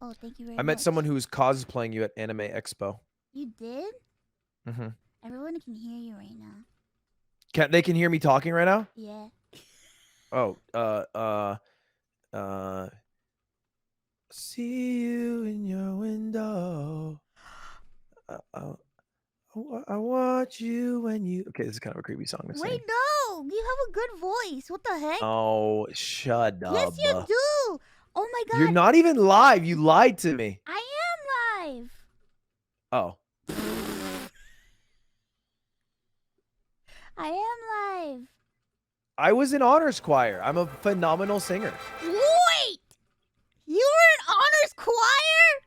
Oh, thank you very I much. met someone who was cosplaying you at Anime Expo. You did? Mm-hmm. Everyone can hear you right now. They can hear me talking right now? Yeah. Oh, see you in your window. I want you when you. Okay, this is kind of a creepy song to Wait, sing. no! You have a good voice. What the heck? Oh, shut Yes, up. you do! Oh my god. You're not even live. You lied to me. I am live. Oh. I am live. I was in honors choir. I'm a phenomenal singer. Wait! You were in honors choir?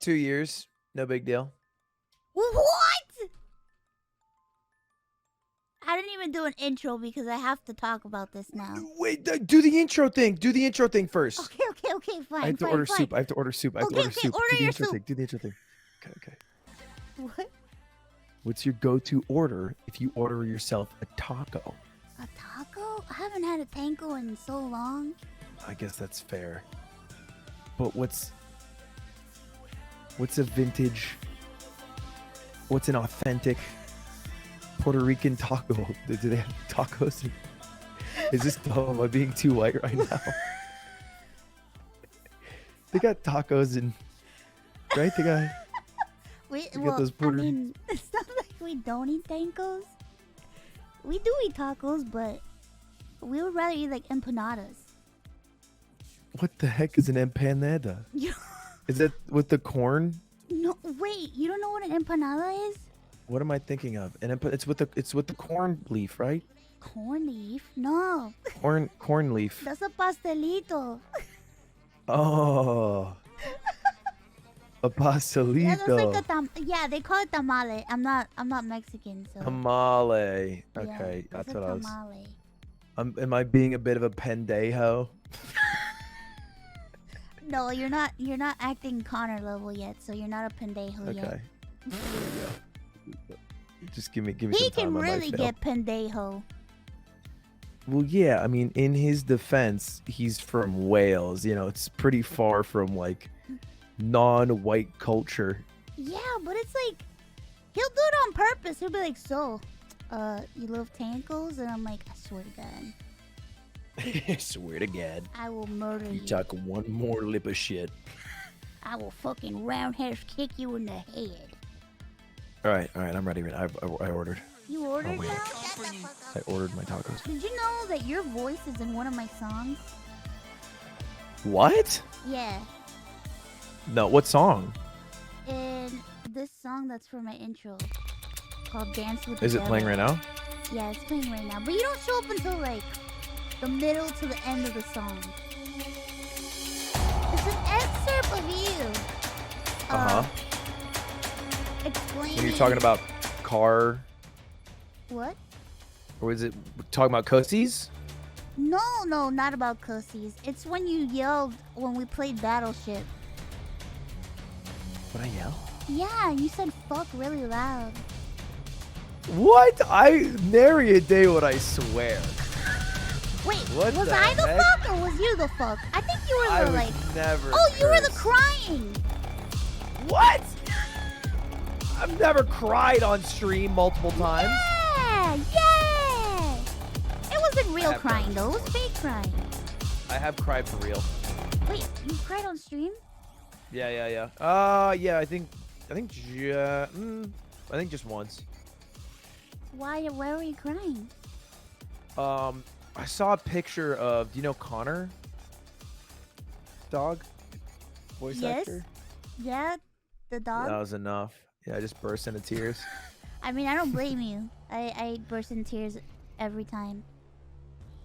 2 years. No big deal. What? I didn't even do an intro because I have to talk about this now. Wait, do the intro thing. Do the intro thing first. Okay, fine. I have to order soup. I have to order soup. I have to order soup. Order do the your intro soup. thing. Do the intro thing. Okay. What? What's your go-to order if you order yourself a taco? A taco? I haven't had a taco in so long. I guess that's fair. But what's a vintage? What's an authentic Puerto Rican taco? Do they have tacos? Is this dumb? Am I being too white right now? They got tacos and right? They got. I mean, it's not like we don't eat tacos. We do eat tacos, but we would rather eat like empanadas. What the heck is an empanada? Is it with the corn? No, wait. You don't know what an empanada is? What am I thinking of? It's with the corn leaf, right? Corn leaf? No. Corn leaf. That's a pastelito. Oh. A pastelito. Yeah, that's like a they call it tamale. I'm not Mexican, so. Tamale. Yeah, Okay, that's what tamale. I was. Am I being a bit of a pendejo? No, you're not. You're not acting Connor level yet, so you're not a pendejo yet. Okay. There we go. Just give me He some time. can really get pendejo. Well, yeah. I mean, in his defense, he's from Wales. You know, it's pretty far from like non-white culture. Yeah, but it's like he'll do it on purpose. He'll be like, "So, you love tacos?" And I'm like, "I swear to God." I swear to God. I will murder you. You talk one more lip of shit. I will fucking roundhouse kick you in the head. All right. I'm ready. I ordered. You ordered wait. now? I ordered my tacos. Did you know that your voice is in one of my songs? What? Yeah. No, what song? In this song that's for my intro, called Dance with the Is it Devil. playing right now? Yeah, it's playing right now. But you don't show up until like the middle to the end of the song. It's an excerpt of you. Explaining. When you're talking about car, What? or is it talking about cussies? No, not about cussies. It's when you yelled when we played Battleship. What I yell? Yeah, you said fuck really loud. What? I nary a day would I swear. Wait, What was the I the heck? fuck or was you the fuck? I think you were I the would like. never. Oh, you were the curse. crying. What? I've never cried on stream multiple times. Yeah. It wasn't real have crying never though. It was fake crying. I have cried for real. Wait, you cried on stream? Yeah. Yeah. I think just once. Why were you crying? I saw a picture of, do you know Connor? Dog? Voice actor? Yeah, the dog. That was enough. Yeah, I just burst into tears. I mean, I don't blame you. I burst in tears every time.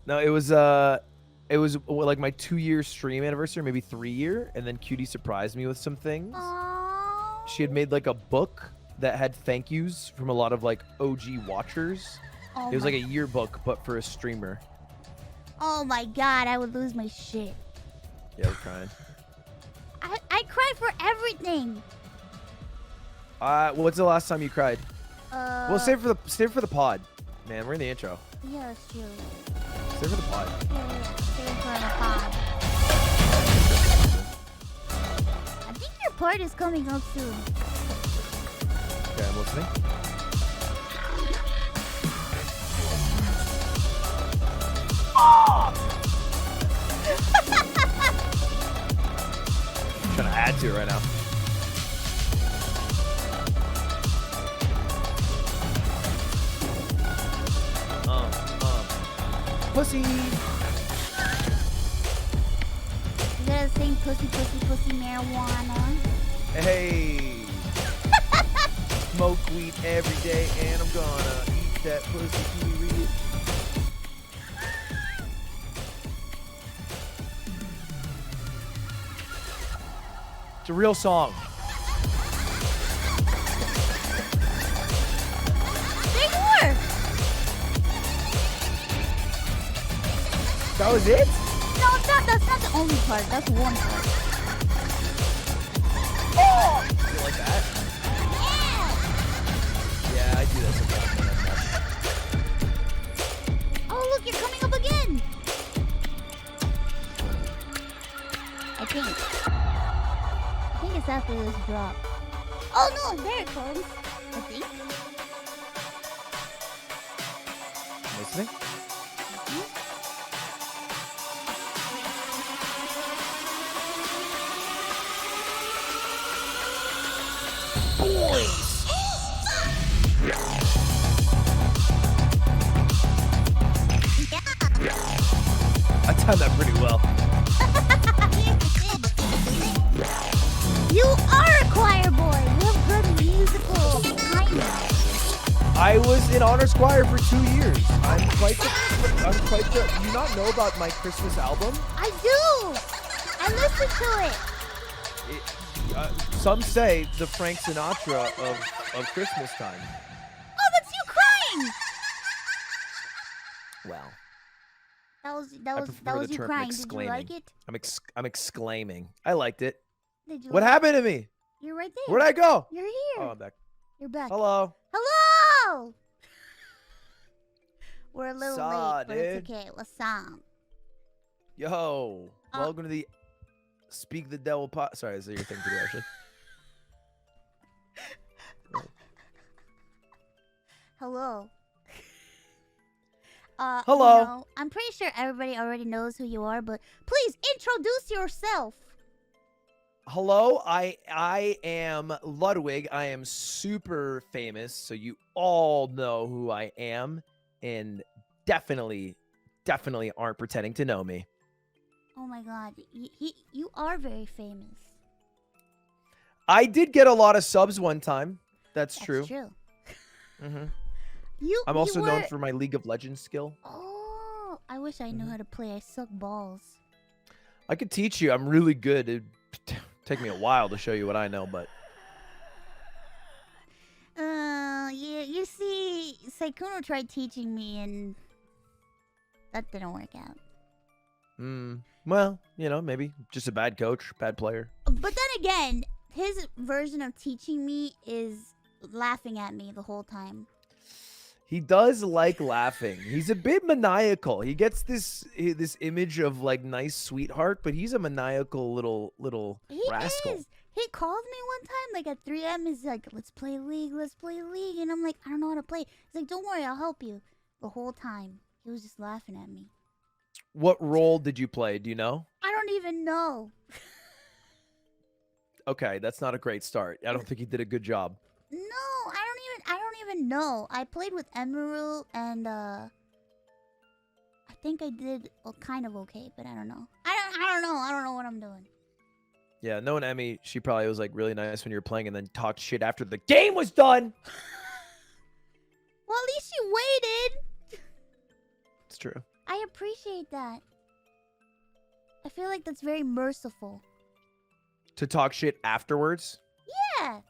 No, it was like my 2-year stream anniversary, maybe 3-year, and then Cutie surprised me with some things. Aww. She had made like a book that had thank yous from a lot of like OG watchers. Oh It was my- like a yearbook, but for a streamer. Oh my god, I would lose my shit. Yeah, I was crying. I cry for everything. What's the last time you cried? Well, save it for the pod, man. We're in the intro. Yeah, that's true. Save it for the pod. Yeah, save it for the pod. part is coming up soon. Okay, I'm listening. Oh! I'm trying to add to it right now. Pussy. You gotta sing pussy, pussy, pussy, marijuana. Hey. Smoke weed every day, and I'm gonna eat that pussy. Can you read it? It's a real song. There you were. That was it? No, it's not. That's not the only part. That's one part. Oh! You like that? Yeah. Yeah, I do that sometimes. Oh, look, you're coming up again. I think it's after this drop. Oh no, there it comes. I think. Listening? Boys! I timed that pretty well. You are a choir boy. You have good musical timing. I was in honors choir for 2 years. I'm quite the. Do you not know about my Christmas album? I do. I listen to it. Some say the Frank Sinatra of Christmas time. Oh, that's you crying. Well, that was you crying. Did you like it? I'm exclaiming. I liked it. Did you? What happened to me? You're right there. Where'd I go? You're here. Oh, I'm back. You're back. Hello. Hello. We're a little late, but dude? it's okay. What's up? Yo, welcome to the Speak the Devil pot. Sorry, is that your thing to do, actually? Hello. Hello. You know, I'm pretty sure everybody already knows who you are, but please introduce yourself. Hello, I am Ludwig. I am super famous, so you all know who I am, and definitely aren't pretending to know me. Oh my God, you are very famous. I did get a lot of subs one time. That's true. True. Mm-hmm. I'm also known for my League of Legends skill. Oh, I wish I knew how to play. I suck balls. I could teach you. I'm really good. It'd take me a while to show you what I know, but. Yeah. You see, Saikuno tried teaching me, and that didn't work out. Well, you know, maybe just a bad coach, bad player. But then again, his version of teaching me is laughing at me the whole time. He does like laughing. He's a bit maniacal. He gets this image of like nice sweetheart, but he's a maniacal little rascal. Is. He called me one time, like at 3 a.m. He's like, let's play League. And I'm like, I don't know how to play. He's like, don't worry, I'll help you. The whole time, he was just laughing at me. What role did you play? Do you know? I don't even know. Okay, that's not a great start. I don't think he did a good job. No, I don't even know. I played with Emerald, and I think I did kind of okay, but I don't know. I don't know. I don't know what I'm doing. Yeah, knowing Emmy, she probably was like really nice when you were playing, and then talked shit after the game was done. Well, at least you waited. It's true. I appreciate that. I feel like that's very merciful. To talk shit afterwards? Yeah.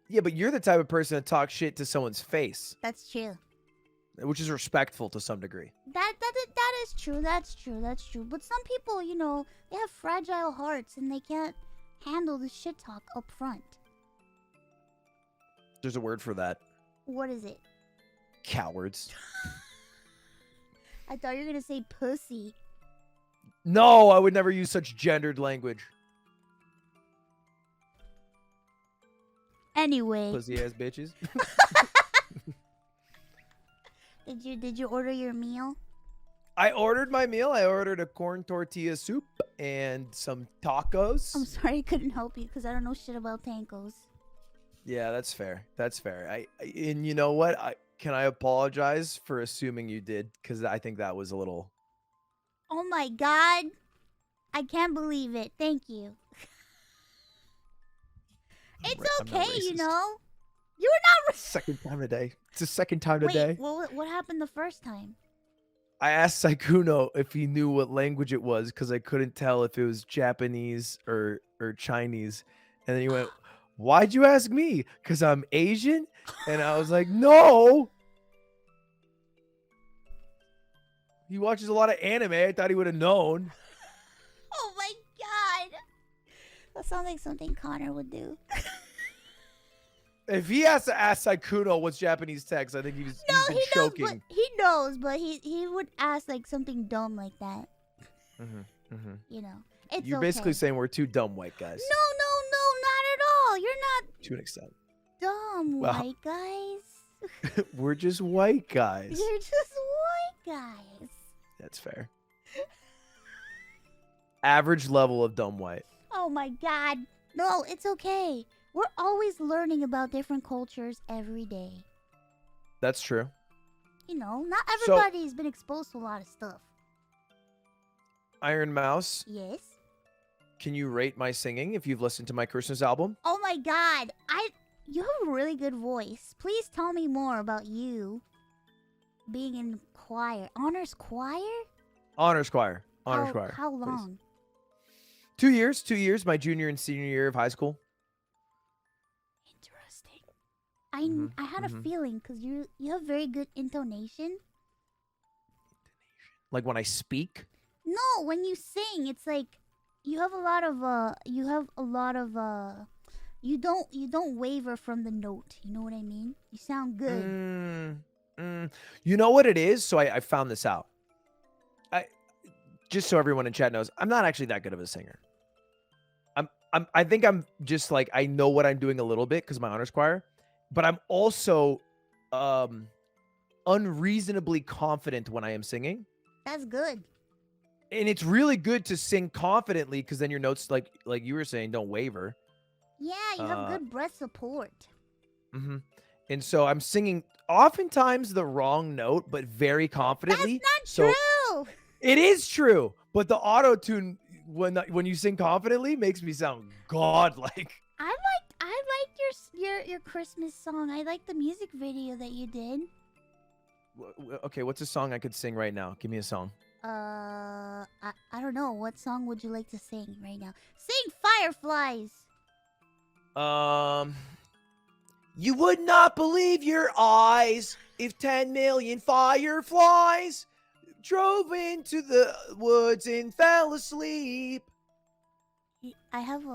Yeah, but you're the type of person to talk shit to someone's face. That's true. Which is respectful to some degree. That is true. That's true. But some people, you know, they have fragile hearts and they can't handle the shit talk up front. There's a word for that. What is it? Cowards. I thought you were gonna say pussy. No, I would never use such gendered language. Anyway, Pussy ass bitches. did you order your meal? I ordered my meal. I ordered a corn tortilla soup and some tacos. I'm sorry I couldn't help you because I don't know shit about tacos. Yeah, that's fair. That's fair. And you know what? Can I apologize for assuming you did, because I think that was a little. Oh my god. I can't believe it. Thank you. It's I'm not okay, you racist. know. You're not. Second time today. It's the second time Wait, today. what happened the first time? I asked Saikuno if he knew what language it was because I couldn't tell if it was Japanese or Chinese, and then he went, "Why'd you ask me? Because I'm Asian?" And I was like, "No." He watches a lot of anime. I thought he would have known. Oh my god. That sounds like something Connor would do. If he has to ask Saikuno what's Japanese text, I think he's choking. Knows, but he would ask like something dumb like that. You know, it's You're basically saying we're two dumb white guys. No, not at all. You're not To an extent. dumb Well, white guys. We're just white guys. You're just white guys. That's fair. Average level of dumb white. Oh my god. No, it's okay. We're always learning about different cultures every day. That's true. You know, not everybody's been exposed to a lot of stuff. Ironmouse, Yes. can you rate my singing if you've listened to my Christmas album? Oh my god. You have a really good voice. Please tell me more about you being in choir. Honors choir? Honors choir. Honors choir. How please. long? 2 years. 2 years. My junior and senior year of high school. Interesting. I had a feeling because you have very good intonation. Like when I speak? No, when you sing, it's like you have a lot of you don't waver from the note. You know what I mean? You sound good. You know what it is? So I found this out. Just so everyone in chat knows, I'm not actually that good of a singer. I think I'm just like, I know what I'm doing a little bit because my honors choir, but I'm also unreasonably confident when I am singing. That's good. And it's really good to sing confidently because then your notes, like you were saying, don't waver. Yeah, you have good breath support. And so I'm singing oftentimes the wrong note, but very confidently. That's not true. It is true, but the auto tune when you sing confidently makes me sound godlike. I liked your Christmas song. I liked the music video that you did. Okay, what's a song I could sing right now? Give me a song. I don't know. What song would you like to sing right now? Sing Fireflies. You would not believe your eyes if 10 million fireflies drove into the woods and fell asleep. I have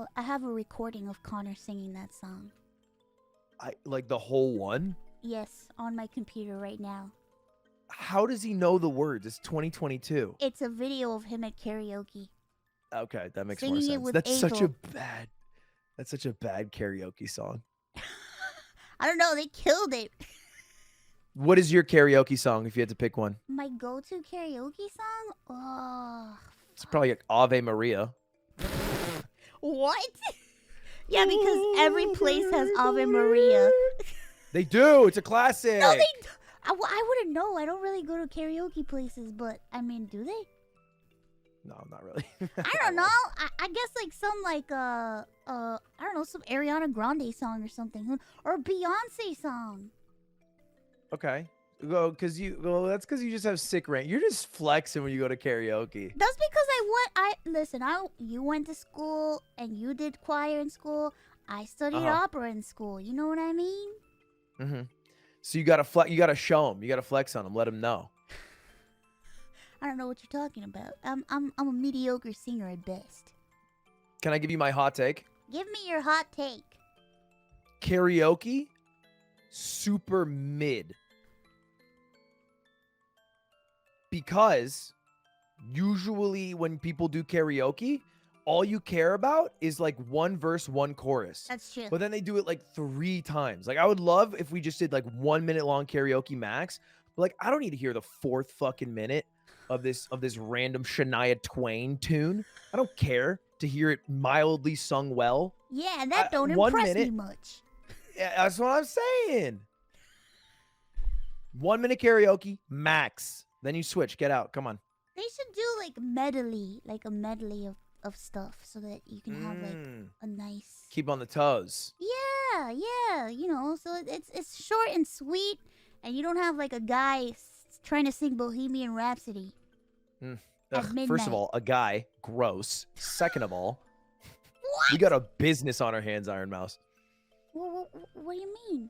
a recording of Connor singing that song. I like the whole one? Yes, on my computer right now. How does he know the words? It's 2022. It's a video of him at karaoke. Okay, that makes Singing more it sense. with That's such Abel. a bad karaoke song. I don't know, they killed it. What is your karaoke song if you had to pick one? My go-to karaoke song? Oh. It's probably like Ave Maria. What? Yeah, because every place has Ave Maria. They do. It's a classic. No, they do. I wouldn't know. I don't really go to karaoke places, but I mean, do they? No, not really. I don't know. I guess like some I don't know, some Ariana Grande song or something, or a Beyonce song. Okay. That's because you just have sick range. You're just flexing when you go to karaoke. That's because you went to school and you did choir in school. I studied opera in school. You know what I mean? So you gotta show them. You gotta flex on them. Let them know. I don't know what you're talking about. I'm a mediocre singer at best. Can I give you my hot take? Give me your hot take. Karaoke, super mid. Because usually when people do karaoke, all you care about is like one verse, one chorus. That's true. But then they do it like 3 times. Like I would love if we just did like 1 minute long karaoke max. But like I don't need to hear the 4th fucking minute of this random Shania Twain tune. I don't care to hear it mildly sung well. Yeah, that don't 1 impress me minute. much. Yeah, that's what I'm saying. 1 minute karaoke max. Then you switch. Get out. Come on. They should do like medley, like a medley of stuff, so that you can have like a nice. Keep on the toes. Yeah, yeah, you know, so it's short and sweet, and you don't have like a guy trying to sing Bohemian Rhapsody. At midnight. First of all, a guy, gross. Second of all, What? we got a business on our hands, Ironmouse. What do you mean?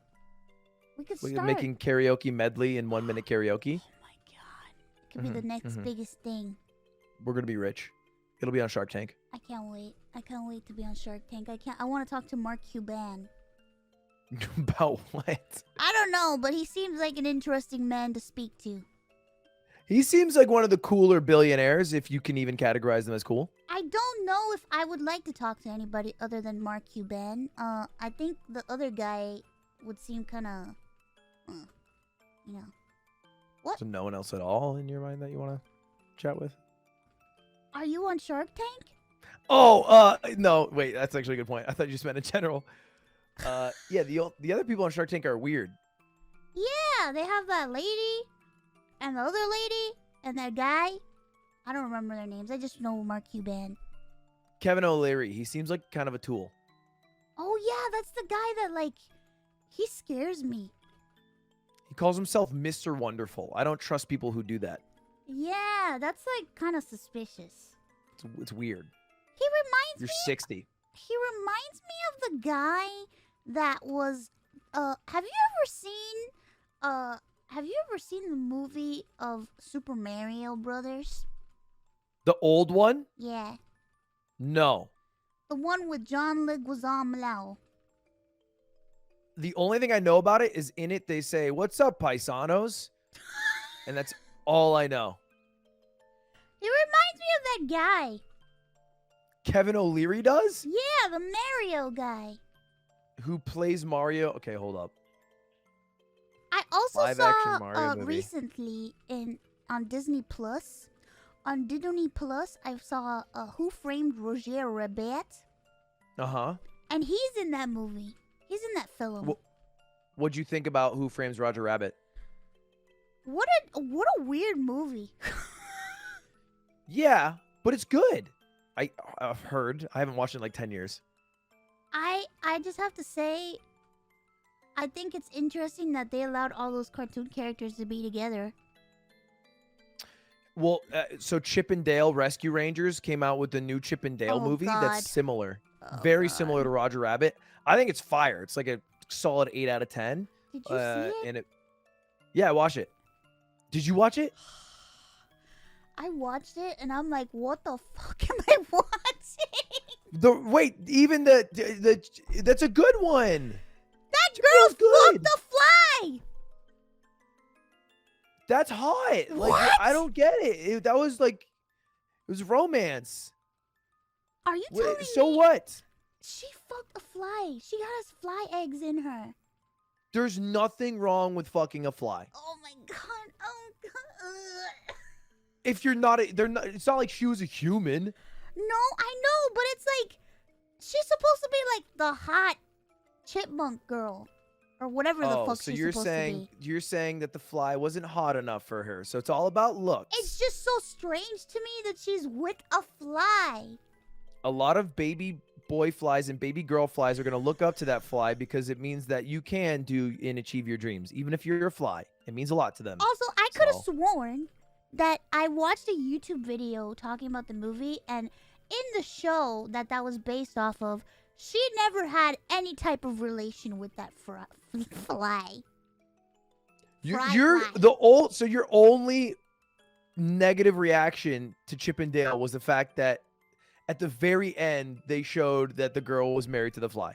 We could We're start making karaoke medley in 1 minute karaoke. Oh my god, it could be the next biggest thing. We're gonna be rich. It'll be on Shark Tank. I can't wait. I can't wait to be on Shark Tank. I want to talk to Mark Cuban. About what? I don't know, but he seems like an interesting man to speak to. He seems like one of the cooler billionaires, if you can even categorize them as cool. I don't know if I would like to talk to anybody other than Mark Cuban. I think the other guy would seem kind of, you know. What? So no one else at all in your mind that you want to chat with? Are you on Shark Tank? Oh, no, wait, that's actually a good point. I thought you just meant in general. Yeah, the other people on Shark Tank are weird. Yeah, they have that lady, and the other lady, and that guy. I don't remember their names. I just know Mark Cuban. Kevin O'Leary, he seems like kind of a tool. Oh yeah, that's the guy that like, he scares me. He calls himself Mr. Wonderful. I don't trust people who do that. Yeah, that's like kind of suspicious. It's weird. He reminds You're me. 60. He reminds me of the guy that was. Have you ever seen the movie of Super Mario Brothers? The old one? Yeah, No. the one with John Leguizamo. The only thing I know about it is in it they say, "What's up, paisanos?" And that's all I know. He reminds me of that guy. Kevin O'Leary does? Yeah, the Mario guy. Who plays Mario? Okay, hold up. I also Live-action saw Mario movie. recently on Disney Plus. On Disney Plus, I saw Who Framed Roger Rabbit, Uh-huh. and he's in that movie. He's in that film. What'd you think about Who Frames Roger Rabbit? What a weird movie. Yeah, but it's good. I've heard. I haven't watched it in like 10 years. I just have to say, I think it's interesting that they allowed all those cartoon characters to be together. Well, so Chip and Dale Rescue Rangers came out with the new Chip and Dale Oh, movie God. that's similar. Oh, Very God. similar to Roger Rabbit. I think it's fire. It's like a solid 8 out of 10. Did you see it? And yeah, I watched it. Did you watch it? I watched it and I'm like, what the fuck am I watching? Even that's a good one. That girl good. fucked the fly. That's hot. Like What? I don't get it. That was like it was romance. Are you telling So me what? she fucked a fly? She has fly eggs in her. There's nothing wrong with fucking a fly. Oh my god. Oh god. Ugh. If you're not, it's not like she was a human. No, I know, but it's like she's supposed to be like the hot chipmunk girl, or whatever the fuck so she's you're supposed saying to be. you're saying that the fly wasn't hot enough for her, so it's all about looks. It's just so strange to me that she's with a fly. A lot of baby boy flies and baby girl flies are gonna look up to that fly because it means that you can do and achieve your dreams, even if you're a fly. It means a lot to them. Also, I could have So- sworn that I watched a YouTube video talking about the movie, and in the show that was based off of, she never had any type of relation with that fly. You're fly. so your only negative reaction to Chip and Dale was the fact that at the very end they showed that the girl was married to the fly.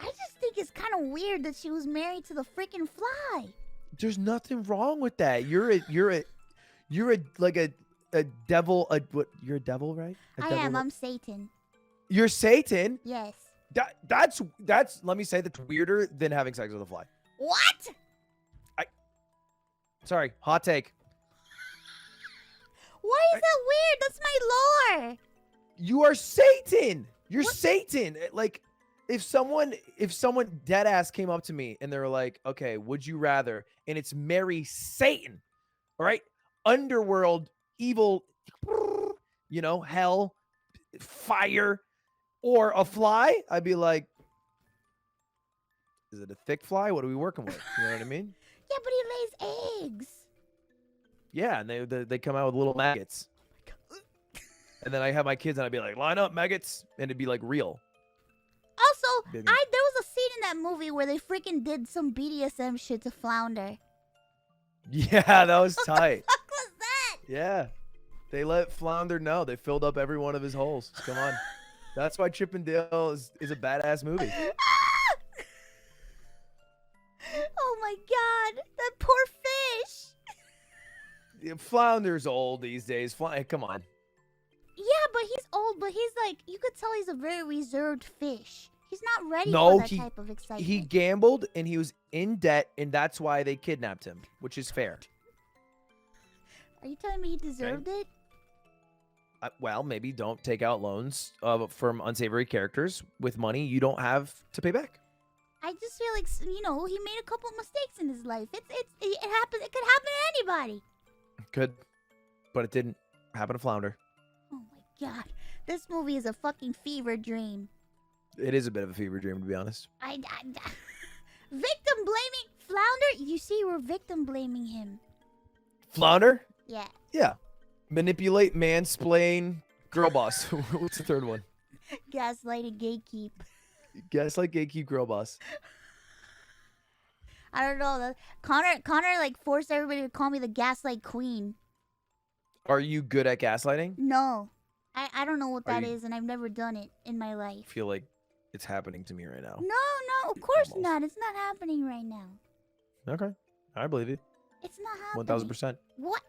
I just think it's kind of weird that she was married to the freaking fly. There's nothing wrong with that. You're a devil. You're a devil, right? I am. I'm Satan. You're Satan. Yes. That's. Let me say that's weirder than having sex with a fly. What? Sorry, hot take. Why is that weird? That's my lore. You are Satan. You're What? Satan. Like, if someone dead ass came up to me and they were like, "Okay, would you rather?" and it's marry Satan, all right, underworld, evil, hell, fire, or a fly, I'd be like, "Is it a thick fly? What are we working with?" You know what I mean? Yeah, but he lays eggs. Yeah, and they come out with little maggots. And then I have my kids and I'd be like, "Line up, maggots," and it'd be like real. Also, Big- there was a scene in that movie where they freaking did some BDSM shit to Flounder. Yeah, that was tight. What was that? Yeah. They let Flounder know. They filled up every one of his holes. Come on. That's why Chip and Dale is a badass movie. Oh my god, that poor fish. Yeah, Flounder's old these days. Come on. Yeah, but he's old, but he's like, you could tell he's a very reserved fish. He's not ready No, for that type of excitement. He gambled and he was in debt, and that's why they kidnapped him, which is fair. Are you telling me he deserved it? Well, maybe don't take out loans from unsavory characters with money you don't have to pay back. I just feel like, he made a couple mistakes in his life. It happens. It could happen to anybody. Could, but it didn't happen to Flounder. Oh my god, this movie is a fucking fever dream. It is a bit of a fever dream, to be honest. Victim blaming Flounder. You see, we're victim blaming him. Flounder? Yeah. Yeah. Manipulate, mansplain, girl boss. What's the third one? Gaslight and gatekeep. Gaslight, gatekeep, girl boss. I don't know. Connor like forced everybody to call me the gaslight queen. Are you good at gaslighting? No. I don't know what that you- is, and I've never done it in my I life. feel like it's happening to me right now. No, of course Almost. not. It's not happening right now. Okay. I believe it. It's not happening. 1000%. What?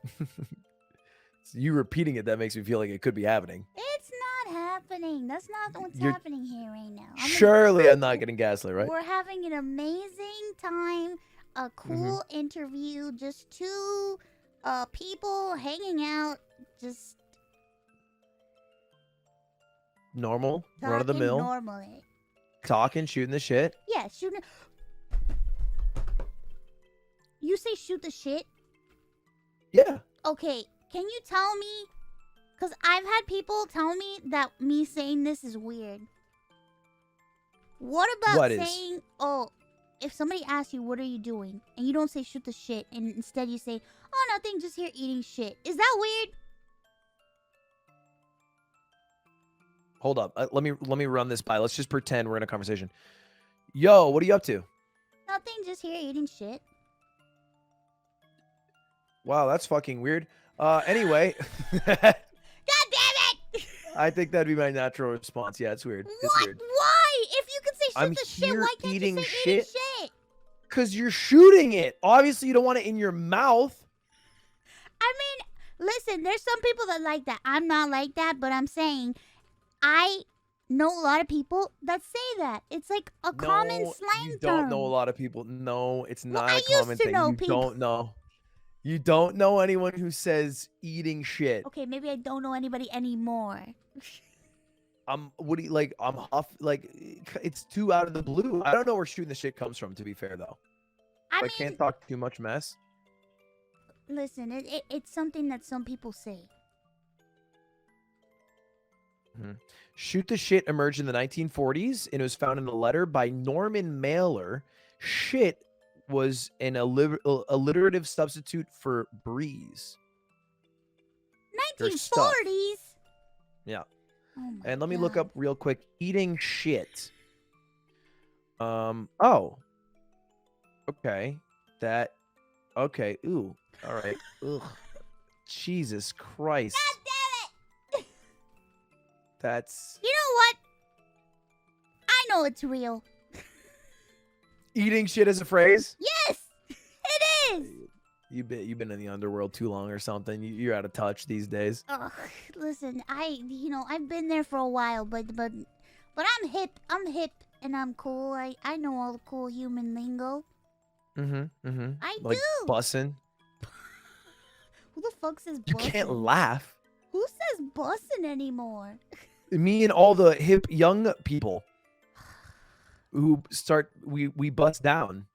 It's you repeating it that makes me feel like it could be happening. It's not happening. That's not what's You're- happening here right now. Surely I'm not getting gaslit, right? We're having an amazing time. A cool interview. Just two people hanging out. Just Normal, talking run of the mill, normally. talking, shooting the shit. Yeah, shooting. You say shoot the shit? Yeah. Okay, can you tell me? Because I've had people tell me that me saying this is weird. What about What is? saying, if somebody asks you, what are you doing? And you don't say shoot the shit, and instead you say, oh, nothing, just here eating shit. Is that weird? Hold up. Let me run this by. Let's just pretend we're in a conversation. Yo, what are you up to? Nothing, just here eating shit. Wow, that's fucking weird. Anyway. God damn it! I think that'd be my natural response. Yeah, it's weird. It's What? weird. Why? If you can say shoot I'm the shit, here why can't eating you say shit. eating shit? Because you're shooting it. Obviously, you don't want it in your mouth. I mean, listen, there's some people that like that. I'm not like that, but I'm saying I know a lot of people that say that. It's like a common slang You term. don't know a lot of people. No, it's Well, not I a common used to thing. know You people. don't know. You don't know anyone who says eating shit. Okay, maybe I don't know anybody anymore. What do you like? I'm off. Like, it's too out of the blue. I don't know where shooting the shit comes from. To be fair, though, I I mean, can't talk too much mess. listen, it's something that some people say. Shoot the shit emerged in the 1940s, and it was found in a letter by Norman Mailer. Shit was an alliterative substitute for breeze. There's stuff. 1940s. Yeah. Oh my And let me look God. up real quick. Eating shit. Oh. Okay. Okay. Ooh. All right. Ugh. Jesus Christ. God damn it! That's You know what? I know it's real. eating shit as a phrase. Yes, it is. You've been in the underworld too long or something. You're out of touch these days. Ugh, listen, I've been there for a while, but I'm hip. I'm hip and I'm cool. I know all the cool human lingo. I Like do. bussin'. Who the fuck says You bussin'? can't laugh. Who says bussin' anymore? Me and all the hip young people who start we bust down.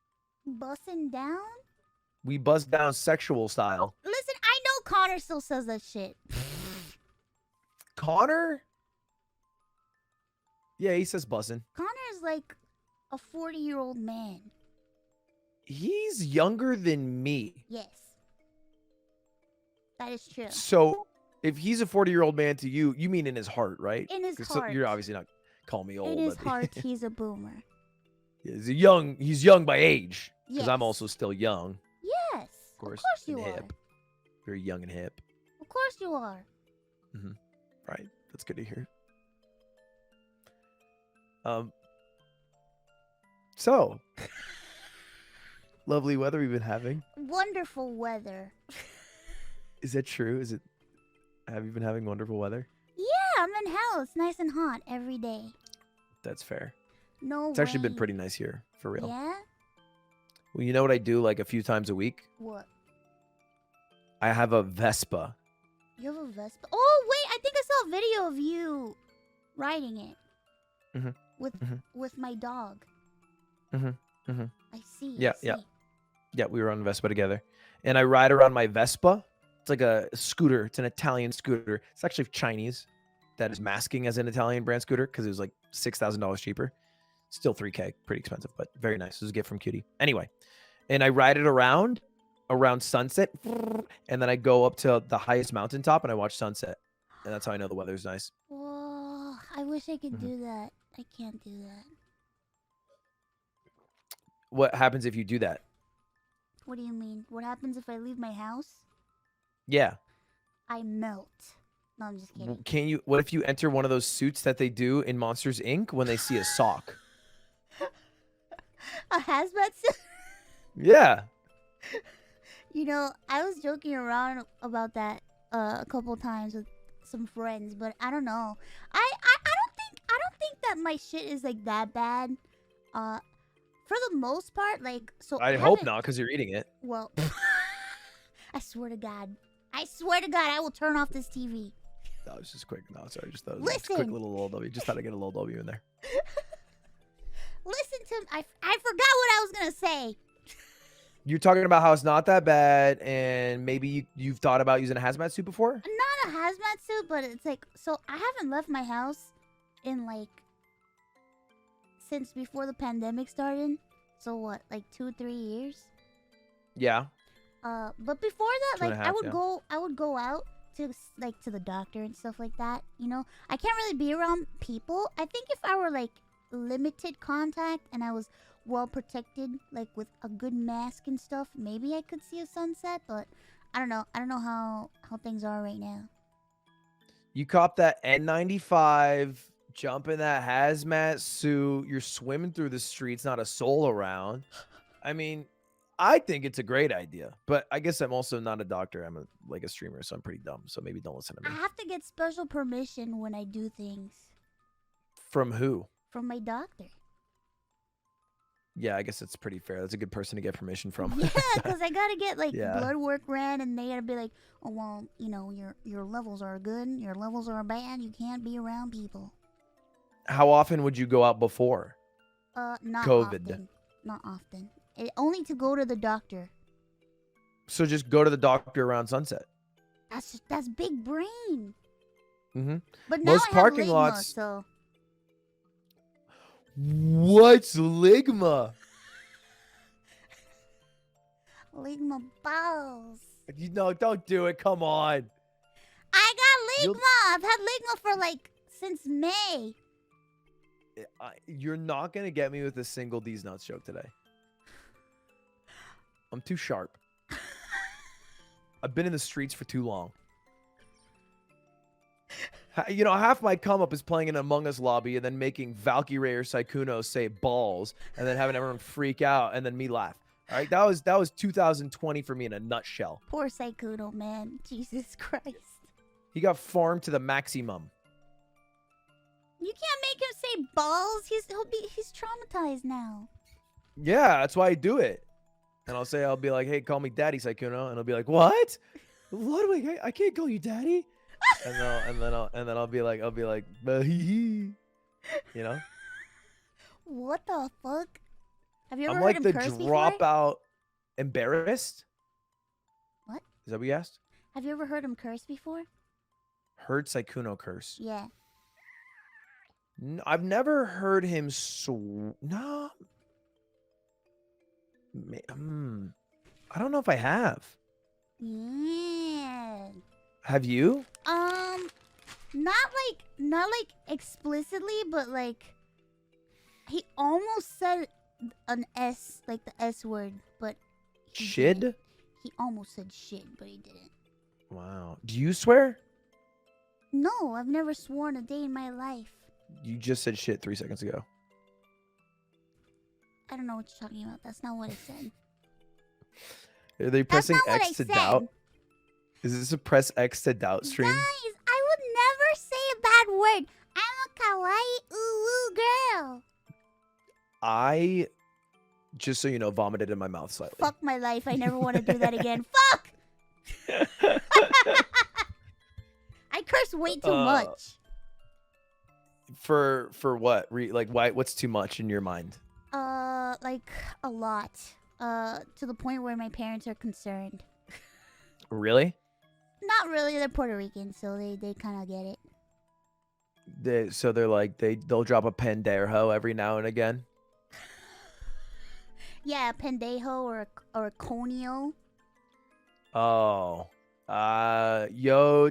Bussin' down? We bust down sexual style. Listen, I know Connor still says that shit. Connor? Yeah, he says bussin'. Connor is like a 40-year-old man. He's younger than me. Yes. That is true. So if he's a 40-year-old man to you, you mean in his heart, right? In his 'Cause heart. you're obviously not calling me old. In his but- heart, he's a boomer. He's young by age. Because Yes. I'm also still young. Yes. Of course you and are. hip. Very young and hip. Of course you are. Right. That's good to hear. So lovely weather we've been having. Wonderful weather. Is that true? Have you been having wonderful weather? Yeah, I'm in hell. It's nice and hot every day. That's fair. No It's actually been rain. pretty nice here, for real. Yeah? Well, you know what I do like a few times a week? What? I have a Vespa. You have a Vespa? Oh, wait. I think I saw a video of you riding it. Mhm. With my dog. Mhm. I see. Yeah, I see. yeah. Yeah, we were on Vespa together. And I ride around my Vespa. It's like a scooter. It's an Italian scooter. It's actually Chinese. That is masking as an Italian brand scooter because it was like $6,000 cheaper. Still $3K. Pretty expensive, but very nice. It was a gift from Cutie. Anyway, and I ride it around sunset. And then I go up to the highest mountaintop and I watch sunset. And that's how I know the weather's nice. Whoa, I wish I could Mhm. do that. I can't do that. What happens if you do that? What do you mean? What happens if I leave my house? Yeah. I melt. No, I'm just kidding. Can you? What if you enter one of those suits that they do in Monsters Inc. when they see a sock? A hazmat suit? Yeah. You know, I was joking around about that a couple times with some friends, but I don't know. I don't think that my shit is like that bad. For the most part, like so. I hope not, because you're eating it. Well, I swear to God. I swear to God, I will turn off this TV. That was just quick. No, sorry, just that was just a quick Listen. little W. Just thought I'd get a little W in there. Listen to I forgot what I was gonna say. You're talking about how it's not that bad, and maybe you've thought about using a hazmat suit before. Not a hazmat suit, but it's like so. I haven't left my house in like since before the pandemic started. So what, like 2-3 years? Yeah. But before that, 2.5, like I would go out to to the doctor and stuff like that. You know, I can't really be around people. I think if I were like limited contact and I was well protected, like with a good mask and stuff, maybe I could see a sunset. But I don't know. I don't know how things are right now. You cop that N95, jump in that hazmat suit. You're swimming through the streets, not a soul around. I mean, I think it's a great idea, but I guess I'm also not a doctor. I'm a streamer, so I'm pretty dumb. So maybe don't listen to I me. have to get special permission when I do things From who? from my doctor. Yeah, I guess it's pretty fair. That's a good person to get permission from. Yeah, because I gotta get like Yeah. blood work ran, and they gotta be like, oh well, you know, your levels are good, your levels are bad, you can't be around people. How often would you go out before? Not COVID. often. Not often. Only to go to the doctor. So just go to the doctor around sunset. That's big brain. Mm-hmm. But now Most I have parking ligma, lots- so What's ligma? ligma balls. You know, don't do it. Come on. I got You'll- ligma. I've had ligma for like since May. You're not gonna get me with a single D's nuts joke today. I'm too sharp. I've been in the streets for too long. You know, half my come up is playing in Among Us lobby and then making Valkyrie or Sykkuno say balls and then having everyone freak out and then me laugh. All right, that was 2020 for me in a nutshell. Poor Saikuno, man. Jesus Christ. He got farmed to the maximum. You can't make him say balls. He's traumatized now. Yeah, that's why I do it. And I'll be like, hey, call me Daddy Saikuno, and he'll be like, what? Ludwig, I can't call you Daddy. And then I'll be like, you know. What the fuck? Have you ever I'm heard like him the curse before? dropout embarrassed. What? Is that what you asked? Have you ever heard him curse before? Heard Saikuno curse. Yeah. No, I've never heard him no. I don't know if I have. Yeah. Have you? Not like explicitly, but like he almost said an S, like the S word, but Shid? didn't. He almost said shit, but he didn't. Wow. Do you swear? No, I've never sworn a day in my life. You just said shit 3 seconds ago. I don't know what you're talking about. That's not what I said. Are they pressing That's not what X I to said. doubt? Is this a press X to doubt stream? Guys, I would never say a bad word. I'm a kawaii ooh girl. I, just so you know, vomited in my mouth slightly. Fuck my life. I never want to do that again. Fuck! I curse way too much. For what? Like, why? What's too much in your mind? Like a lot. To the point where my parents are concerned. Really? Not really. They're Puerto Rican, so they kind of get it. So they're like they'll drop a pendejo every now and again. Yeah, a pendejo or a conio. Oh, yo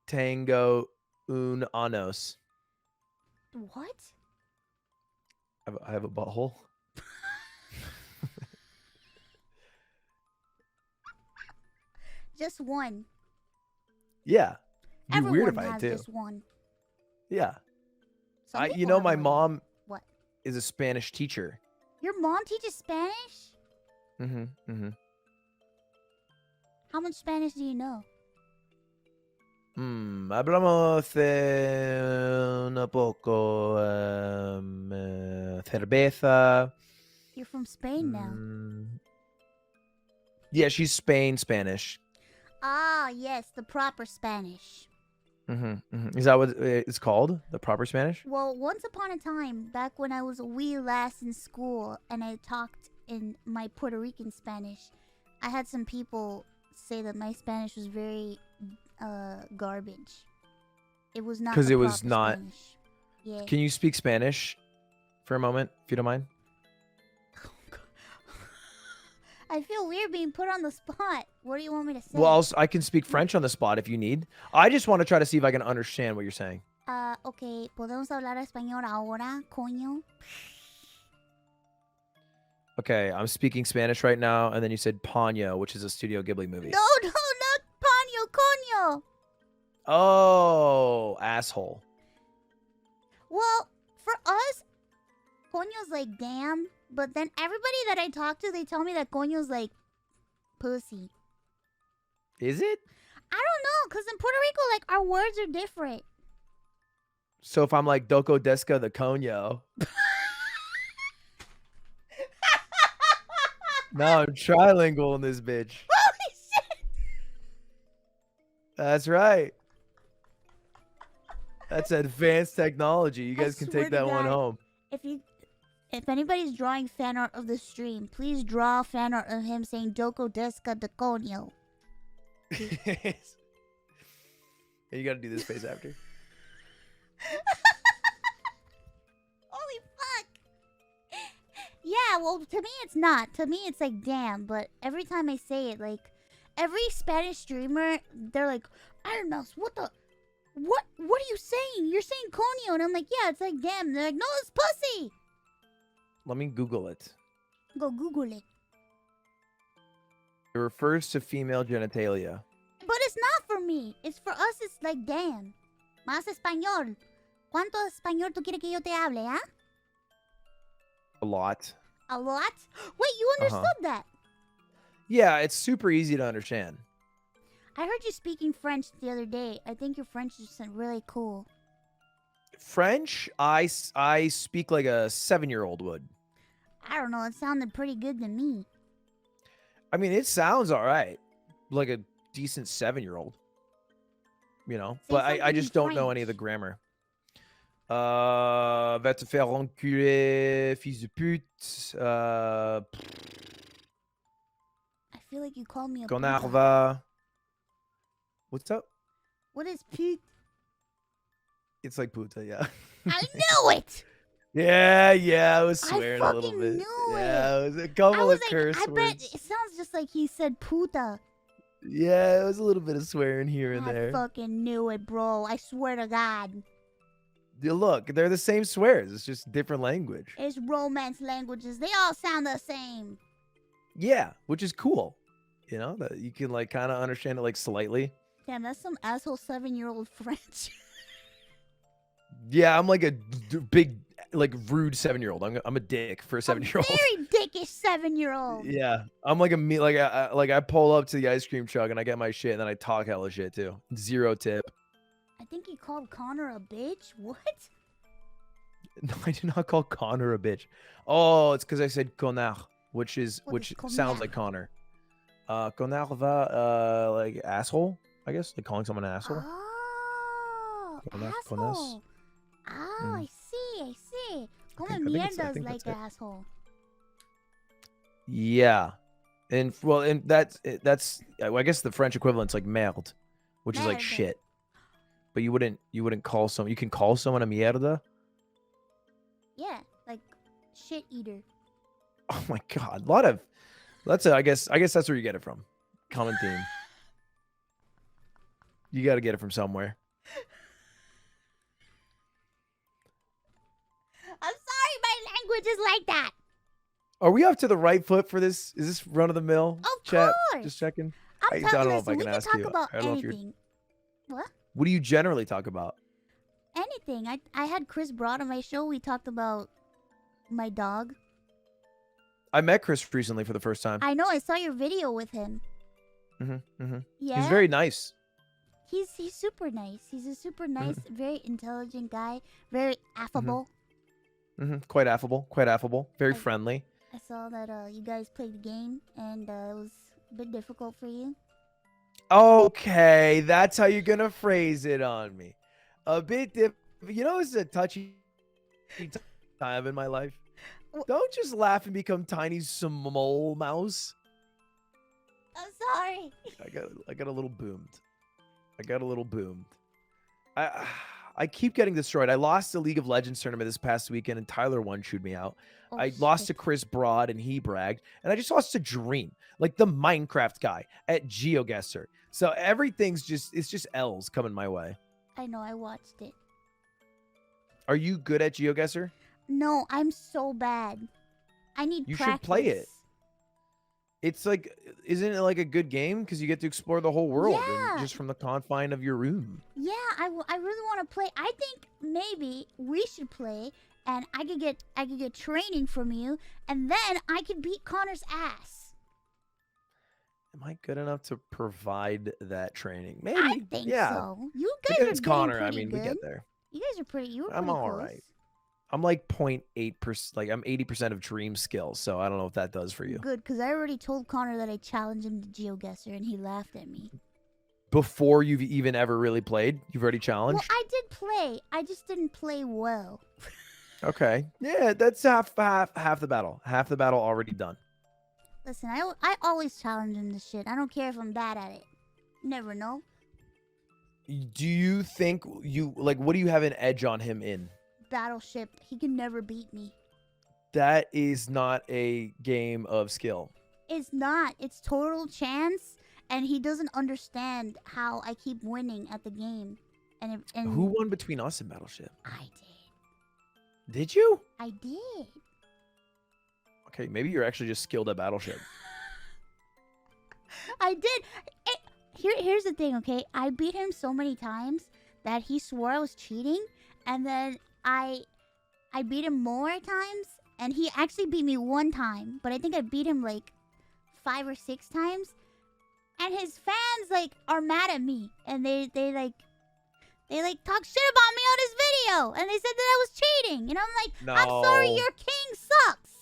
tengo un anos. What? I have a butthole. Just one. Yeah. It'd be Everyone weird if I has had two. just one. Yeah. Some You people know, have my more than- mom What? is a Spanish teacher. Your mom teaches Spanish? How much Spanish do you know? Hablamos un poco cerveza. You're from Spain now. Yeah, she's Spanish. Ah, yes, the proper Spanish. Is that what it's called? The proper Spanish? Well, once upon a time, back when I was a wee lass in school and I talked in my Puerto Rican Spanish, I had some people say that my Spanish was very garbage. It was not Because the it was proper not. Spanish. Yeah. Can you speak Spanish for a moment, if you don't mind? I feel weird being put on the spot. What do you want me to say? Well, I can speak French on the spot if you need. I just want to try to see if I can understand what you're saying. Okay, podemos hablar español ahora, coño. Okay, I'm speaking Spanish right now, and then you said Ponyo, which is a Studio Ghibli movie. No, not paño, coño. Oh, asshole. Well, for us, coño's like damn, but then everybody that I talk to, they tell me that coño's like pussy. Is it? I don't know, because in Puerto Rico, like, our words are different. So if I'm like Doko Deska the Conyo. No, I'm trilingual in this bitch. Holy shit! That's right. That's advanced technology. You guys can swear take to that one God. home. If anybody's drawing fan art of the stream, please draw fan art of him saying Doko Deska de Coño. Yeah, you gotta do this face after. Holy fuck! Yeah, well, to me it's not. To me it's like damn, but every time I say it, like, every Spanish streamer, they're like, Ironmouse, what are you saying? You're saying Coño, and I'm like, yeah, it's like damn. They're like, no, it's pussy. Let me Google it. Go Google it. It refers to female genitalia. But it's not for me. It's for us. It's like damn. Más español. ¿Cuánto español tú quieres que yo te hable, ah? A lot. A lot? Wait, you understood that? Yeah, it's super easy to understand. I heard you speaking French the other day. I think your French is really cool. French, I speak like a 7-year-old would. I don't know. It sounded pretty good to me. I mean, it sounds all right, like a decent 7-year-old. You know, Say but I something just in don't know any of the French. grammar. Va te faire enculer, fils de pute. I feel like you called me a Connard puta. va. What's up? What is pute? It's like puta, yeah. I knew it! Yeah, I was swearing a little fucking bit. knew Yeah, it was a I couple was of like, curse I bet words. it sounds just like he said puta. Yeah, it was a little bit of swearing here and I there. fucking knew it, bro. I swear to God. Yeah, look, they're the same swears. It's just different language. It's Romance languages. They all sound the same. Yeah, which is cool. You know, that you can like kind of understand it like slightly. Damn, that's some asshole 7-year-old French. Yeah, I'm like a big, like rude 7-year-old. I'm a dick for a 7-year-old. Very dickish 7-year-old. Yeah, I'm like a me like I pull up to the ice cream truck and I get my shit and then I talk hella shit too. 0 tip. I think he called Connor a bitch. What? No, I did not call Connor a bitch. Oh, it's because I said connard, which What is sounds like Connor. Connard va, like asshole, I guess, like calling someone an asshole. Oh, Connard, asshole. Oh, Mm. I see. Come I on, think it's- I mierdas think like that's it. asshole. Yeah, and well, and that's I guess the French equivalent's like merde, which is like Merde. shit. But you wouldn't call someone. You can call someone a mierda. Yeah, like shit eater. Oh my god, a lot of. That's I guess that's where you get it from. Common theme. You got to get it from somewhere. I'm sorry, my language is like that. Are we up to the right foot for this? Is this run of the mill? Of Chat, course. just checking. I'm I telling don't you, know if I we can can ask talk you. about I don't know if you're. anything. What? What do you generally talk about? Anything. I had Chris Broad on my show. We talked about my dog. I met Chris recently for the first time. I know. I saw your video with him. Yeah. He's very nice. He's super nice. He's a super Mm-hmm. nice, very intelligent guy. Very affable. Quite affable. Very I- friendly. I saw that you guys played the game and it was a bit difficult for you. Okay, that's how you're gonna phrase it on me. A bit you know, it's a touchy time in my life. Don't just laugh and become tiny small mouse. I'm sorry. I got a little boomed. I keep getting destroyed. I lost the League of Legends tournament this past weekend and Tyler one chewed me out. Oh, I lost to shit. Chris Broad and he bragged, and I just lost to Dream, like the Minecraft guy at GeoGuessr. So everything's it's just L's coming my way. I know. I watched it. Are you good at GeoGuessr? No, I'm so bad. I need You practice. should play it. It's like, isn't it like a good game because you get to explore the whole world and Yeah. just from the confine of your room? Yeah, I really want to play. I think maybe we should play, and I could get training from you, and then I could beat Connor's ass. Am I good enough to provide that training? Maybe. I think yeah. so. You guys are Against getting Connor, I pretty mean, good. we get there. You guys are pretty. You were I'm pretty all close. right. I'm like 0.8%, like I'm 80% of Dream skill, so I don't know what that does for you. Good, because I already told Connor that I challenged him to GeoGuessr, and he laughed at me. Before you've even ever really played, you've already challenged? Well, I did play. I just didn't play well. Okay. Yeah, that's half the battle. Half the battle already done. Listen, I always challenge him to shit. I don't care if I'm bad at it. You never know. Do you think what do you have an edge on him in? Battleship. He can never beat me. That is not a game of skill. It's not. It's total chance, and he doesn't understand how I keep winning at the game. And Who won between us and Battleship? I did. Did you? I did. Okay, maybe you're actually just skilled at Battleship. I did. Here's the thing, okay? I beat him so many times that he swore I was cheating, and then I beat him more times, and he actually beat me one time, but I think I beat him like 5 or 6 times. And his fans like are mad at me, and they talk shit about me on his video, and they said that I was cheating. And I'm like, I'm sorry, No. your king sucks.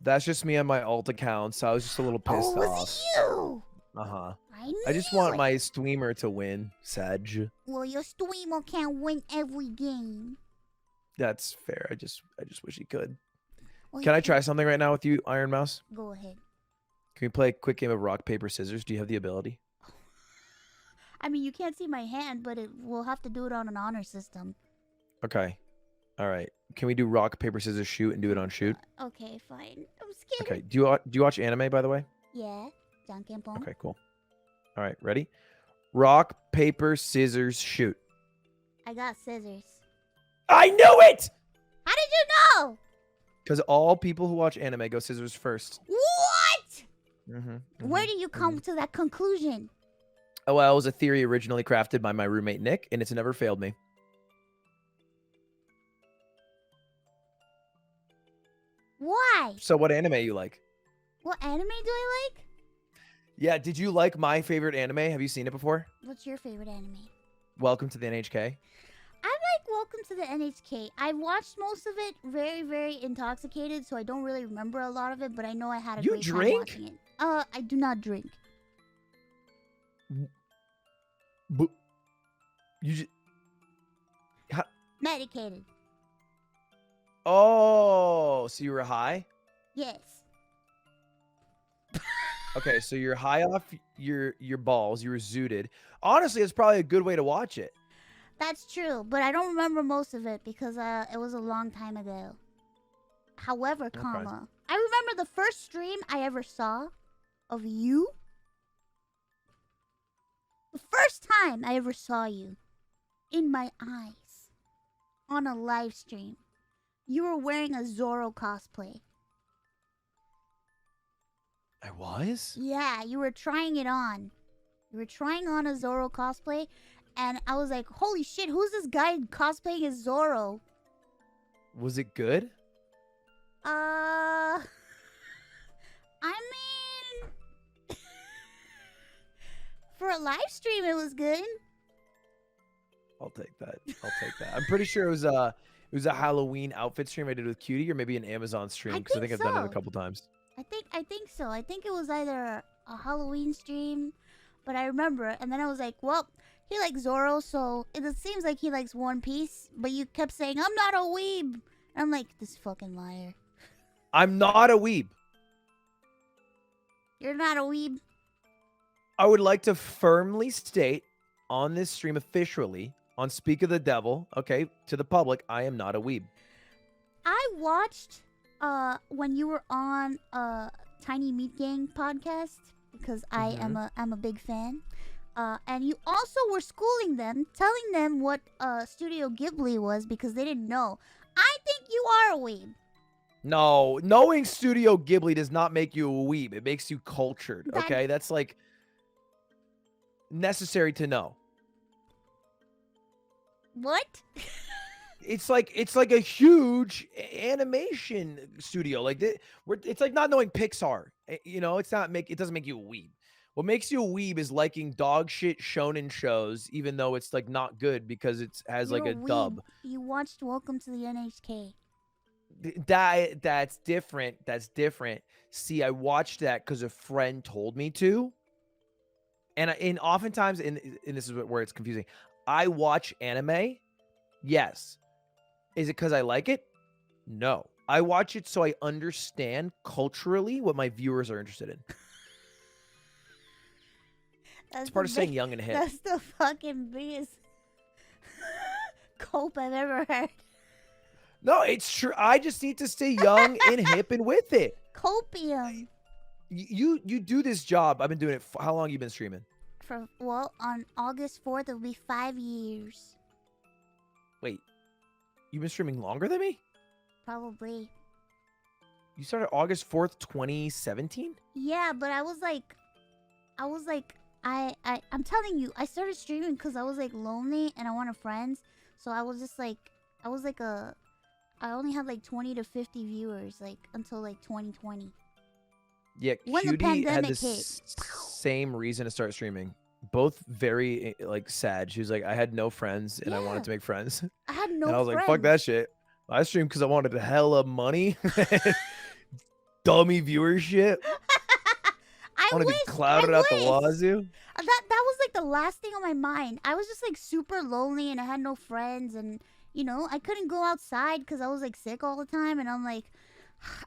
That's just me on my alt account, so I was just a little pissed was off. it you? Uh-huh. I I just want it. my streamer to win, Sedge. Well, your streamer can't win every game. That's fair. I just wish he could. Well, Can I try something right now with you, Ironmouse? Go ahead. Can we play a quick game of rock, paper, scissors? Do you have the ability? I mean, you can't see my hand, but we'll have to do it on an honor system. Okay. All right. Can we do rock, paper, scissors, shoot, and do it on shoot? Okay, fine. I'm scared. Okay. Do you watch anime, by the way? Yeah. Jankenpon. Okay, cool. All right, ready? Rock, paper, scissors, shoot. I got scissors. I knew it! How did you know? Because all people who watch anime go scissors first. What? Mm-hmm. Where do you come to that conclusion? Oh, well, it was a theory originally crafted by my roommate, Nick, and it's never failed me. Why? So what anime you like? What anime do I like? Yeah, did you like my favorite anime? Have you seen it before? What's your favorite anime? Welcome to the NHK. I like Welcome to the NHK. I watched most of it very, very intoxicated, so I don't really remember a lot of it, but I know I had a great time watching it. I do not drink. But you just... Medicated. Oh, so you were high? Yes. Okay, so you're high off your balls. You were zooted. Honestly, it's probably a good way to watch it. That's true, but I don't remember most of it because it was a long time ago. However, Okay. I remember the first stream I ever saw of you. The first time I ever saw you in my eyes on a live stream. You were wearing a Zoro cosplay. I was? Yeah, you were trying it on. You were trying on a Zoro cosplay, and I was like, holy shit, who's this guy cosplaying as Zoro? Was it good? I mean, for a live stream, it was good. I'll take that. I'll take that. I'm pretty sure it was a Halloween outfit stream I did with Cutie, or maybe an Amazon stream, because I think I've done it a couple times. I think so. I think it was either a Halloween stream, but I remember. And then I was like, well, he likes Zoro, so it seems like he likes One Piece. But you kept saying, I'm not a weeb. And I'm like, this fucking liar. I'm not a weeb. You're not a weeb? I would like to firmly state on this stream officially, on Speak of the Devil, okay, to the public, I am not a weeb. I watched when you were on Tiny Meat Gang podcast because I'm a big fan. And you also were schooling them, telling them what Studio Ghibli was because they didn't know. I think you are a weeb. No, knowing Studio Ghibli does not make you a weeb. It makes you cultured, okay? That's like necessary to know. What? It's like a huge animation studio. Like it's like not knowing Pixar. You know, it doesn't make you a weeb. What makes you a weeb is liking dog shit shonen shows, even though it's like not good because it has like a dub. You watched Welcome to the NHK. That's different. That's different. See, I watched that because a friend told me to. And oftentimes, and this is where it's confusing, I watch anime. Yes. Is it because I like it? No. I watch it so I understand culturally what my viewers are interested in. That's part of saying young and hip. That's the fucking biggest cope I've ever heard. No, it's true. I just need to stay young and hip and with it. Copium. You do this job. I've been doing it. How long have you been streaming? On August 4th, it'll be 5 years. Wait, you've been streaming longer than me? Probably. You started August 4th, 2017? Yeah, but I'm telling you, I started streaming because I was like lonely and I wanted friends. So I was just like, I was like a I only had like 20 to 50 viewers like until like 2020. Yeah, When the Cutie had pandemic the hit. same reason to start streaming. Both very like sad. She was like, I had no friends and I Yeah. wanted to make friends. I had And no I was like, fuck friends. that shit. I streamed because I wanted hella money. Dummy viewership. I Want to be wish. clouded out the wazoo. That was like the last thing on my mind. I was just like super lonely and I had no friends and you know I couldn't go outside because I was like sick all the time and I'm like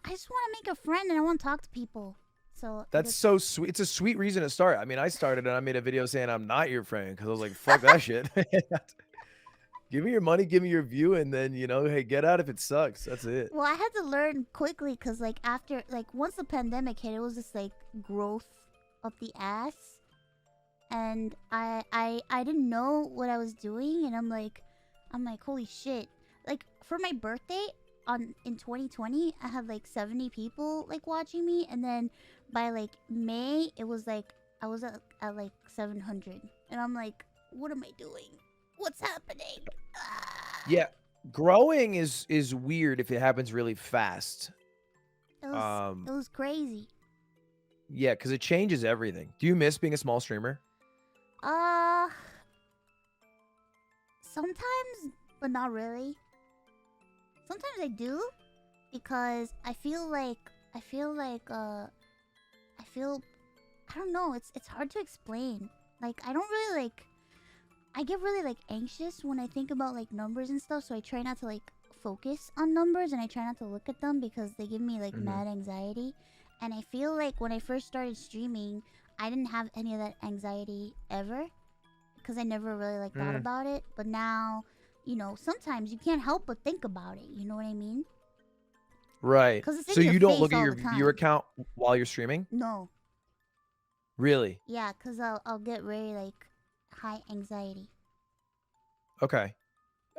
I just want to make a friend and I want to talk to people. So That's so sweet. It's a sweet reason to start. I mean, I started and I made a video saying I'm not your friend because I was like, fuck that shit. Give me your money, give me your view, and then you know, hey, get out if it sucks. That's it. well I had to learn quickly because like after like once the pandemic hit, it was just like growth up the ass, and I didn't know what I was doing, and I'm like holy shit. Like for my birthday in 2020, I had like 70 people like watching me, and then by like May, it was like I was at like 700, and I'm like, what am I doing? What's happening? Yeah, growing is weird if it happens really fast. It was crazy. Yeah, because it changes everything. Do you miss being a small streamer? Sometimes, but not really. Sometimes I do, because I feel I don't know. It's hard to explain. Like I don't really like. I get really like anxious when I think about like numbers and stuff. So I try not to like focus on numbers and I try not to look at them because they give me like mad anxiety. And I feel like when I first started streaming, I didn't have any of that anxiety ever because I never really like thought about it. But now, you know, sometimes you can't help but think about it. You know what I mean? Right. 'Cause it's in So your you don't face look at all your the time. viewer count while you're streaming? No. Really? Yeah, because I'll get very like high anxiety. Okay.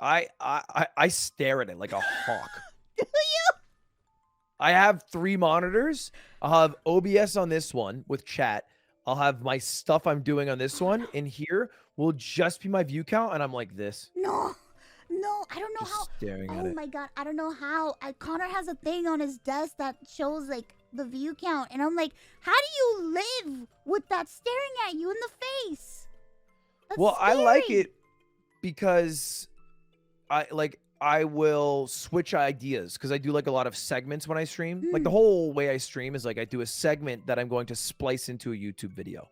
I stare at it like a hawk. Do you? I have 3 monitors. I'll have OBS on this one with chat. I'll have my stuff I'm doing on this one, and here will just be my view count, and I'm like this. No, I don't know Just how. staring at Oh it. my god, I don't know how. Connor has a thing on his desk that shows like the view count, and I'm like, how do you live with that staring at you in the face? That's Well, I like scary. it because I will switch ideas because I do like a lot of segments when I stream. Like the whole way I stream is like I do a segment that I'm going to splice into a YouTube video.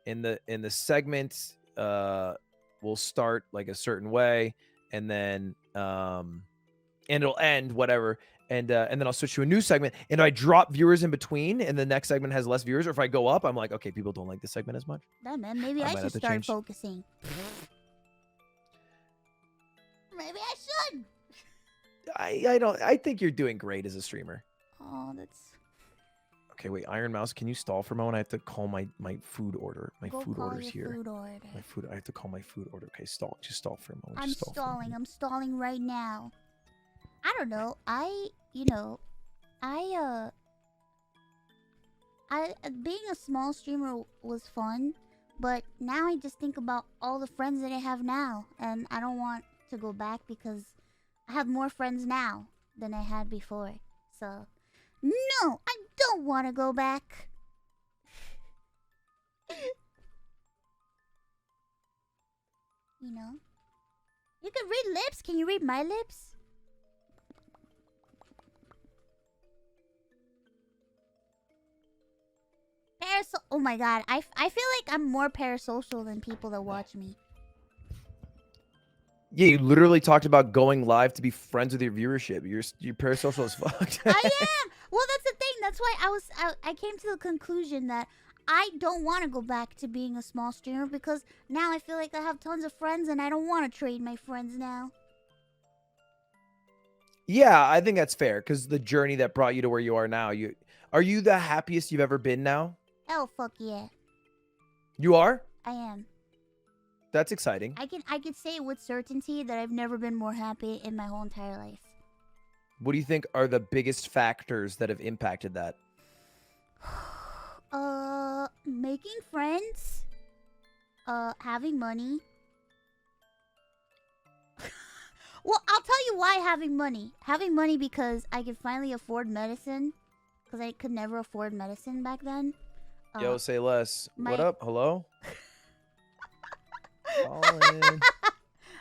In the segment will start like a certain way and then and it'll end whatever and then I'll switch to a new segment and I drop viewers in between and the next segment has less viewers, or if I go up I'm like, okay, people don't like this segment as much. Damn, man, maybe I I might should have to start change. focusing. Maybe I should. I think you're doing great as a streamer. Oh, that's. Okay, wait, Ironmouse, can you stall for a moment? I have to call my food order. My Go food call order's your here. food order. My food. I have to call my food order. Okay, stall. Just stall for a moment. I'm Just stall for a stalling. moment. I'm stalling right now. I don't know. Being a small streamer was fun, but now I just think about all the friends that I have now, and I don't want to go back because I have more friends now than I had before. So, no, I don't want to go back. You know? You can read lips. Can you read my lips? Oh my god, I feel like I'm more parasocial than people that watch me. Yeah, you literally talked about going live to be friends with your viewership. You're parasocial as fuck. I am. Well, that's the thing. That's why I came to the conclusion that I don't want to go back to being a small streamer because now I feel like I have tons of friends and I don't want to trade my friends now. Yeah, I think that's fair because the journey that brought you to where you are now. Are you the happiest you've ever been now? Oh fuck yeah. You are? I am. That's exciting. I can say with certainty that I've never been more happy in my whole entire life. What do you think are the biggest factors that have impacted that? Making friends, having money. Well, I'll tell you why having money. Having money because I could finally afford medicine. Because I could never afford medicine back then. Yo, say less. What my up? Hello? Colin.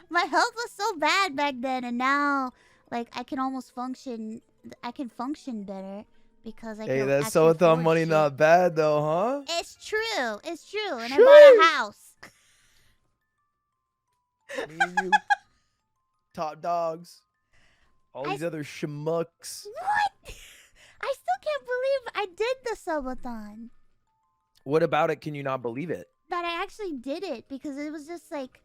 my health was so bad back then, and now like I can almost function. I can function better because I Hey, can that actually Subathon afford money shit. not bad though, huh? It's true. It's true. And I bought Sheesh. a house. Me and you, top dogs. All I these other schmucks. What? I still can't believe I did the subathon. What about it? Can you not believe it? That I actually did it because it was just like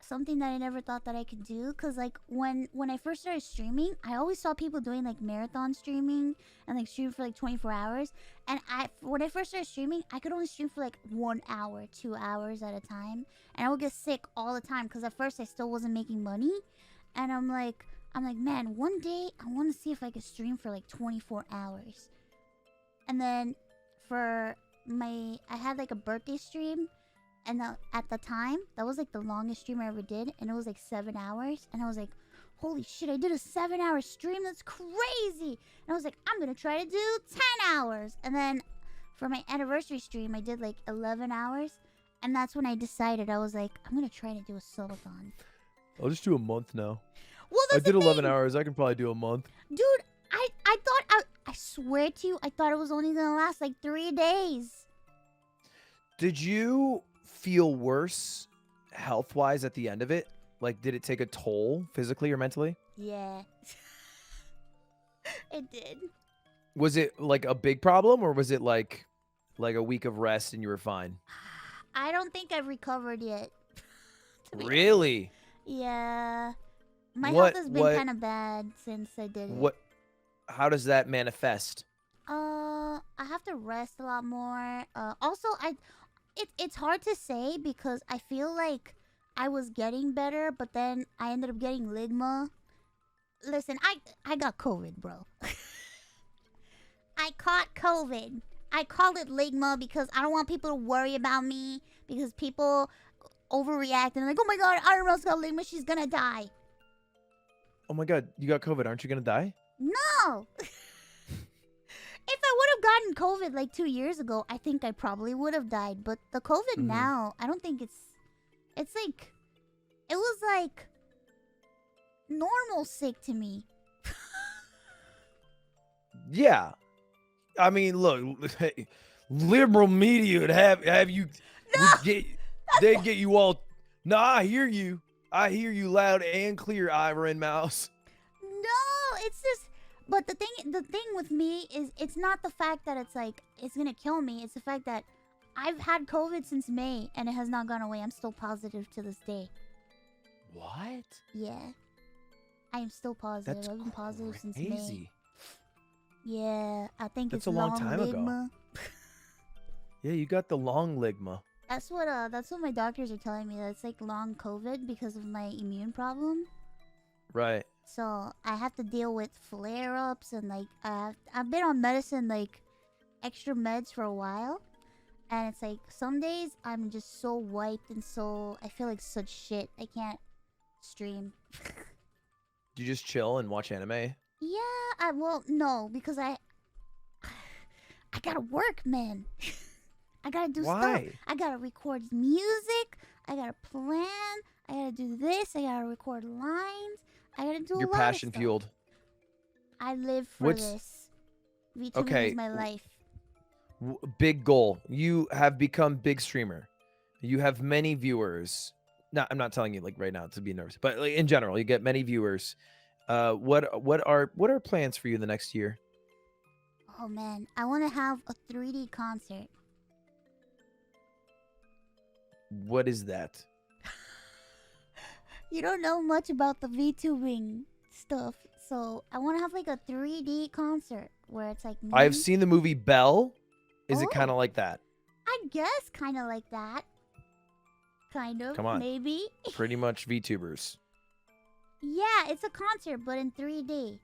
something that I never thought that I could do. Cause like when I first started streaming, I always saw people doing like marathon streaming and like stream for like 24 hours. And when I first started streaming, I could only stream for like 1 hour, 2 hours at a time, and I would get sick all the time. Cause at first I still wasn't making money, and I'm like, man, one day I want to see if I could stream for like 24 hours. And then I had like a birthday stream, and at the time, that was like the longest stream I ever did, and it was like 7 hours. And I was like, holy shit, I did a 7-hour stream? That's crazy. And I was like, I'm gonna try to do 10 hours. And then for my anniversary stream, I did like 11 hours. And that's when I decided, I was like, I'm gonna try to do a subathon. I'll just do a month now. Well, I that's did the 11 thing. hours. I can probably do a month. Dude, I thought, I swear to you, I thought it was only gonna last like 3 days. Did you feel worse health-wise at the end of it? Like, did it take a toll physically or mentally? Yeah. It did. Was it like a big problem, or was it like a week of rest and you were fine? I don't think I've recovered yet. To be honest. Really? Yeah. My What- health has been what- kind of bad since I did it. What? How does that manifest? I have to rest a lot more. Also, it's hard to say because I feel like I was getting better, but then I ended up getting ligma. Listen, I got COVID, bro. I caught COVID. I called it ligma because I don't want people to worry about me, because people overreact and like, oh my god, Ironmouse got ligma, she's gonna die. Oh my god, you got COVID. Aren't you gonna die? No. If I would have gotten COVID like 2 years ago, I think I probably would have died. But the COVID now, I don't think it's like, it was like normal sick to me. Yeah. I mean, look, hey, liberal media would have you. No! They get you all. No, I hear you. I hear you loud and clear, Ironmouse. No, it's just. But the thing with me is, it's not the fact that it's like it's gonna kill me. It's the fact that I've had COVID since May and it has not gone away. I'm still positive to this day. What? Yeah, I am still positive. That's I've been positive since May. crazy. Yeah, I think That's it's a long long time ago. ligma. Yeah, you got the long ligma. That's what my doctors are telling me. That it's like long COVID because of my immune problem. Right. So I have to deal with flare-ups and like I've been on medicine, like extra meds, for a while, and it's like some days I'm just so wiped and so I feel like such shit. I can't stream. Do you just chill and watch anime? Yeah, well no, because I gotta work, man. I gotta do stuff. Why? I gotta record music. I gotta plan. I gotta do this. I gotta record lines. I gotta do a You're lot passion of stuff. fueled. I live for What's- this. VTuber Okay, is my life. Big goal. You have become big streamer. You have many viewers. No, I'm not telling you like right now to be nervous, but like, in general, you get many viewers. What are plans for you the next year? Oh man, I want to have a 3D concert. What is that? You don't know much about the VTubing stuff, so I want to have like a 3D concert where it's like me. I've seen the movie Belle. Is it Oh. kind of like that? I guess kind of like that. Kind of. Come on. Maybe. Pretty much VTubers. Yeah, it's a concert but in 3D.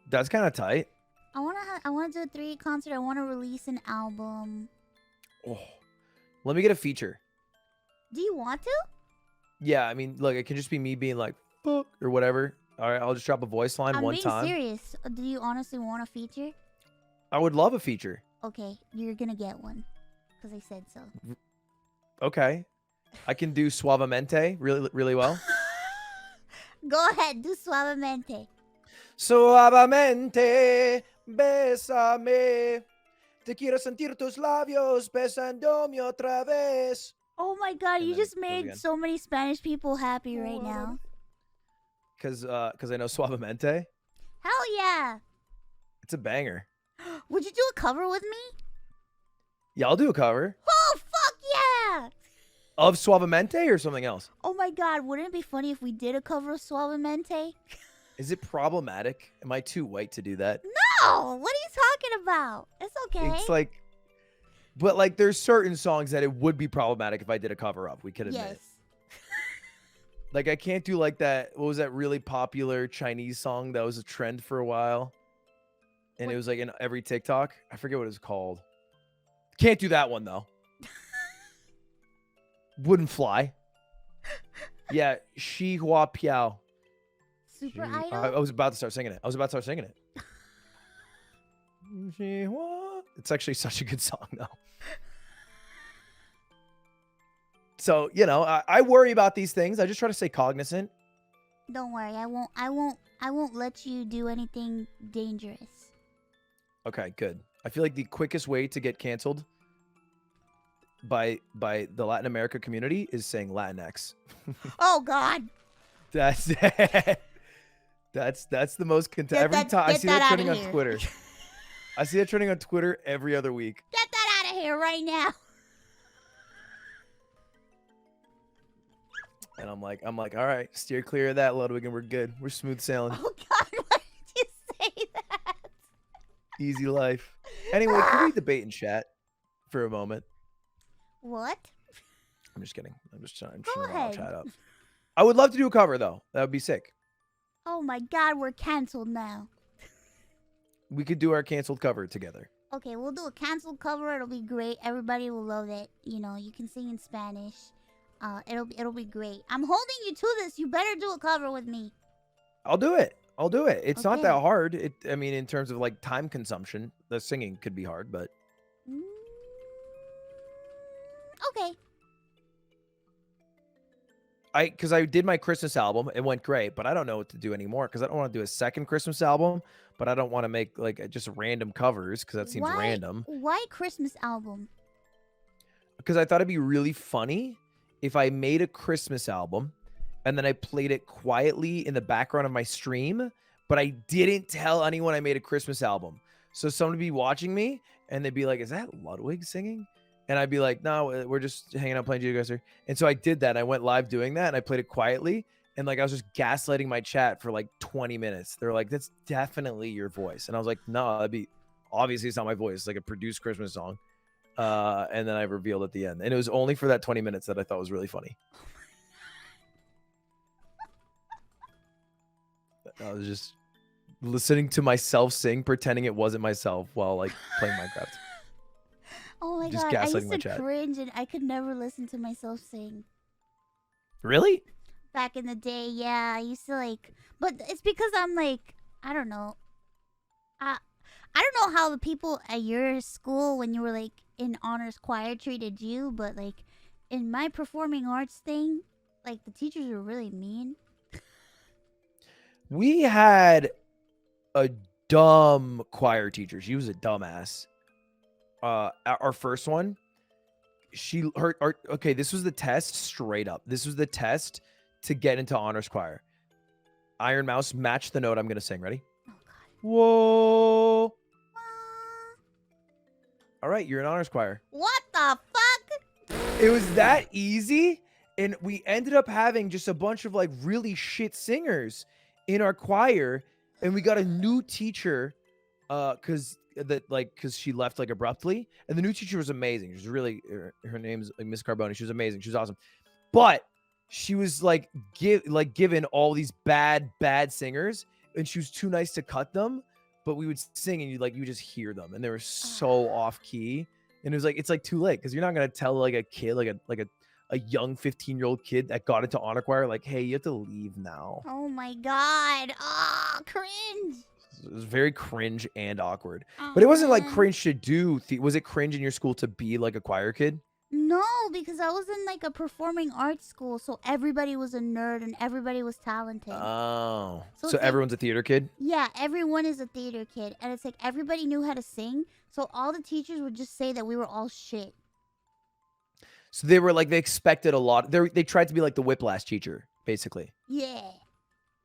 That's kind of tight. I want to do a 3D concert. I want to release an album. Oh, let me get a feature. Do you want to? Yeah, I mean, look, it can just be me being like, fuck, or whatever. All right, I'll just drop a voice line I'm one being time. serious. Do you honestly want a feature? I would love a feature. Okay, you're gonna get one. Because I said so. Okay. I can do Suavemente really, really well. Go ahead, do Suavemente. Suavemente, bésame. Te quiero sentir tus labios besándome otra vez. Oh my god, And you then just it goes made again. so many Spanish people happy right now. Because I know Suavemente. Hell yeah. It's a banger. Would you do a cover with me? Yeah, I'll do a cover. Oh, fuck yeah. Of Suavemente or something else? Oh my god, wouldn't it be funny if we did a cover of Suavemente? Is it problematic? Am I too white to do that? No! What are you talking about? It's okay. It's like, but like there's certain songs that it would be problematic if I did a cover of. We could admit. Yes. Like I can't do like that. What was that really popular Chinese song that was a trend for a while? And What? it was like in every TikTok. I forget what it was called. Can't do that one though. Wouldn't fly. Yeah, Shi Hua Piao. Super I Idol? was about to start singing it. Shi Hua. It's actually such a good song though. So, you know, I worry about these things. I just try to stay cognizant. Don't worry, I won't let you do anything dangerous. Okay, good. I feel like the quickest way to get canceled by the Latin America community is saying Latinx. Oh god. That's that's the most every time I see that trending on Twitter. I see that trending on Twitter every other week. Get that out of here right now. And I'm like, all right, steer clear of that, Ludwig, and we're good. We're smooth sailing. Oh god, why did you say that? Easy life. Anyway, can we debate in chat for a moment? What? I'm just kidding. I'm just trying Go to ahead. chat up. I would love to do a cover though. That would be sick. Oh my god, we're canceled now. We could do our canceled cover together. Okay, we'll do a canceled cover. It'll be great. Everybody will love it. You know, you can sing in Spanish. It'll be great. I'm holding you to this. You better do a cover with me. I'll do it. It's not Okay. that hard. I mean, in terms of like time consumption, the singing could be hard, but Okay. because I did my Christmas album, it went great, but I don't know what to do anymore because I don't want to do a second Christmas album, but I don't want to make like just random covers because that seems random. Why Christmas album? Because I thought it'd be really funny if I made a Christmas album and then I played it quietly in the background of my stream, but I didn't tell anyone I made a Christmas album. So someone would be watching me and they'd be like, is that Ludwig singing? And I'd be like, no, we're just hanging out playing Geoguessr. And so I did that. I went live doing that and I played it quietly. And like I was just gaslighting my chat for like 20 minutes. They're like, that's definitely your voice. And I was like, no, obviously it's not my voice. It's like a produced Christmas song. And then I revealed at the end. And it was only for that 20 minutes that I thought was really funny. I was just listening to myself sing, pretending it wasn't myself while like playing Minecraft. Oh my Just god, I gaslighting my used to chat. cringe and I could never listen to myself sing. Really? Back in the day, yeah, I used to like, but it's because I'm like, I don't know. I don't know how the people at your school when you were like in honors choir treated you, but like in my performing arts thing, like the teachers were really mean. We had a dumb choir teacher. She was a dumbass. Our first one, okay, this was the test straight up. This was the test to get into honors choir. Ironmouse, match the note I'm going to sing. Ready? Oh god. Whoa. All right, you're in honors choir. What the fuck? It was that easy. And we ended up having just a bunch of like really shit singers in our choir. And we got a new teacher because she left like abruptly. And the new teacher was amazing. She was really, her name's like Miss Carboni. She was amazing. She was awesome. But she was like given all these bad singers, and she was too nice to cut them. But we would sing and you just hear them, and they were so off key. And it was like, it's like too late because you're not gonna tell like a kid, like a a young 15-year-old kid that got into honor choir, like, hey, you have to leave now. Oh my god. Oh, cringe. It was very cringe and awkward. Oh, But it wasn't like man. cringe to do. Was it cringe in your school to be like a choir kid? No, because I was in like a performing arts school, so everybody was a nerd and everybody was talented. Oh. So So it's like- everyone's a theater kid? Yeah, everyone is a theater kid, and it's like everybody knew how to sing, so all the teachers would just say that we were all shit. So they were like, they expected a lot. They tried to be like the Whiplash teacher, basically. Yeah,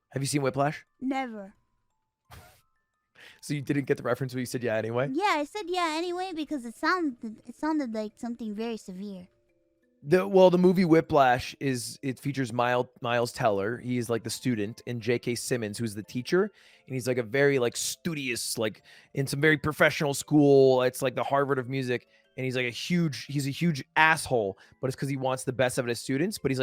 Have you seen Whiplash? never. So you didn't get the reference, but you said yeah anyway? Yeah, I said yeah anyway because it sounded like something very severe. The movie Whiplash it features Miles Teller. He's like the student, and J.K. Simmons, who's the teacher, and he's like a very like studious, like in some very professional school. It's like the Harvard of music, and he's a huge asshole, but it's because he wants the best of his students. But he's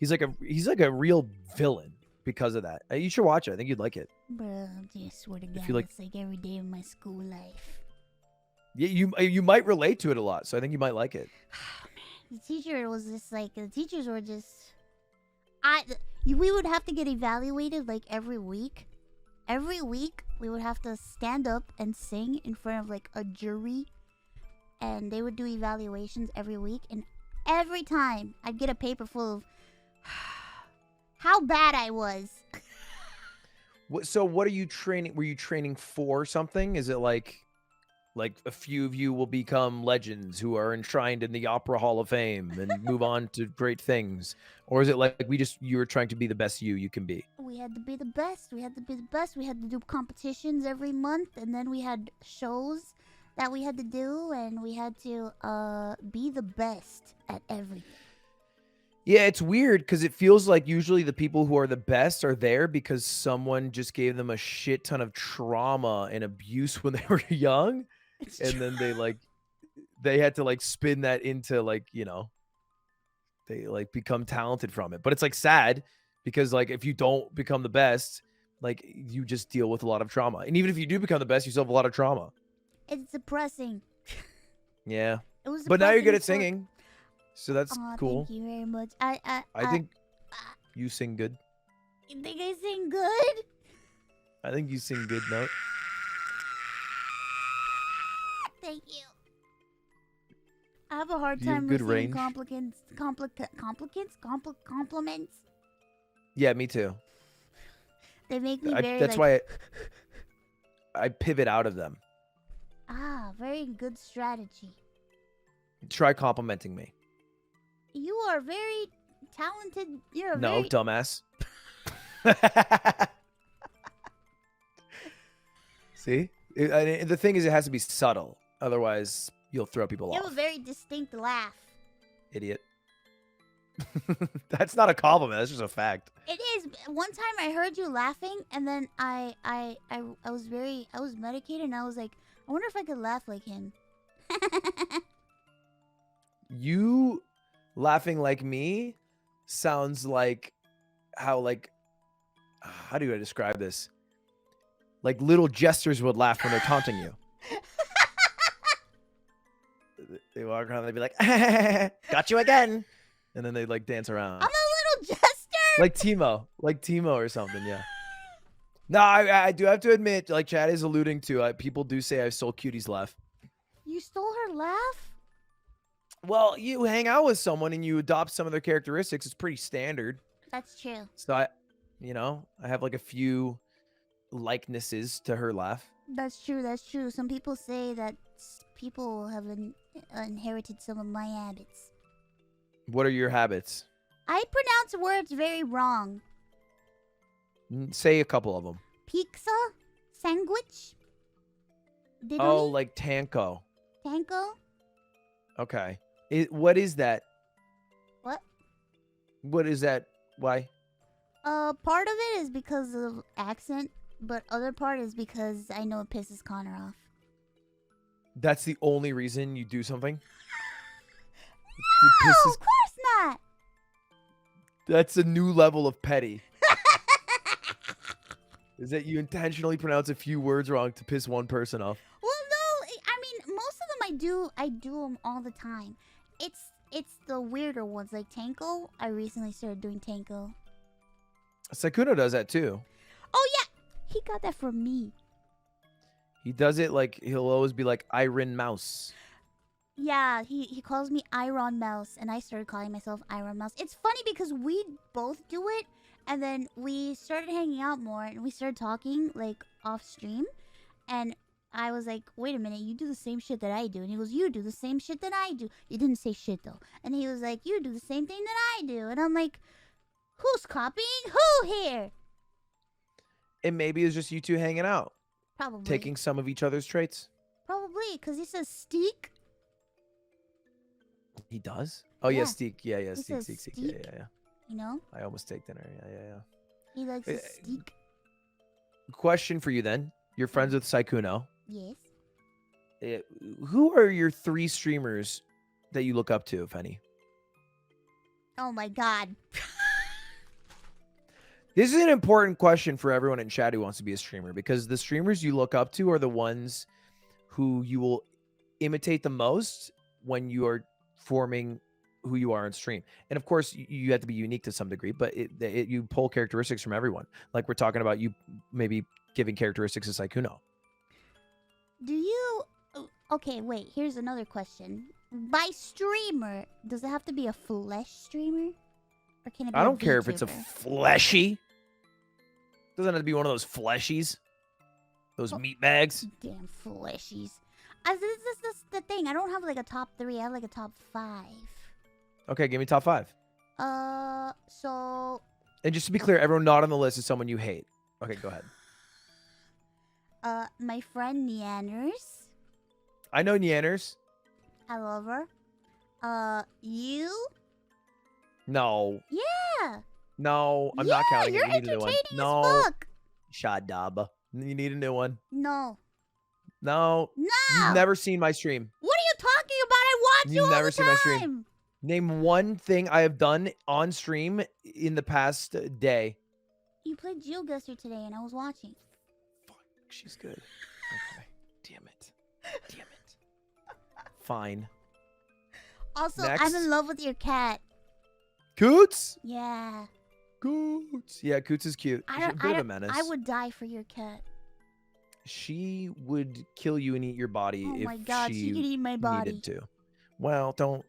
like a real villain because of that. You should watch it. I think you'd like it. Bro, I swear to God, you like- it's like every day of my school life. Yeah, you might relate to it a lot, so I think you might like it. The teacher was just like the teachers were just we would have to get evaluated like every week. Every week we would have to stand up and sing in front of like a jury, and they would do evaluations every week, and every time I'd get a paper full of how bad I was. So what are you training? Were you training for something? Is it like a few of you will become legends who are enshrined in the Opera Hall of Fame and move on to great things? Or is it like you were trying to be the best you can be? We had to be the best. We had to be the best. We had to do competitions every month, and then we had shows that we had to do, and we had to be the best at everything. Yeah, it's weird because it feels like usually the people who are the best are there because someone just gave them a shit ton of trauma and abuse when they were young. And then they had to like spin that into like, they like become talented from it. But it's like sad because like if you don't become the best, like you just deal with a lot of trauma. And even if you do become the best, you still have a lot of trauma. It's depressing. Yeah. It was. But now you're depressing good as at fuck. singing. So that's cool. Thank you very much. I think you sing good. You think I sing good? I think you sing good, note. Thank you. I have a hard You have time good receiving range? compliments. Yeah, me too. They make me very That's like, why I pivot out of them. very good strategy. Try complimenting me. You are very talented. You're a No, very dumbass. See? The thing is, it has to be subtle. Otherwise, you'll throw people you have off. a very distinct laugh. Idiot. That's not a compliment. That's just a fact. It is. One time I heard you laughing, and then I was medicated, and I was like, I wonder if I could laugh like him. You laughing like me sounds like how do I describe this? Like little jesters would laugh when they're taunting you. They walk around, they'd be like, got you again. And then they like dance around. I'm a little jester. Like Timo or something, yeah. No, I do have to admit, like Chad is alluding to, people do say I stole Cutie's laugh. You stole her laugh? Well, you hang out with someone and you adopt some of their characteristics. It's pretty standard. That's true. So I have like a few likenesses to her laugh. That's true. That's true. Some people say that people have inherited some of my habits. What are your habits? I pronounce words very wrong. Say a couple of them. Pizza, sandwich, diddly, Oh, like Tanko. tanko. Okay. What is that? What? What is that? Why? Part of it is because of accent, but other part is because I know it pisses Connor off. That's the only reason you do something? No, of course not. That's a new level of petty. Is that you intentionally pronounce a few words wrong to piss one person off? Well, no, I mean most of them I do them all the time. it's the weirder ones like Tanko. I recently started doing Tanko. Sykkuno does that too. Oh yeah, he got that from me. He does it like he'll always be like Ironmouse. Yeah, he calls me Ironmouse, and I started calling myself Ironmouse. It's funny because we both do it, and then we started hanging out more, and we started talking like off stream, and I was like, wait a minute, you do the same shit that I do. And he goes, you do the same shit that I do. You didn't say shit though. And he was like, you do the same thing that I do. And I'm like, who's copying who here? And maybe it's just you two hanging out, Probably. taking some of each other's traits. Probably, because he says steak. He does? Oh, yeah, Yeah. steak. Yeah, He steak, says steak. Yeah, steak. yeah. You know? I almost take dinner. Yeah. He likes his steak. Question for you then. You're friends with Sykkuno. Yes. Who are your 3 streamers that you look up to, if any? Oh my god. This is an important question for everyone in chat who wants to be a streamer, because the streamers you look up to are the ones who you will imitate the most when you are forming who you are on stream. And of course, you have to be unique to some degree, but you pull characteristics from everyone. Like we're talking about you maybe giving characteristics to Sykkuno. Do you... Okay, wait. Here's another question. By streamer, does it have to be a flesh streamer? Or can it be I don't care if it's a VTuber? fleshy. Doesn't have to be one of those fleshies. Those meat bags. Damn fleshies. This is the thing. I don't have like a top 3. I have like a top 5. Okay, give me top 5. So... And just to be clear, everyone not on the list is someone you hate. Okay, go ahead. My friend Neanders. I know Neanders. I love her. You? No. Yeah. No, I'm not counting You're it. You need a new one. entertaining No. as fuck. Shadab. You need a new one. No. No. No. You've never seen my stream. What are you talking about? I watch you You've all never the seen my stream. time. Name one thing I have done on stream in the past day. You played GeoGuessr today, and I was watching. Fuck, she's good. Okay. Damn it. Damn it. Fine. Also, Next. I'm in love with your cat. Coots? Yeah. Coots. Yeah, Coots is cute. She's a bit of a menace. I would die for your cat. She would kill you and eat your body Oh if my god, she could eat my body. needed to. Well, don't.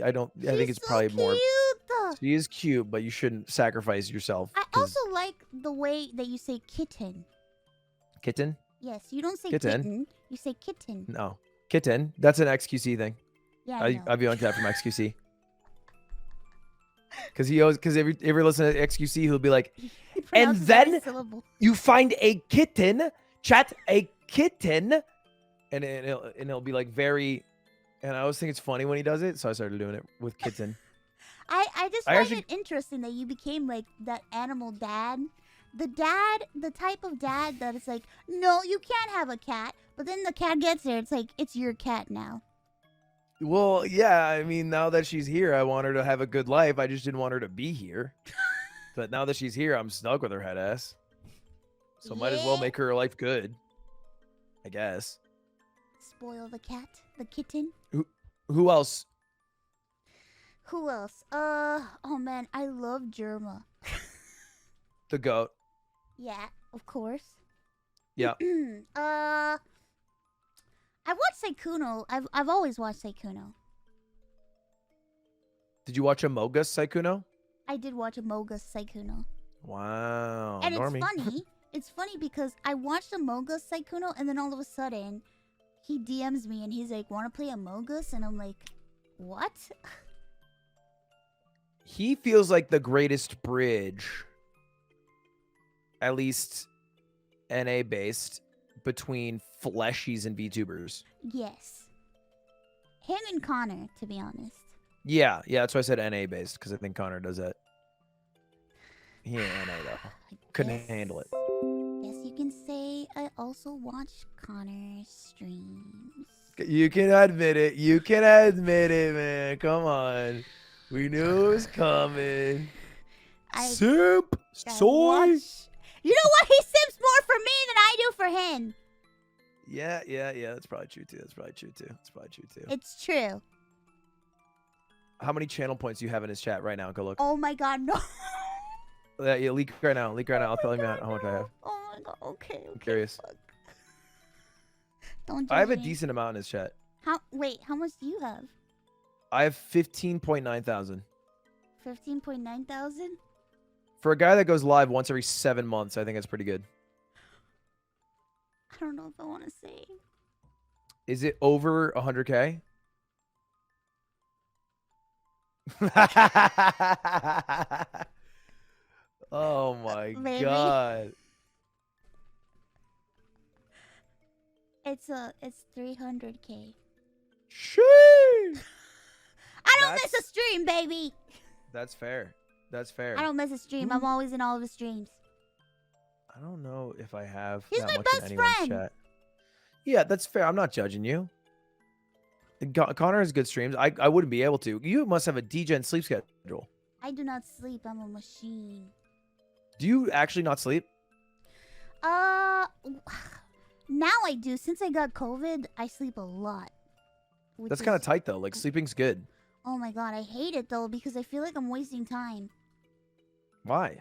I don't. I think it's She's so probably more. cute. She is cute, but you shouldn't sacrifice yourself. I 'cause- also like the way that you say kitten. Kitten? Yes, you don't say Kitten? kitten. You say kitten. No, kitten. That's an XQC thing. Yeah, I know. I've been on that from XQC. Because he always, because if you listen to XQC, he'll be like, He and pronounces every then syllable. you find a kitten, chat a kitten, and he'll be like very, and I always think it's funny when he does it, so I started doing it with kitten. I just I find actually- it interesting that you became like that animal dad. The type of dad that is like, no, you can't have a cat. But then the cat gets there, it's like, it's your cat now. Well, yeah, I mean, now that she's here, I want her to have a good life. I just didn't want her to be here. But now that she's here, I'm stuck with her head ass. So might as well Yeah. make her life good. I guess. Spoil the cat, the kitten. Who else? Who else? Oh man, I love Germa. The goat. Yeah, of course. Yeah. I watched Sykkuno. I've always watched Sykkuno. Did you watch Amogus Sykkuno? I did watch Amogus Sykkuno. Wow. And Normie. it's funny. It's funny because I watched Amogus Sykkuno, and then all of a sudden, he DMs me and he's like, "Want to play Amogus?" And I'm like, "What?" He feels like the greatest bridge, at least NA based, between fleshies and VTubers. Yes. Him and Connor, to be honest. Yeah, that's why I said NA based, because I think Connor does that. He ain't NA though. Couldn't Yes. handle it. Yes, you can say I also watch Connor's streams. You can admit it. You can admit it, man. Come on. We knew it was coming. Simp. I Soy. watch- You know what? He simps more for me than I do for him. Yeah. That's probably true too. It's true. how many channel points do you have in his chat right now? Go look. Oh my god, no. Yeah, leak right now. Leak right now. I'll tell him God, how much I no. have. Oh my god. Okay. I'm curious. Fuck. Don't I have judge a me. decent amount in his chat. Wait, how much do you have? I have 15.9 thousand. 15.9 thousand? For a guy that goes live once every 7 months, I think that's pretty good. I don't know if I want to say. Is it over 100K? Oh my Maybe. god. It's 300K. Sheesh. I don't miss a stream, baby. That's fair. That's fair. I don't miss a stream. I'm always in all of the streams. I don't know if I have He's that my much best in anyone's friend. chat. Yeah, that's fair. I'm not judging you. Connor has good streams. I wouldn't be able to. You must have a degen sleep schedule. I do not sleep. I'm a machine. Do you actually not sleep? Now I do. Since I got COVID, I sleep a lot. That's kind of tight though. Like sleeping's good. Oh my god, I hate it though because I feel like I'm wasting time. Why?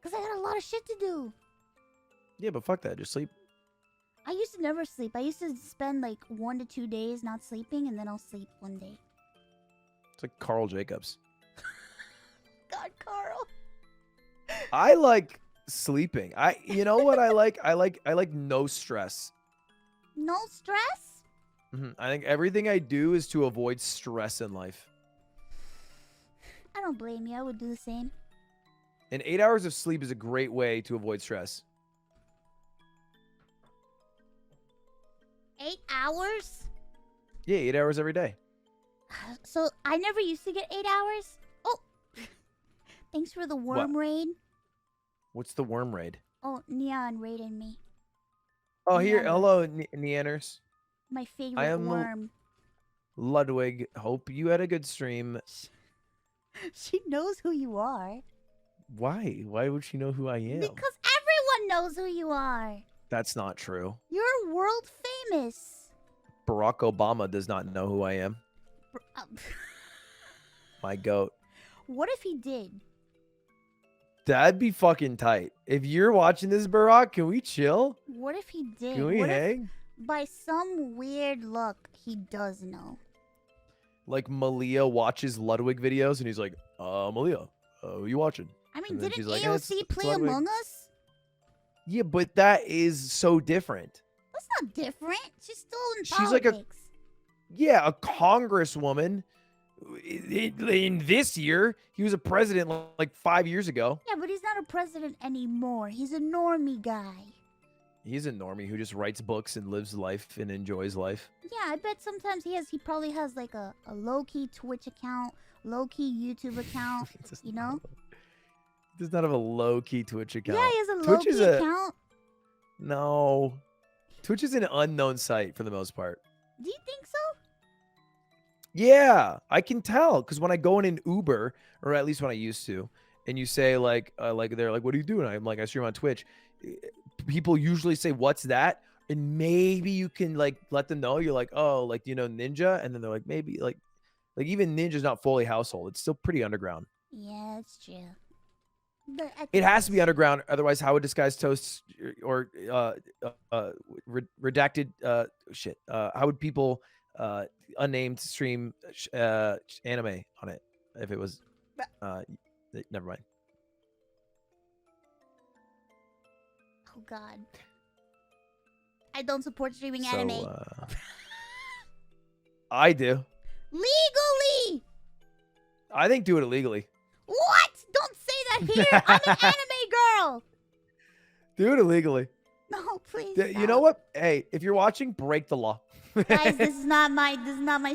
Because I got a lot of shit to do. Yeah, but fuck that. Just sleep. I used to never sleep. I used to spend like 1 to 2 days not sleeping and then I'll sleep one day. It's like Carl Jacobs. God, Carl. I like sleeping. You know what I like? I like no stress. No stress? I think everything I do is to avoid stress in life. I don't blame you. I would do the same. And 8 hours of sleep is a great way to avoid stress. 8 hours? Yeah, 8 hours every day. So I never used to get 8 hours. Oh, thanks for the worm raid. What's the worm raid? Oh, Neon raided me. Oh, here. Neanders. Hello, Neanders. My favorite I am worm. Ludwig. Hope you had a good stream. She knows who you are. Why? Why would she know who I am? Because everyone knows who you are. That's not true. You're world famous. Barack Obama does not know who I am. My goat. What if he did? That'd be fucking tight. If you're watching this, Barack, can we chill? What if he did? Can we What hang? if by some weird luck he does know? Like Malia watches Ludwig videos and he's like, Malia, who you watching? I mean, And then didn't she's like, AOC "It's play Ludwig." Among Us? Yeah, but that is so different. That's not different. She's still in She's like a- politics. Yeah, a congresswoman. In this year, he was a president like 5 years ago. Yeah, but he's not a president anymore. He's a normie guy. He's a normie who just writes books and lives life and enjoys life. Yeah, I bet sometimes he probably has like a low-key Twitch account, low-key YouTube account, you know? He does not have a low-key Twitch account. Yeah, he has a Twitch is low-key account. No. Twitch is an unknown site for the most part. Do you think so? Yeah, I can tell because when I go in an Uber, or at least when I used to, and you say like they're like, "What are you doing?" I'm like, "I stream on Twitch." People usually say, "What's that?" And maybe you can like let them know. You're like, "Oh, like you know Ninja," and then they're like, "Maybe like even Ninja's not fully household. It's still pretty underground." Yeah, that's true. But I It think has to be it's- underground, otherwise, how would Disguised Toast or redacted shit? How would people unnamed stream anime on it if it was? Never mind. Oh God, I don't support streaming So, anime I do. legally. I think do it illegally. What? Don't say that here. I'm an anime girl. Do it illegally. No, please. You know what? Hey, if you're watching, break the law. Guys, this is not my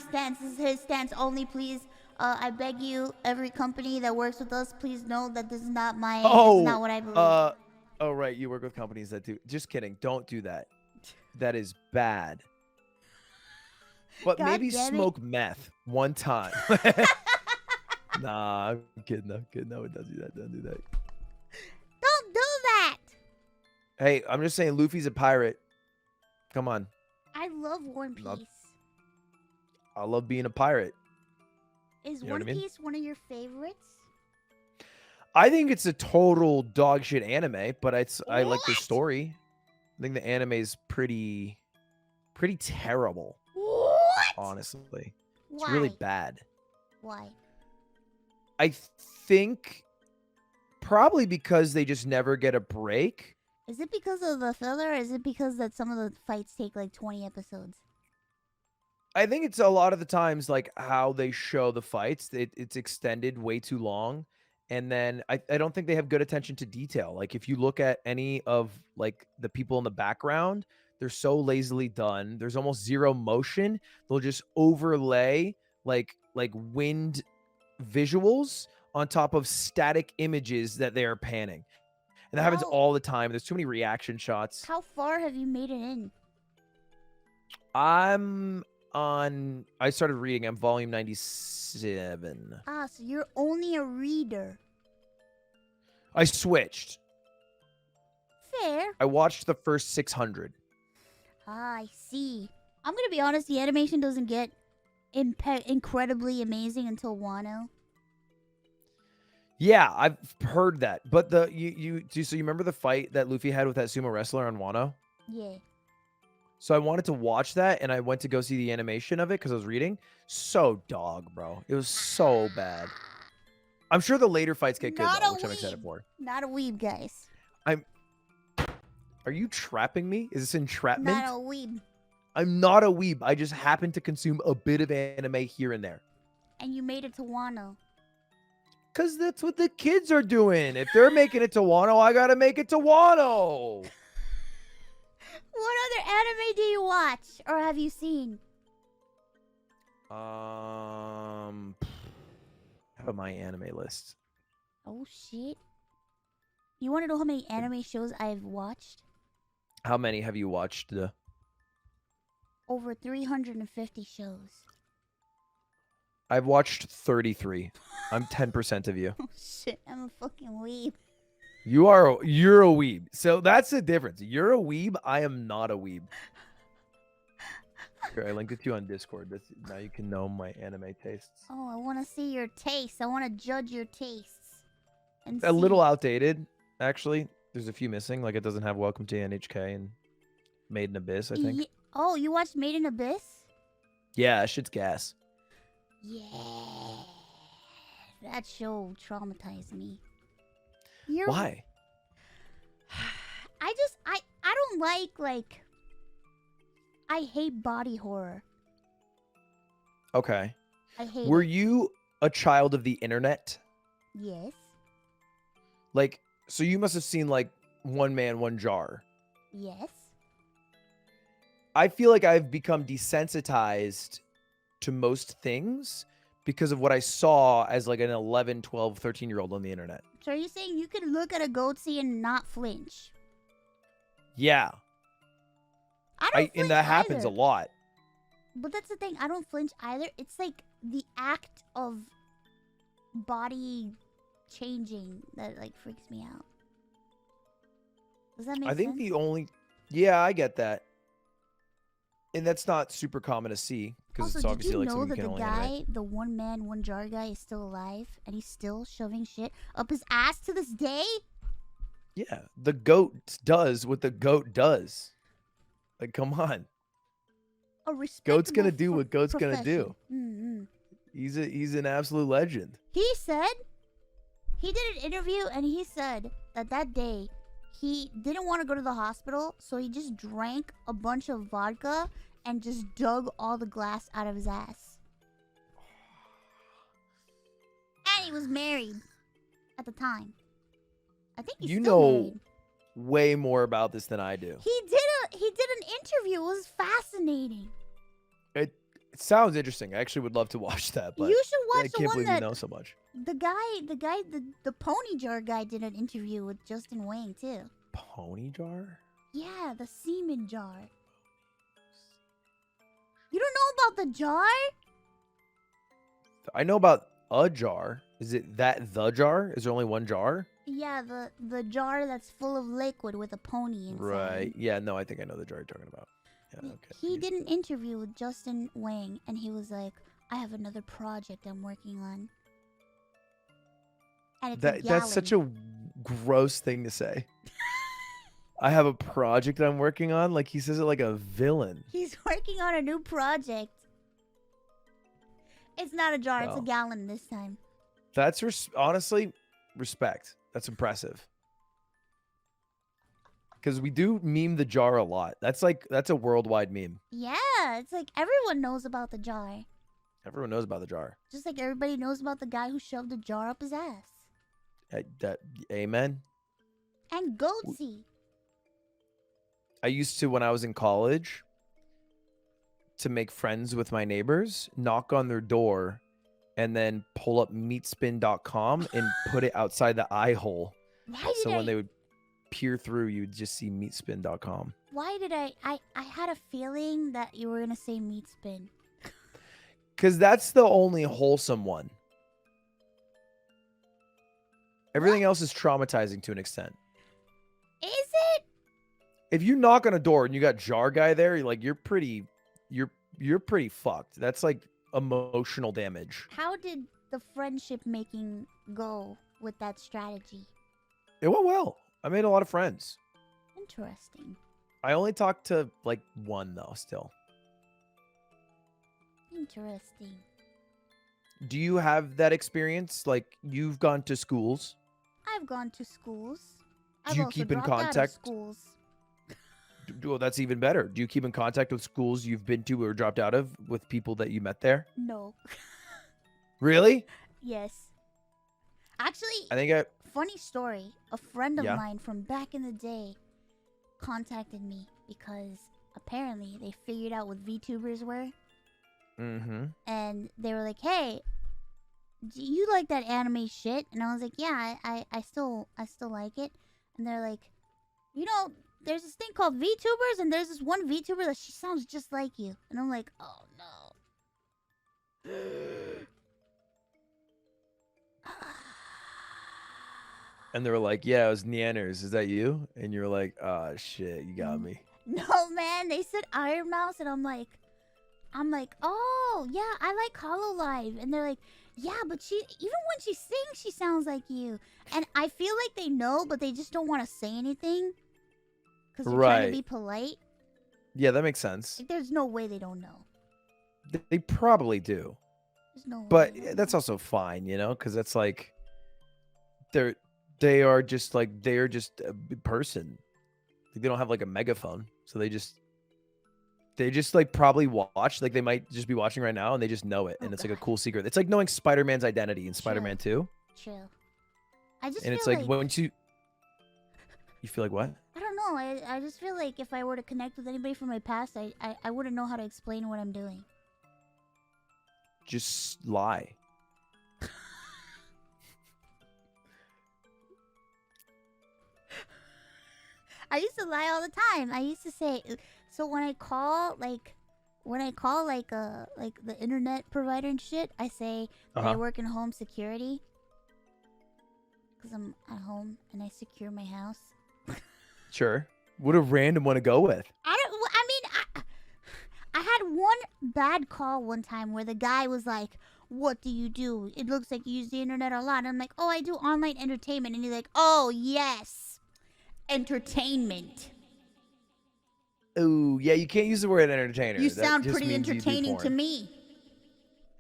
stance. This is his stance only. Please, I beg you, every company that works with us, please know that this is not my. This is not what I believe. Oh right, you work with companies that do. Just kidding. Don't do that. That is bad. But God maybe damn it. smoke meth one time. Nah, I'm kidding. I'm kidding. No, don't do that. Don't do that. Don't do that. Hey, I'm just saying, Luffy's a pirate. Come on. I love One Piece. I love being a pirate. Is You know what One I mean? Piece one of your favorites? I think it's a total dog shit anime, but I like the What? story. I think the anime is pretty terrible, What? honestly. It's really Why? bad. Why? I think probably because they just never get a break. Is it because of the filler, or is it because that some of the fights take like 20 episodes? I think it's a lot of the times like how they show the fights. It's extended way too long. And then I don't think they have good attention to detail. Like if you look at any of like the people in the background, they're so lazily done. There's almost zero motion. They'll just overlay like wind visuals on top of static images that they are panning. And that happens How all the time. There's too many reaction shots. how far have you made it in? I started reading. I'm volume 97. Ah, so you're only a reader. I switched. Fair. I watched the first 600. Ah, I see. I'm gonna be honest, the animation doesn't get incredibly amazing until Wano. Yeah, I've heard that. But so you remember the fight that Luffy had with that sumo wrestler on Wano? Yeah. So I wanted to watch that, and I went to go see the animation of it because I was reading. So dog, bro. It was so bad. I'm sure the later fights get good, Not though, a which I'm excited weeb. for. Not a weeb, guys. Are you trapping me? Is this entrapment? Not a weeb. I'm not a weeb. I just happen to consume a bit of anime here and there. And you made it to Wano. Because that's what the kids are doing. If they're making it to Wano, I got to make it to Wano. What other anime do you watch or have you seen? I have my anime list. Oh shit. You want to know how many anime shows I've watched? How many have you watched? Over 350 shows. I've watched 33. I'm 10% of you. Oh shit, I'm a fucking weeb. You're a weeb. So that's the difference. You're a weeb. I am not a weeb. Here, I linked it to you on Discord. Now you can know my anime tastes. Oh, I want to see your tastes. I want to judge your tastes. And A little outdated, actually. There's a few missing. Like it doesn't have Welcome to NHK and Made in Abyss, I think. Oh, you watched Made in Abyss? Yeah, that shit's gas. Yeah. That show traumatized me. Why? I don't like I hate body horror. Okay. I hate Were it. you a child of the internet? Yes. Like, so you must have seen like One Man, One Jar. Yes. I feel like I've become desensitized to most things because of what I saw as like an 11, 12, 13-year-old on the internet. So are you saying you could look at a goatsy and not flinch? Yeah. I don't flinch and that happens a either. lot. But that's the thing. I don't flinch either. It's like the act of body changing that like freaks me out. Does that make sense? I think yeah, I get that. And that's not super common to see because Also, it's obviously did you like know something that you can the only animate. guy, the one man, one jar guy, is still alive and he's still shoving shit up his ass to this day? Yeah, the goat does what the goat does. Like, come on. A Goat's gonna respectable do what goat's gonna profession. do. Mm-hmm. He's an absolute legend. He said, he did an interview and he said that day he didn't want to go to the hospital, so he just drank a bunch of vodka and just dug all the glass out of his ass. And he was married at the time. I think he's You still know married. way more about this than I do. He did an interview. It was fascinating. It sounds interesting. I actually would love to watch that, but You should I watch the can't one believe that you know so much. the pony jar guy did an interview with Justin Wang too. Pony jar? Yeah, the semen jar. You don't know about the jar? I know about a jar. Is it the jar? Is there only one jar? Yeah, the jar that's full of liquid with a pony inside. Right. Yeah, no, I think I know the jar you're talking about. Yeah, okay. He did an interview with Justin Wang, and he was like, I have another project I'm working on. And it's a That's such gallon. a gross thing to say. I have a project I'm working on. Like he says it like a villain. He's working on a new project. It's not a jar, it's a Well, gallon this time. that's honestly respect. That's impressive. Because we do meme the jar a lot. That's a worldwide meme. Yeah, it's like everyone knows about the jar. Everyone knows about the jar. Just like everybody knows about the guy who shoved a jar up his ass. Amen. And Goatsy. I used to, when I was in college, to make friends with my neighbors, knock on their door, and then pull up meatspin.com and put it outside the eye hole. So when they would peer through, you would just see meatspin.com. Why did I had a feeling that you were gonna say meat spin. Because that's the only wholesome one. Everything else is traumatizing to an extent. Is it? If you knock on a door and you got jar guy there, you're pretty fucked. That's like emotional damage. How did the friendship making go with that strategy? It went well. I made a lot of friends. Interesting. I only talked to like one though still. Interesting. Do you have that experience? Like you've gone to schools? I've gone to schools. Do I've you also keep in dropped out of contact? schools. Well, that's even better. Do you keep in contact with schools you've been to or dropped out of with people that you met there? No. Really? Yes. Actually, I think funny story. A friend of Yeah. mine from back in the day contacted me because apparently they figured out what VTubers were. Mm-hmm. And they were like, "Hey, do you like that anime shit?" And I was like, "Yeah, I still like it." And they're like, "There's this thing called VTubers, and there's this one VTuber that she sounds just like you." And I'm like, "Oh no." And they were like, "Yeah, it was Neanners. Is that you?" And you're like, "Oh shit, you got me." No, man. They said Ironmouse, and I'm like, "Oh yeah, I like Hololive." And they're like, "Yeah, but she even when she sings, she sounds like you." And I feel like they know, but they just don't want to say anything because they're trying to be Right. polite. Yeah, that makes sense. Like, there's no way they don't know. They probably do. There's no way. But they don't that's know. also fine, because that's like they are just a person. They don't have like a megaphone, so they just like probably watch, like they might just be watching right now and they just know it, and Oh, it's like a God. cool secret. It's like knowing Spider-Man's identity in True. Spider-Man 2, True. I just and feel it's like like once you feel like what? I don't know. I just feel like if I were to connect with anybody from my past, I wouldn't know how to explain what I'm doing. Just lie. I used to lie all the time. I used to say, so when I call like the internet provider and shit, I say that I work in home security because I'm at home and I secure my house. Sure. What a random one to go with. I had one bad call one time where the guy was like, "What do you do? It looks like you use the internet a lot." And I'm like, "Oh, I do online entertainment." And he's like, "Oh, yes. Entertainment. Oh, yeah, you can't use the word entertainer. You That sound just pretty means you do entertaining to porn. me."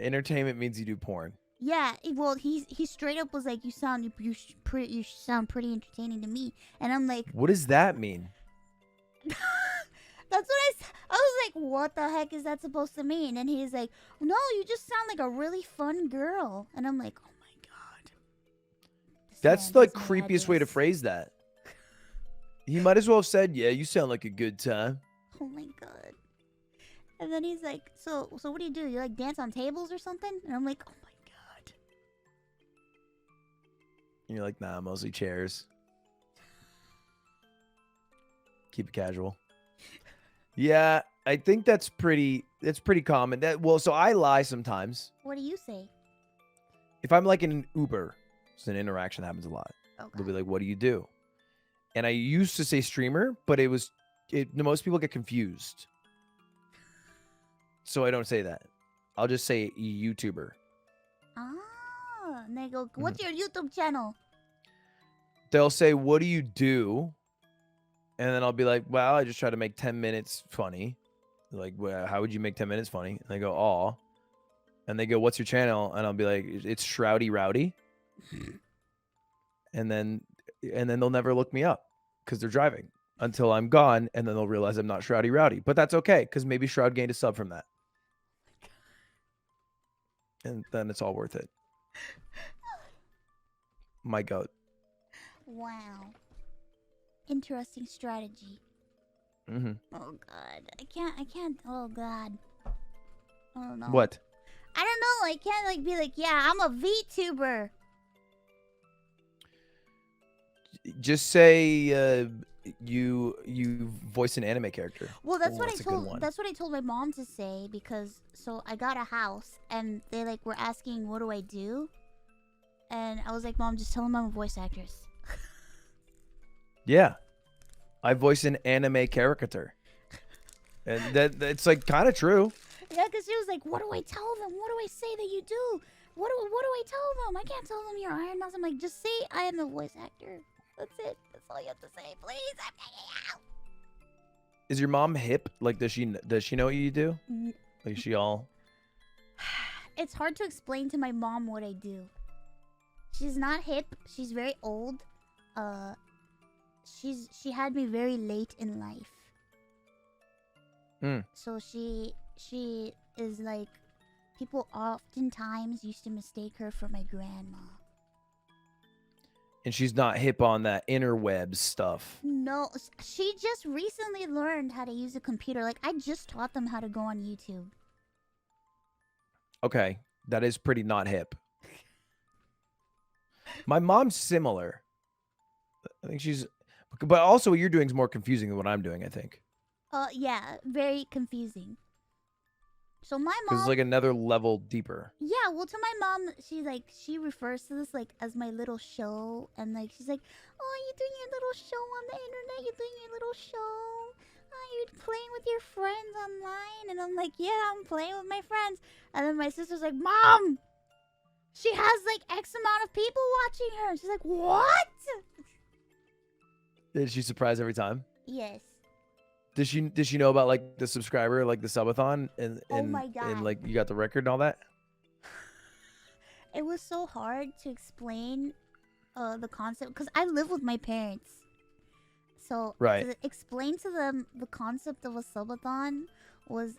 Entertainment means you do porn. Yeah, well, he straight up was like, "You sound pretty entertaining to me." And I'm like, What does that mean? that's what I was like, "What the heck is that supposed to mean?" And he's like, "No, you just sound like a really fun girl." And I'm like, "Oh my god." That's the creepiest way to phrase that. He might as well have said, "Yeah, you sound like a good time." Oh my god. And then he's like, so what do? You like dance on tables or something?" And I'm like, "Oh my god." And you're like, "Nah, mostly chairs. Keep it casual." Yeah, I think that's pretty common. So I lie sometimes. What do you say? If I'm like in an Uber, it's an interaction that happens a lot. Oh They'll be god. like, "What do you do?" And I used to say streamer, but most people get confused. So I don't say that. I'll just say YouTuber. Ah, and they go, what's your YouTube channel? They'll say, what do you do? And then I'll be like, well, I just try to make 10 minutes funny. They're like, well, how would you make 10 minutes funny? And they go, aw. And they go, what's your channel? And I'll be like, it's Shroudy Rowdy. and then they'll never look me up because they're driving until I'm gone. And then they'll realize I'm not Shroudy Rowdy. But that's okay, because maybe Shroud gained a sub from that. And then it's all worth it. My goat. Wow. Interesting strategy. Mm-hmm. Oh god. I can't. Oh god. I don't know. What? I don't know. I can't like be like, yeah, I'm a VTuber. Just say you voice an anime character. Well, that's what I that's a good told. one. That's what I told my mom to say, because so I got a house and they like were asking what do I do, and I was like, Mom, just tell them I'm a voice actress. Yeah, I voice an anime caricature, and that's like kind of true. Yeah, because she was like, what do I tell them? What do I say that you do? What do I tell them? I can't tell them you're Ironmouse. I'm like, just say I am the voice actor. That's it. That's all you have to say, please. I'm begging you. Is your mom hip? Like, does she know what you do? Like, is she all? It's hard to explain to my mom what I do. She's not hip. She's very old. She had me very late in life. So she is like, people oftentimes used to mistake her for my grandma. And she's not hip on that interwebs stuff. No, she just recently learned how to use a computer. Like, I just taught them how to go on YouTube. Okay, that is pretty not hip. My mom's similar. I think she's, but also what you're doing is more confusing than what I'm doing, I think. Yeah, very confusing. So my mom, Because it's like another level deeper. yeah, well, to my mom, she refers to this like as my little show, and like she's like, oh, you're doing your little show on the internet, you're doing your little show, you're playing with your friends online, and I'm like, yeah, I'm playing with my friends, and then my sister's like, Mom, she has like X amount of people watching her, and she's like, what? Is she surprised every time? Yes. Does she know about like the subscriber, like the subathon, and Oh my God. and like you got the record and all that? It was so hard to explain the concept because I live with my parents. So Right. to explain to them the concept of a subathon was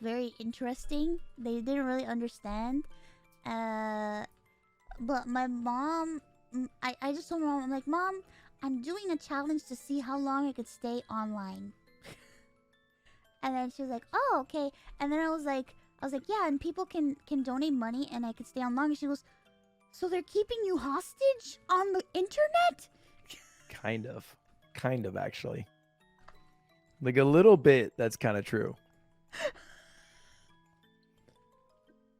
very interesting. They didn't really understand. But my mom, I just told my mom, I'm like, Mom, I'm doing a challenge to see how long I could stay online. And then she was like, oh, okay. And then I was like, yeah, and people can donate money and I could stay on longer. She goes, so they're keeping you hostage on the internet? Kind of actually. Like a little bit, that's kind of true.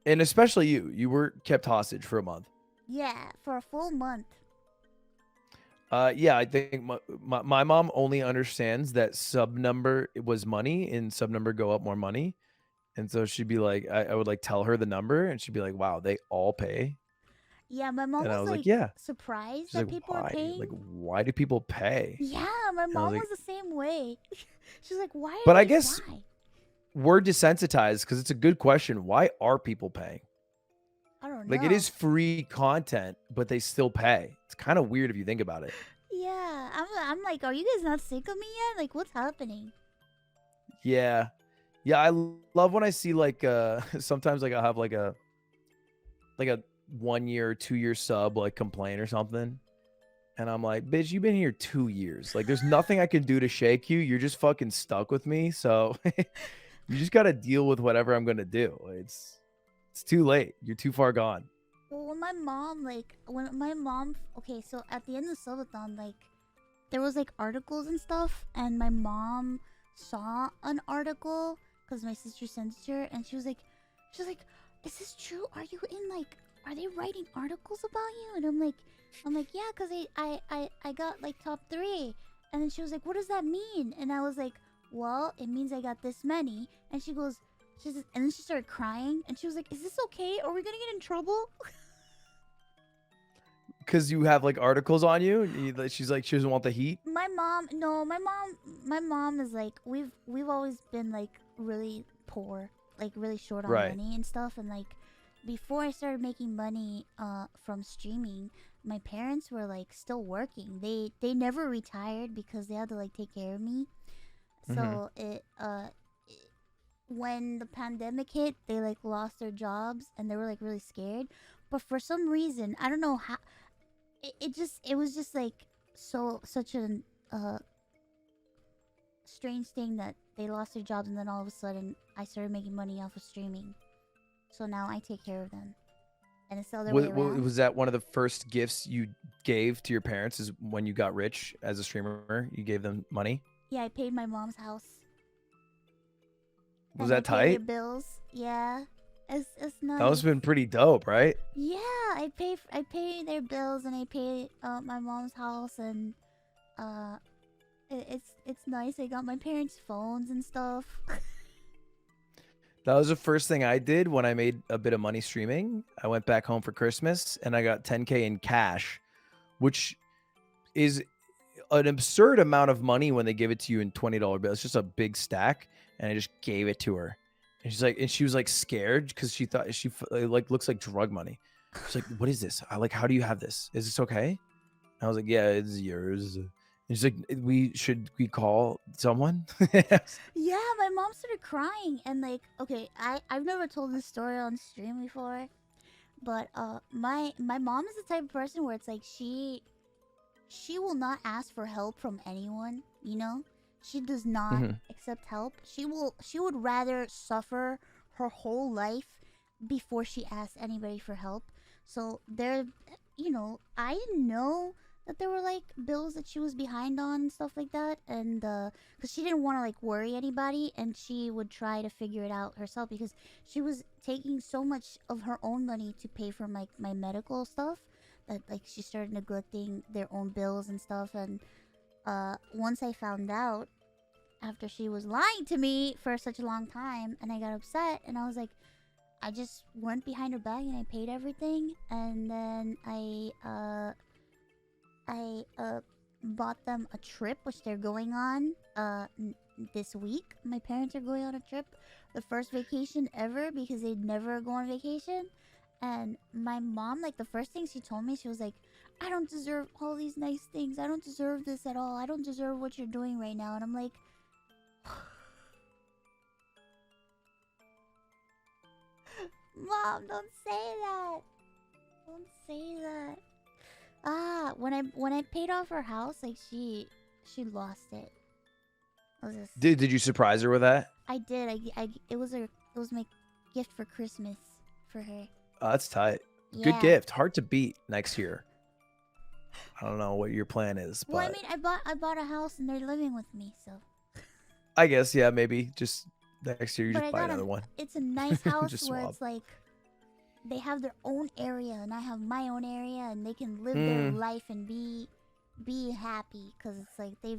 And especially you were kept hostage for a month. Yeah, for a full month. Yeah, I think my mom only understands that sub number was money and sub number go up more money. And so she'd be like, I would like tell her the number and she'd be like, wow, they all pay. Yeah, my mom And I was was like, yeah. surprised She's that like, people why? are paying. Like, why do people pay? Yeah, my mom like- was the same way. She's like, why? But I guess we're desensitized because it's a good question. Why are people paying? I don't know. Like, it is free content, but they still pay. It's kind of weird if you think about it. Yeah, I'm like, are you guys not sick of me yet? Like, what's happening? Yeah. Yeah, I love when I see like sometimes like I'll have like a 1 year, 2 year sub like complain or something. And I'm like, bitch, you've been here 2 years. Like, there's nothing I can do to shake you. You're just fucking stuck with me. So you just gotta deal with whatever I'm gonna do. It's too late. You're too far gone. Well, when my mom, okay, so at the end of Subathon, like, there was like articles and stuff, and my mom saw an article because my sister sent it to her, and she was like, is this true? Are they writing articles about you? And I'm like, yeah, because I got like top 3. And then she was like, what does that mean? And I was like, well, it means I got this many. And she goes, And then she started crying, and she was like, "Is this okay? Are we gonna get in trouble?" Because you have like articles on you. She's like, she doesn't want the heat. My mom, no, my mom is like, we've always been like really poor, like really short on Right. money and stuff, and like before I started making money from streaming, my parents were like still working. They never retired because they had to like take care of me. So when the pandemic hit, they like lost their jobs and they were like really scared. But for some reason, I don't know how, it was just like such an strange thing that they lost their jobs and then all of a sudden I started making money off of streaming. So now I take care of them. And it's the other way around. Was that one of the first gifts you gave to your parents? Is when you got rich as a streamer, you gave them money? Yeah, I paid my mom's house. Was and that I paid tight? their bills. Yeah. It's nice. That must have been pretty dope, right? Yeah, I pay their bills and I pay my mom's house and it's nice. I got my parents' phones and stuff. That was the first thing I did when I made a bit of money streaming. I went back home for Christmas and I got 10K in cash, which is an absurd amount of money when they give it to you in $20 bills. It's just a big stack, and I just gave it to her. And she was like scared because she thought it like looks like drug money. She's like, "What is this? How do you have this? Is this okay?" I was like, "Yeah, it's yours." And she's like, Should we call someone?" Yeah, my mom started crying and like, okay, I've never told this story on stream before, but my mom is the type of person where it's like she will not ask for help from anyone, you know? She does not accept help. She would rather suffer her whole life before she asks anybody for help. So there, you know, I didn't know that there were like bills that she was behind on and stuff like that, and because she didn't want to like worry anybody, and she would try to figure it out herself because she was taking so much of her own money to pay for my medical stuff that like she started neglecting their own bills and stuff. And once I found out, after she was lying to me for such a long time, and I got upset, and I was like, I just went behind her back and I paid everything, and then I bought them a trip, which they're going on this week. My parents are going on a trip, the first vacation ever, because they'd never go on vacation. And my mom, like, the first thing she told me, she was like, I don't deserve all these nice things. I don't deserve this at all. I don't deserve what you're doing right now. And I'm like, Mom, don't say that. Don't say that. When I paid off her house, like she lost it. Did you surprise her with that? I did. It was my gift for Christmas for her. Oh, that's tight. Yeah. Good gift. Hard to beat next year. I don't know what your plan is, but Well, I mean, I bought a house and they're living with me, so. I guess, yeah, maybe just next year you But just buy another one. It's a nice house where swap. it's like they have their own area and I have my own area, and they can live their life and be happy, because it's like they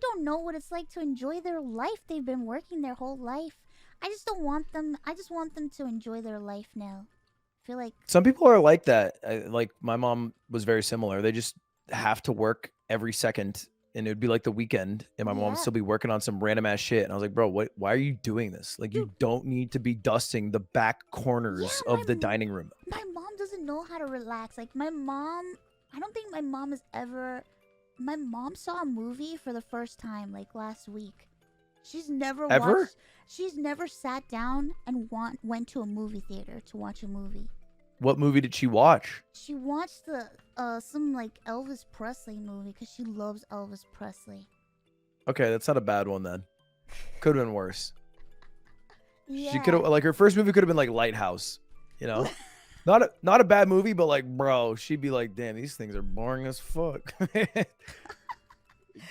don't know what it's like to enjoy their life. They've been working their whole life. I just want them to enjoy their life now. I feel like Some people are like that. Like my mom was very similar. They just have to work every second, and it would be like the weekend, and my mom would still be working on some random ass shit. And I was like, bro, why are you doing this? Like, you don't need to be dusting the back corners of the dining room. My mom doesn't know how to relax. Like, my mom, I don't think my mom has ever. My mom saw a movie for the first time like last week. She's never watched. She's never sat down and went to a movie theater to watch a movie. What movie did she watch? She watched the some like Elvis Presley movie because she loves Elvis Presley. Okay, that's not a bad one then. Could have been worse. Yeah. She could have, like, her first movie could have been like Lighthouse, you know? Not a bad movie, but like, bro, she'd be like, damn, these things are boring as fuck.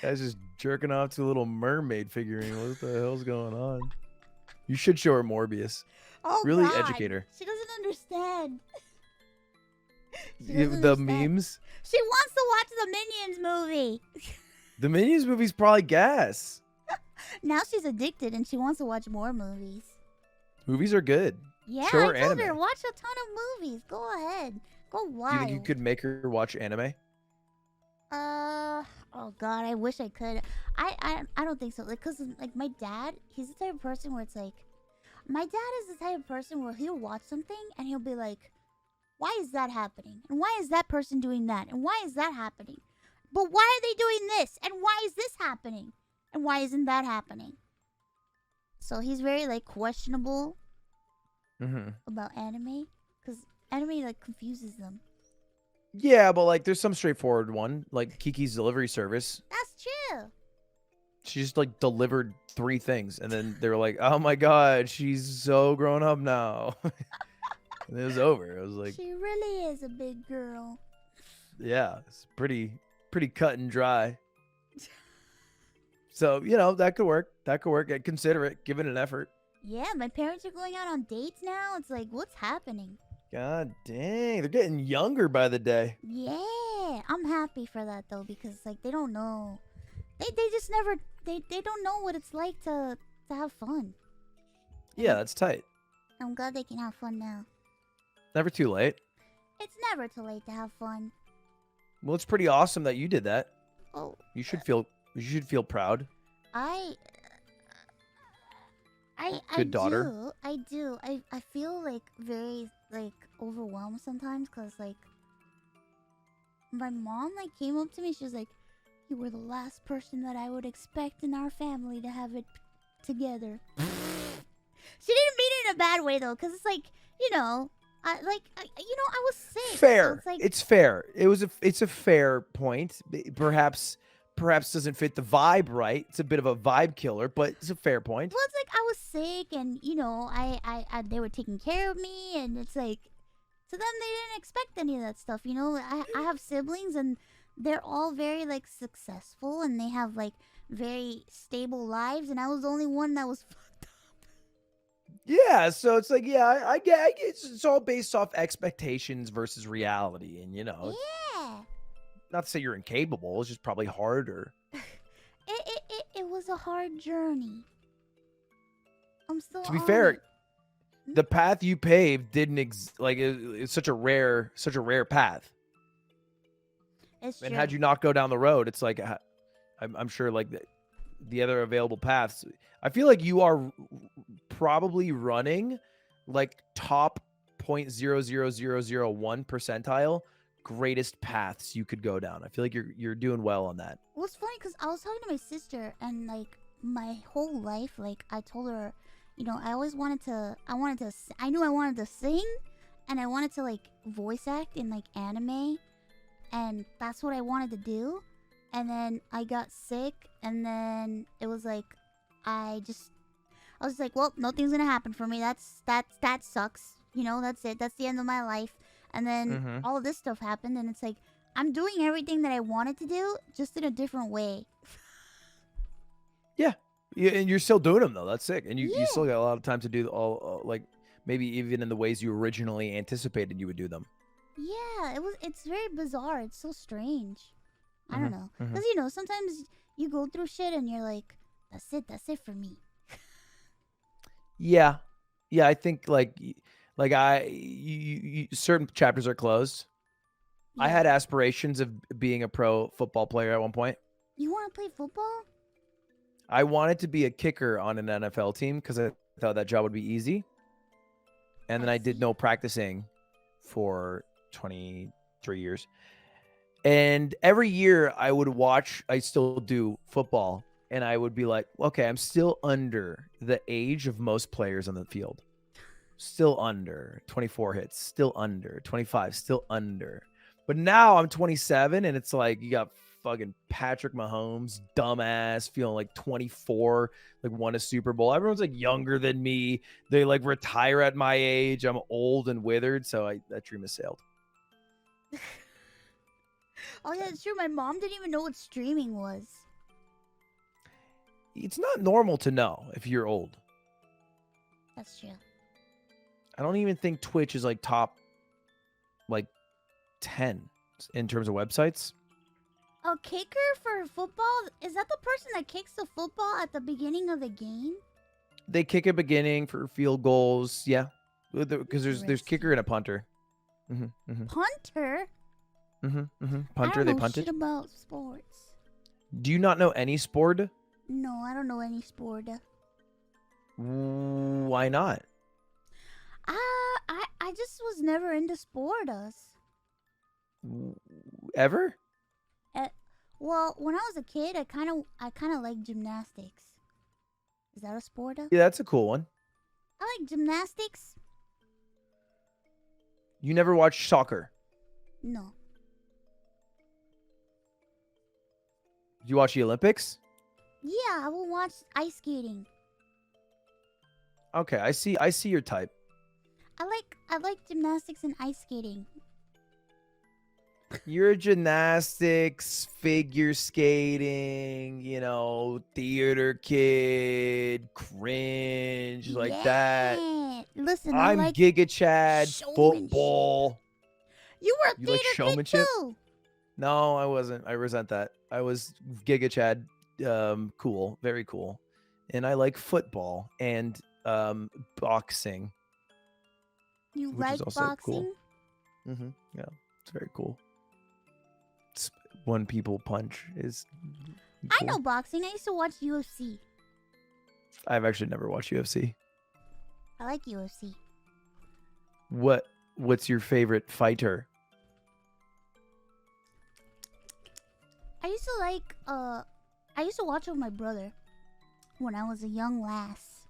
Guy's just jerking off to a little mermaid figurine. What the hell's going on? You should show her Morbius. Oh, really God. educate her. She doesn't understand. The memes. She wants to watch the Minions movie. The Minions movie's probably gas. Now she's addicted and she wants to watch more movies. Movies are good. Yeah, Show her I told her anime. watch a ton of movies. Go ahead, go Do you think you wild. could make her watch anime? Oh God, I wish I could. I don't think so. Like, cause like my dad, he's the type of person where it's like, my dad is the type of person where he'll watch something and he'll be like, why is that happening? And why is that person doing that? And why is that happening? But why are they doing this? And why is this happening? And why isn't that happening? So he's very like questionable Mm-hmm. about anime, cause anime like confuses them. Yeah, but like, there's some straightforward one, like Kiki's Delivery Service. That's true. She just like delivered 3 things, and then they were like, "Oh my god, she's so grown up now." And it was over. It was like, She really is a big girl. yeah, it's pretty cut and dry. So that could work. That could work. I'd consider it. Give it an effort. Yeah, my parents are going out on dates now. It's like, what's happening? God dang, they're getting younger by the day. Yeah, I'm happy for that though because like they don't know, they just never they don't know what it's like to have fun. Yeah, that's tight. I'm glad they can have fun now. Never too late. It's never too late to have fun. Well, it's pretty awesome that you did that. Oh, You should feel proud. I Good daughter. I do. I feel like very like overwhelmed sometimes because like my mom like came up to me. She was like, "You were the last person that I would expect in our family to have it together." She didn't mean it in a bad way though, because it's like I was sick. So Fair. it's like, It's fair. It's a fair point. Perhaps doesn't fit the vibe right. It's a bit of a vibe killer, but it's a fair point. well, it's like I was sick, and I they were taking care of me, and it's like to them they didn't expect any of that stuff. I have siblings, and they're all very like successful, and they have like very stable lives, and I was the only one that was fucked up. Yeah, so it's like, yeah, I get it's all based off expectations versus reality, and Yeah. not to say you're incapable. It's just probably harder. It was a hard journey. I'm still To be on fair, it. the path you paved didn't it's such a rare path. It's And true. had you not go down the road, it's like I'm sure like the other available paths. I feel like you are probably running like top 0.00001 percentile greatest paths you could go down. I feel like you're doing well on that. Well, it's funny because I was talking to my sister, and like my whole life, like I told her, I always I knew I wanted to sing, and I wanted to like voice act in like anime, and that's what I wanted to do. And then I got sick, and then it was like, I was like, well, nothing's gonna happen for me. That sucks. That's it. That's the end of my life. And then all of this stuff happened, and it's like, I'm doing everything that I wanted to do, just in a different way. Yeah, and you're still doing them though. That's sick. And you Yeah. still got a lot of time to do all like maybe even in the ways you originally anticipated you would do them. Yeah, it's very bizarre. It's so strange. I don't know. mhm. Because, sometimes you go through shit and you're like, that's it for me. Yeah, I think like certain chapters are closed. I Yeah. had aspirations of being a pro football player at one point. You want to play football? I wanted to be a kicker on an NFL team because I thought that job would be easy. And then I did see. no practicing for 23 years. And every year I would watch, I still do football, and I would be like, okay, I'm still under the age of most players on the field. Still under 24 hits, still under 25, still under. But now I'm 27, and it's like you got fucking Patrick Mahomes, dumbass, feeling like 24, like won a Super Bowl. Everyone's like younger than me. They like retire at my age. I'm old and withered, so that dream has sailed. Oh, yeah, it's true. My mom didn't even know what streaming was. It's not normal to know if you're old. That's true. I don't even think Twitch is like top like 10 in terms of websites. A kicker for football? Is that the person that kicks the football at the beginning of the game? They kick at beginning for field goals. Yeah, because there's kicker and a punter. Punter? I Punter. don't They know punted. shit about sports. Do you not know any sport? No, I don't know any sport. Why not? I just was never into sports. Ever? Well, when I was a kid, I kind of liked gymnastics. Is that a sport? Yeah, that's a cool one. I like gymnastics. You never watched soccer? No. Do you watch the Olympics? Yeah, I will watch ice skating. Okay, I see your type. I like gymnastics and ice skating. You're a gymnastics, figure skating, theater kid, cringe, like that. Listen, I'm like Giga Chad, football. You were a You theater like showmanship? kid too. No, I wasn't. I resent that. I was Giga Chad, cool, very cool. And I like football and boxing. You which like is also boxing? Cool. Yeah, it's very cool. When people punch is cool. I know boxing. I used to watch UFC. I've actually never watched UFC. I like UFC. What's your favorite fighter? I used to watch with my brother when I was a young lass.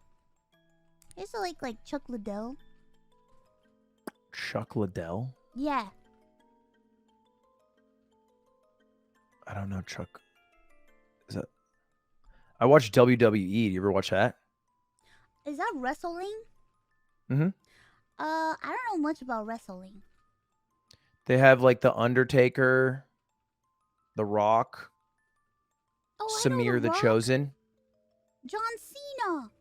I used to like Chuck Liddell. Chuck Liddell? Yeah. I don't know Chuck. Is that? I watched WWE. Do you ever watch that? Is that wrestling? I don't know much about wrestling. They have like the Undertaker, The Rock, Samir the Chosen. John Cena.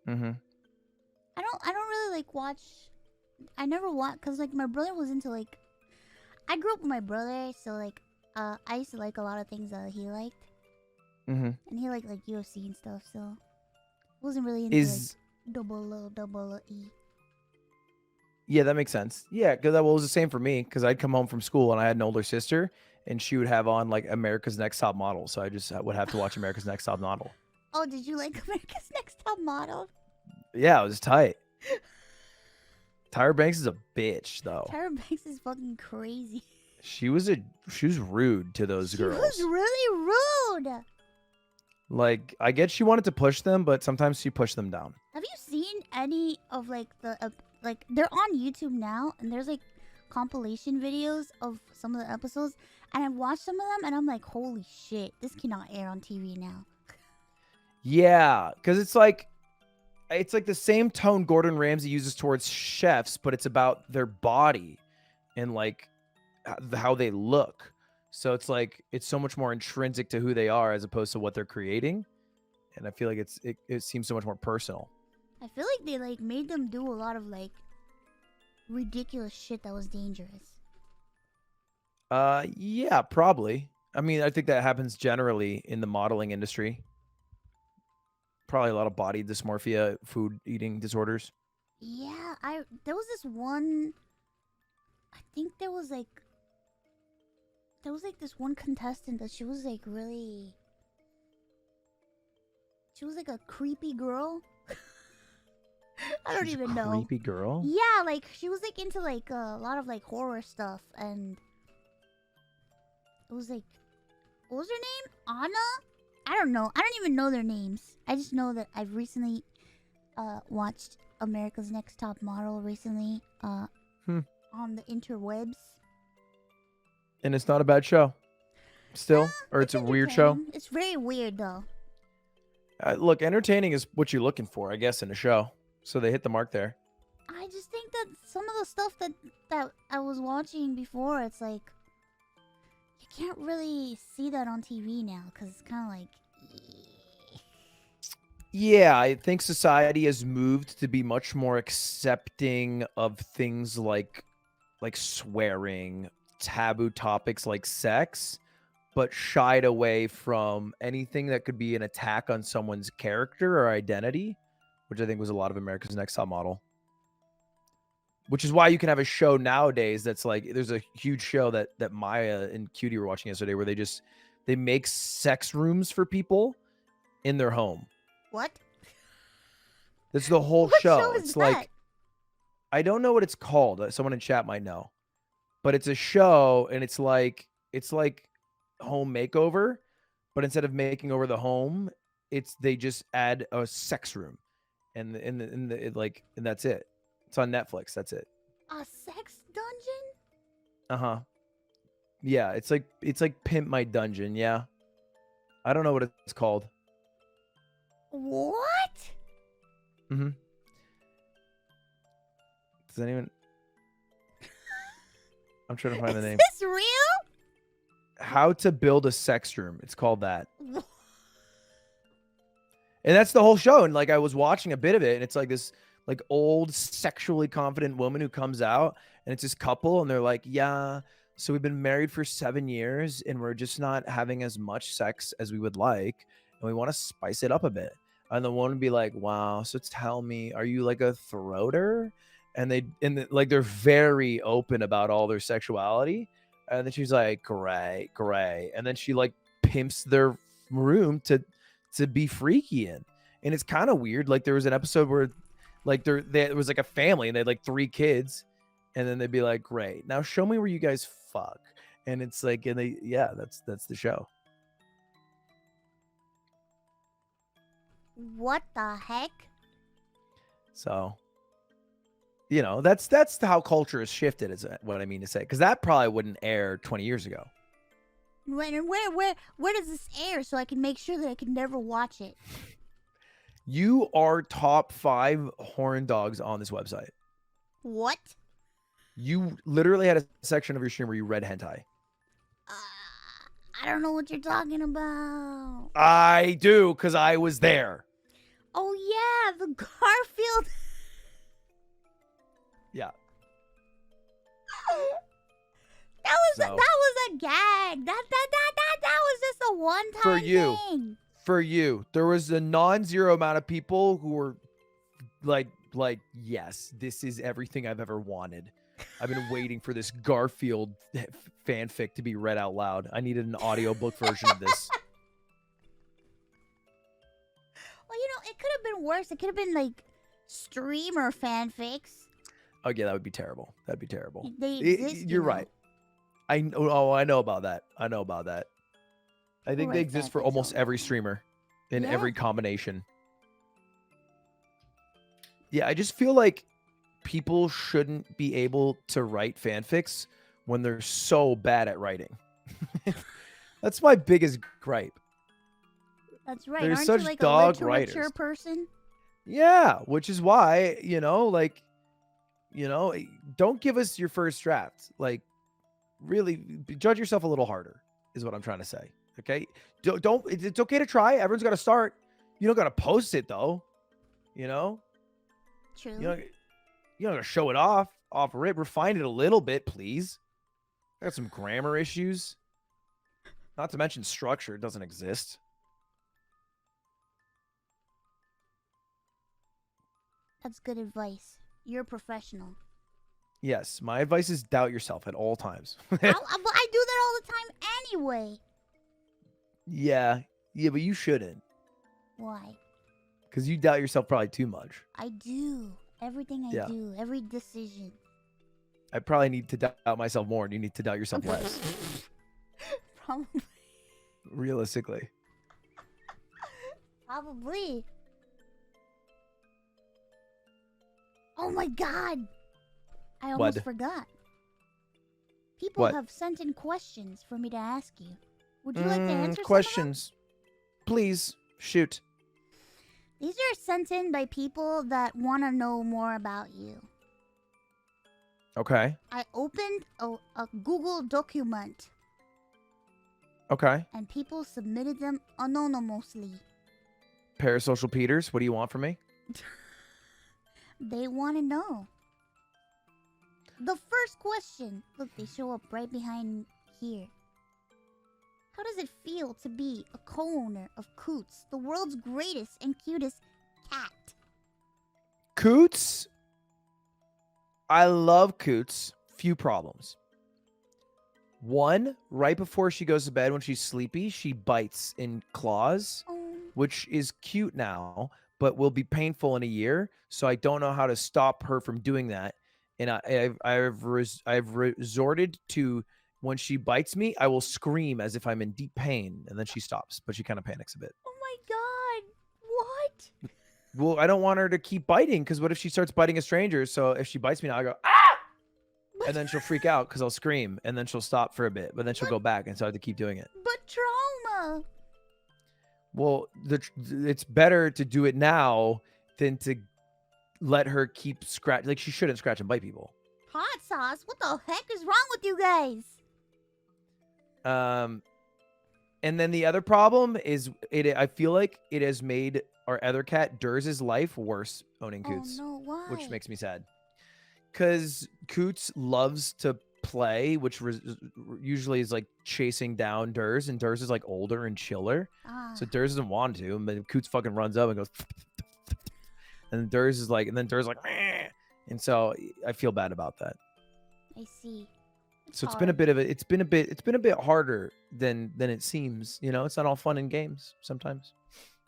I don't really like watch. I never watch because like my brother was into like. I grew up with my brother, so like I used to like a lot of things that he liked. And he liked like UFC and stuff, so wasn't really into like double E. Yeah, that makes sense. Yeah, because that was the same for me. Because I'd come home from school and I had an older sister, and she would have on like America's Next Top Model, so I just would have to watch America's Next Top Model. Oh, did you like America's Next Top Model? Yeah, it was tight. Tyra Banks is a bitch, though. Tyra Banks is fucking crazy. She was rude to those girls. She was really rude. Like, I get she wanted to push them, but sometimes she pushed them down. Have you seen any of like the like they're on YouTube now, and there's like compilation videos of some of the episodes, and I've watched some of them, and I'm like, holy shit, this cannot air on TV now. Yeah, because it's like the same tone Gordon Ramsay uses towards chefs, but it's about their body and like how they look. So it's like it's so much more intrinsic to who they are as opposed to what they're creating, and I feel like it seems so much more personal. I feel like they like made them do a lot of like ridiculous shit that was dangerous. Yeah, probably. I mean, I think that happens generally in the modeling industry. Probably a lot of body dysmorphia, food eating disorders. Yeah, there was this one. I think there was like this one contestant that she was like really. She was like a creepy girl. I don't even know. Creepy girl? Yeah, like she was like into like a lot of like horror stuff, and it was like, what was her name? Anna? I don't know. I don't even know their names. I just know that I've recently watched America's Next Top Model recently on the interwebs. And it's not a bad show. Still? Or it's a weird show? It's very weird though. Look, entertaining is what you're looking for, I guess, in a show. So they hit the mark there. I just think that some of the stuff that I was watching before, it's like you can't really see that on TV now because it's kind of like. Yeah, I think society has moved to be much more accepting of things like swearing, taboo topics like sex, but shied away from anything that could be an attack on someone's character or identity, which I think was a lot of America's Next Top Model. Which is why you can have a show nowadays that's like, there's a huge show that Maya and Cutie were watching yesterday where they make sex rooms for people in their home. What? That's the whole What show. show is It's that? like, I don't know what it's called. Someone in chat might know, but it's a show and it's like home makeover, but instead of making over the home, they just add a sex room, and that's it. It's on Netflix. That's it. A sex dungeon? Uh-huh. Yeah, it's like Pimp My Dungeon, yeah. I don't know what it's called. What? Mm-hmm. Does anyone... I'm trying to find the name. Is this real? How to Build a Sex Room. It's called that. And that's the whole show. And like I was watching a bit of it, and it's like this like old sexually confident woman who comes out, and it's this couple, and they're like, yeah, so we've been married for 7 years and we're just not having as much sex as we would like, and we want to spice it up a bit. And the one would be like, wow, so tell me, are you like a throater? And they're very open about all their sexuality. And then she's like, great. And then she like pimps their room to be freaky in. And it's kind of weird. Like there was an episode where like there was like a family and they had like 3 kids, and then they'd be like, great, now show me where you guys fuck. And it's like, and that's the show. What the heck? So, you know, that's how culture has shifted, is what I mean to say, because that probably wouldn't air 20 years ago. Where does this air so I can make sure that I can never watch it? You are top 5 horn dogs on this website. What? You literally had a section of your stream where you read hentai. I don't know what you're talking about. I do, because I was there. Oh yeah, the Garfield. Yeah. That was a gag. That was just a one-time For you. thing. For you, there was a non-zero amount of people who were like, yes, this is everything I've ever wanted. I've been waiting for this Garfield fanfic to be read out loud. I needed an audiobook version of this. Well, you know, it could have been worse. It could have been like streamer fanfics. Oh yeah, that would be terrible. That'd be terrible. They exist. You're right. I know about that. I think they exist for almost every streamer in every combination. Yeah, I just feel like people shouldn't be able to write fanfics when they're so bad at writing. That's my biggest gripe. That's right. There's Aren't such you like dog a writers. literature person? Yeah, which is why, don't give us your first draft. Like, really, judge yourself a little harder, is what I'm trying to say. Okay? Don't. It's okay to try. Everyone's got to start. You don't got to post it, though. You know? True. You don't got to show it off rip. Refine it a little bit, please. I got some grammar issues. Not to mention structure. It doesn't exist. That's good advice. You're a professional. Yes, my advice is doubt yourself at all times. I do that all the time anyway. Yeah, but you shouldn't. Why? Because you doubt yourself probably too much. I do. Everything I do. Every decision. I probably need to doubt myself more, and you need to doubt yourself less. Probably. Realistically. Probably. Oh my god! I almost forgot. People have sent in questions for me to ask you. Would you like to answer questions? Please, shoot. These are sent in by people that want to know more about you. Okay. I opened a Google document. Okay. And people submitted them anonymously. Parasocial Peters, what do you want from me? They want to know. The first question. Look, they show up right behind here. How does it feel to be a co-owner of Coots, the world's greatest and cutest cat? Coots. I love Coots. Few problems. One, right before she goes to bed when she's sleepy, she bites and claws, which is cute now, but will be painful in a year. So I don't know how to stop her from doing that. And I've resorted to, when she bites me, I will scream as if I'm in deep pain, and then she stops, but she kind of panics a bit. Oh my god. What? Well, I don't want her to keep biting, because what if she starts biting a stranger? So if she bites me now, I go, ah! And then she'll freak out because I'll scream, and then she'll stop for a bit, but then she'll go back, and so I have to keep doing it. But trauma. Well, it's better to do it now than to let her keep scratch. Like, she shouldn't scratch and bite people. Hot sauce? What the heck is wrong with you guys? And then the other problem is I feel like it has made our other cat Durs's life worse owning Coots. Oh no, why? Which makes me sad. Because Coots loves to play, which usually is like chasing down Durs, and Durs is like older and chiller. So Durs doesn't want to, but Coots fucking runs up and goes, and Durs is like, and then Durs is like, meh. And so I feel bad about that. I see. So it's been a bit harder than it seems. You know, it's not all fun and games sometimes.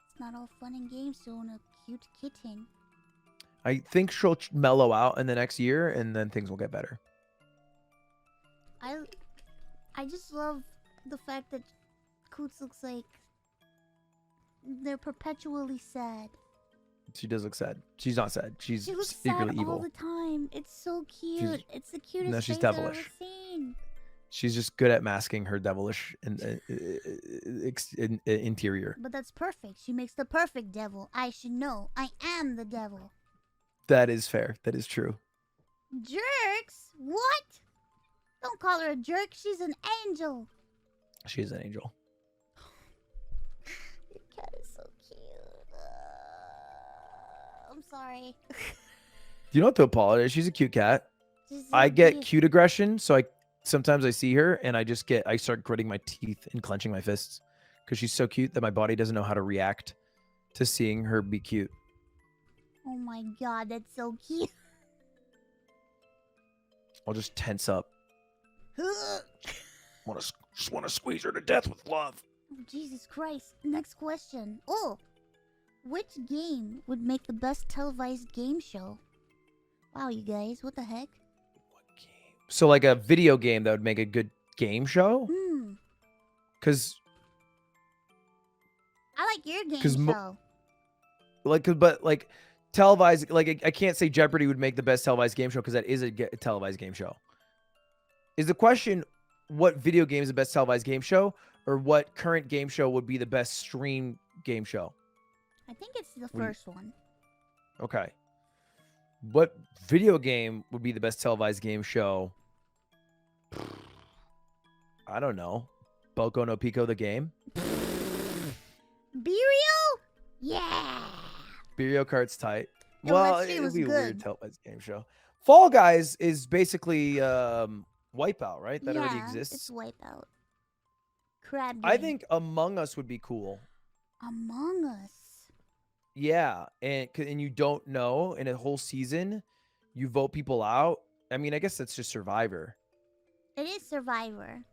It's not all fun and games to own a cute kitten. I think she'll mellow out in the next year, and then things will get better. I just love the fact that Coots looks like they're perpetually sad. She does look sad. She's not sad. She's She looks secretly sad evil all the time. It's so cute. It's the cutest she's face I've devilish. ever seen. She's just good at masking her devilish interior. But that's perfect. She makes the perfect devil. I should know. I am the devil. That is fair. That is true. Jerks? What? Don't call her a jerk. She's an angel. She is an angel. Your cat is so cute. I'm sorry. You don't have to apologize. She's a cute cat. She's so I get cute. cute aggression, so sometimes I see her and I start gritting my teeth and clenching my fists because she's so cute that my body doesn't know how to react to seeing her be cute. Oh my god, that's so cute. I'll just tense up. Just want to squeeze her to death with love. Oh, Jesus Christ. Next question. Oh, which game would make the best televised game show? Wow, you guys, what the heck? What game? So like a video game that would make a good game show? Because I like your game show. But televised, like I can't say Jeopardy would make the best televised game show because that is a televised game show. Is the question what video game is the best televised game show, or what current game show would be the best stream game show? I think it's the first one. Okay. What video game would be the best televised game show? I don't know. Boku no Pico the game? Burial? Yeah. Mario Kart's tight. Yo, well, that stream it'd was be a good. weird televised game show. Fall Guys is basically Wipeout, right? That already exists. It's Wipeout. Crab game. I think Among Us would be cool. Among Us. Yeah, and you don't know in a whole season, you vote people out. I mean, I guess that's just Survivor. It is Survivor.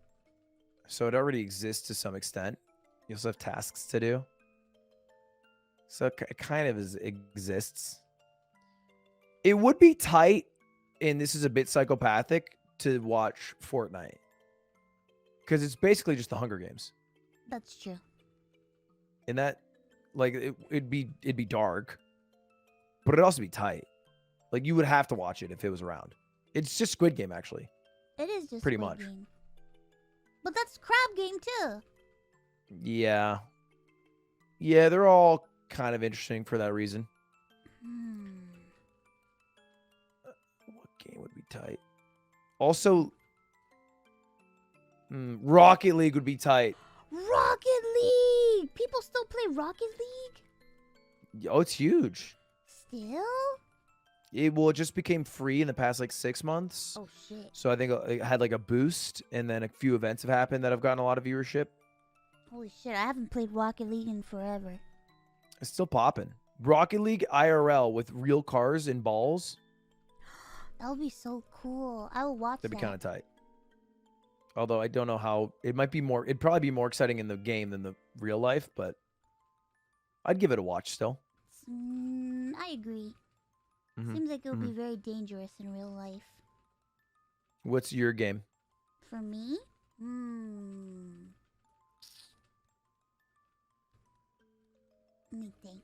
So it already exists to some extent. You also have tasks to do. So it kind of exists. It would be tight, and this is a bit psychopathic, to watch Fortnite. Because it's basically just the Hunger Games. That's true. And that, like, it'd be dark, but it'd also be tight. Like, you would have to watch it if it was around. It's just Squid Game, actually. It is just pretty Squid much. Game. But that's Crab Game too. Yeah. Yeah, they're all kind of interesting for that reason. What game would be tight? Also, Rocket League would be tight. Rocket League! People still play Rocket League? Oh, it's huge. Still? It just became free in the past like 6 months. Oh shit. So I think it had like a boost, and then a few events have happened that have gotten a lot of viewership. Holy shit, I haven't played Rocket League in forever. It's still popping. Rocket League IRL with real cars and balls. That would be so cool. I will watch That'd be that. kind of tight. Although I don't know how it might be more. It'd probably be more exciting in the game than the real life, but I'd give it a watch still. I agree. Mhm. Seems like it would be very dangerous in real life. What's your game? For me? Let me think.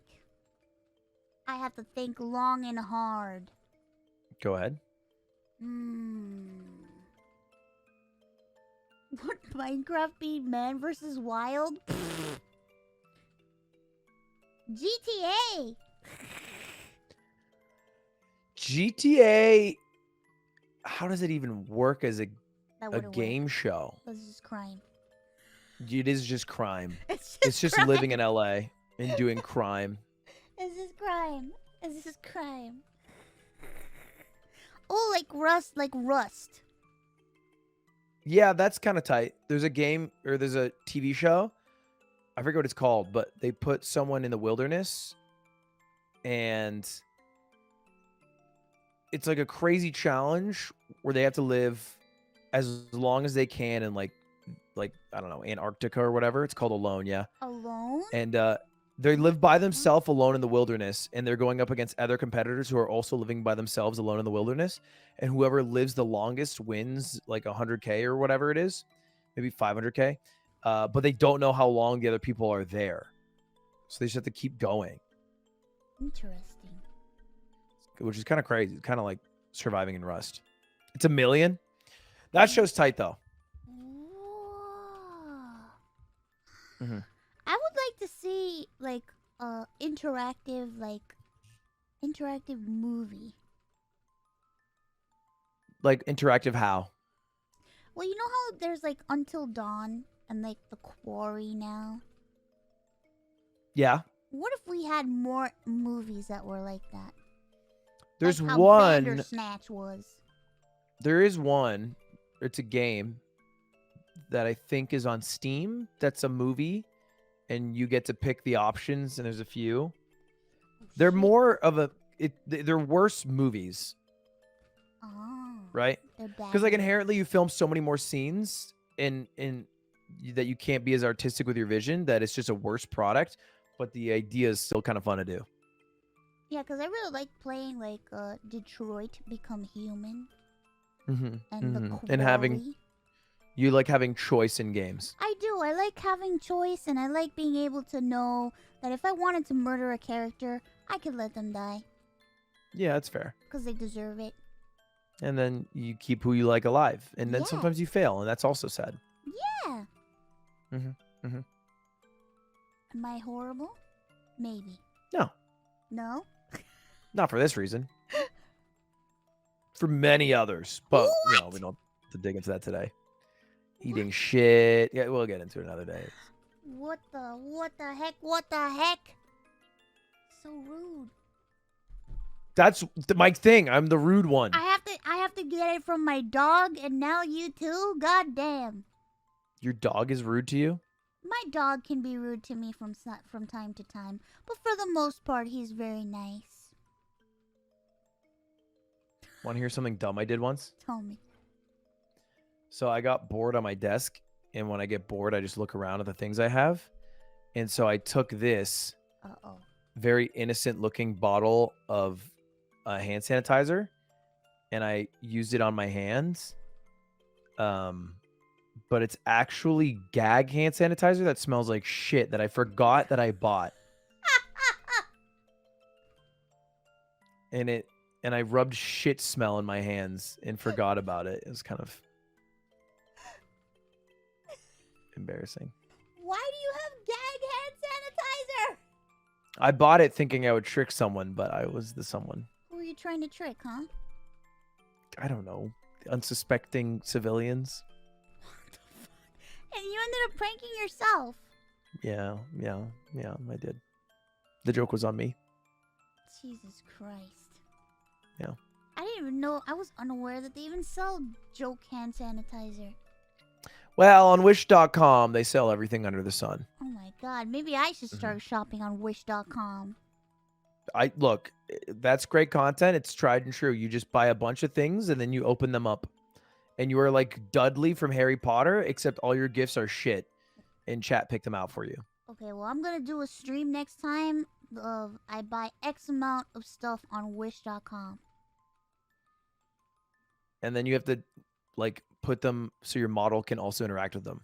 I have to think long and hard. Go ahead. Would Minecraft be Man vs. Wild? GTA! GTA. How does it even work as a That game show? This is crime. It is just crime. It's just crime. living in LA and doing crime. It's just crime. It's just crime. Oh, like Rust. Yeah, that's kind of tight. There's a game or there's a TV show. I forget what it's called, but they put someone in the wilderness and it's like a crazy challenge where they have to live as long as they can in like I don't know, Antarctica or whatever. It's called Alone, yeah. Alone? And they live by themselves alone in the wilderness, and they're going up against other competitors who are also living by themselves alone in the wilderness. And whoever lives the longest wins like 100K or whatever it is, maybe 500K. But they don't know how long the other people are there. So they just have to keep going. Interesting. Which is kind of crazy. It's kind of like surviving in Rust. It's $1 million. That show's tight, though. I would like to see like interactive movie. Like interactive how? Well, you know how there's like Until Dawn and like The Quarry now? Yeah. What if we had more movies that were like that? There's like how one. Bandersnatch was. There is one. It's a game that I think is on Steam. That's a movie, and you get to pick the options, and there's a few. They're more of a. They're worse movies. Oh. Right? Because like inherently, you film so many more scenes, and that you can't be as artistic with your vision. That it's just a worse product, but the idea is still kind of fun to do. Yeah, because I really like playing like Detroit Become Human. And The Quarry. And having. You like having choice in games. I do. I like having choice, and I like being able to know that if I wanted to murder a character, I could let them die. Yeah, that's fair. Because they deserve it. And then you keep who you like alive. And then sometimes you fail, and that's also sad. Yeah. Am I horrible? Maybe. No. No? Not for this reason. For many others. But, you know, we don't have to dig into that today. Eating shit. Yeah, we'll get into it another day. What the heck? So rude. That's my thing. I'm the rude one. I have to get it from my dog, and now you too? God damn. Your dog is rude to you? My dog can be rude to me from time to time, but for the most part, he's very nice. Want to hear something dumb I did once? Tell me. So I got bored on my desk, and when I get bored, I just look around at the things I have. And so I took this very innocent-looking bottle of hand sanitizer, and I used it on my hands. But it's actually gag hand sanitizer that smells like shit that I forgot that I bought. And I rubbed shit smell in my hands and forgot about it. It was kind of embarrassing. Why do you have gag hand sanitizer? I bought it thinking I would trick someone, but I was the someone. Who are you trying to trick, huh? I don't know. Unsuspecting civilians. What the fuck? And you ended up pranking yourself. Yeah, I did. The joke was on me. Jesus Christ. Yeah. I didn't even know. I was unaware that they even sell joke hand sanitizer. Well, on Wish.com, they sell everything under the sun. Oh my god, maybe I should Mhm. start shopping on Wish.com. I look, that's great content. It's tried and true. You just buy a bunch of things and then you open them up. And you are like Dudley from Harry Potter, except all your gifts are shit. And chat picked them out for you. Okay, well, I'm gonna do a stream next time of I buy X amount of stuff on Wish.com. And then you have to like put them so your model can also interact with them.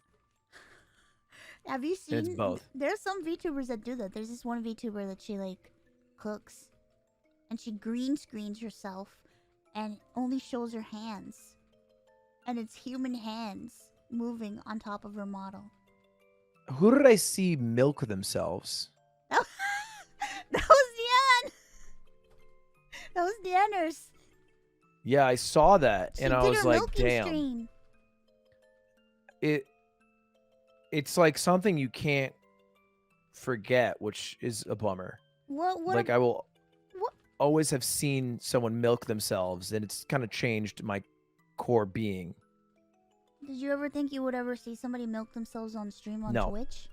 Have you And it's seen? both. There's some VTubers that do that. There's this one VTuber that she like cooks, and she green screens herself, and only shows her hands, and it's human hands moving on top of her model. Who did I see milk themselves? That was Diane. That was Dianners. Yeah, I saw that, She and I did was her like, milking damn. stream. It's like something you can't forget, which is a bummer. What? Like I will What? always have seen someone milk themselves, and it's kind of changed my core being. Did you ever think you would ever see somebody milk themselves on stream on No. Twitch?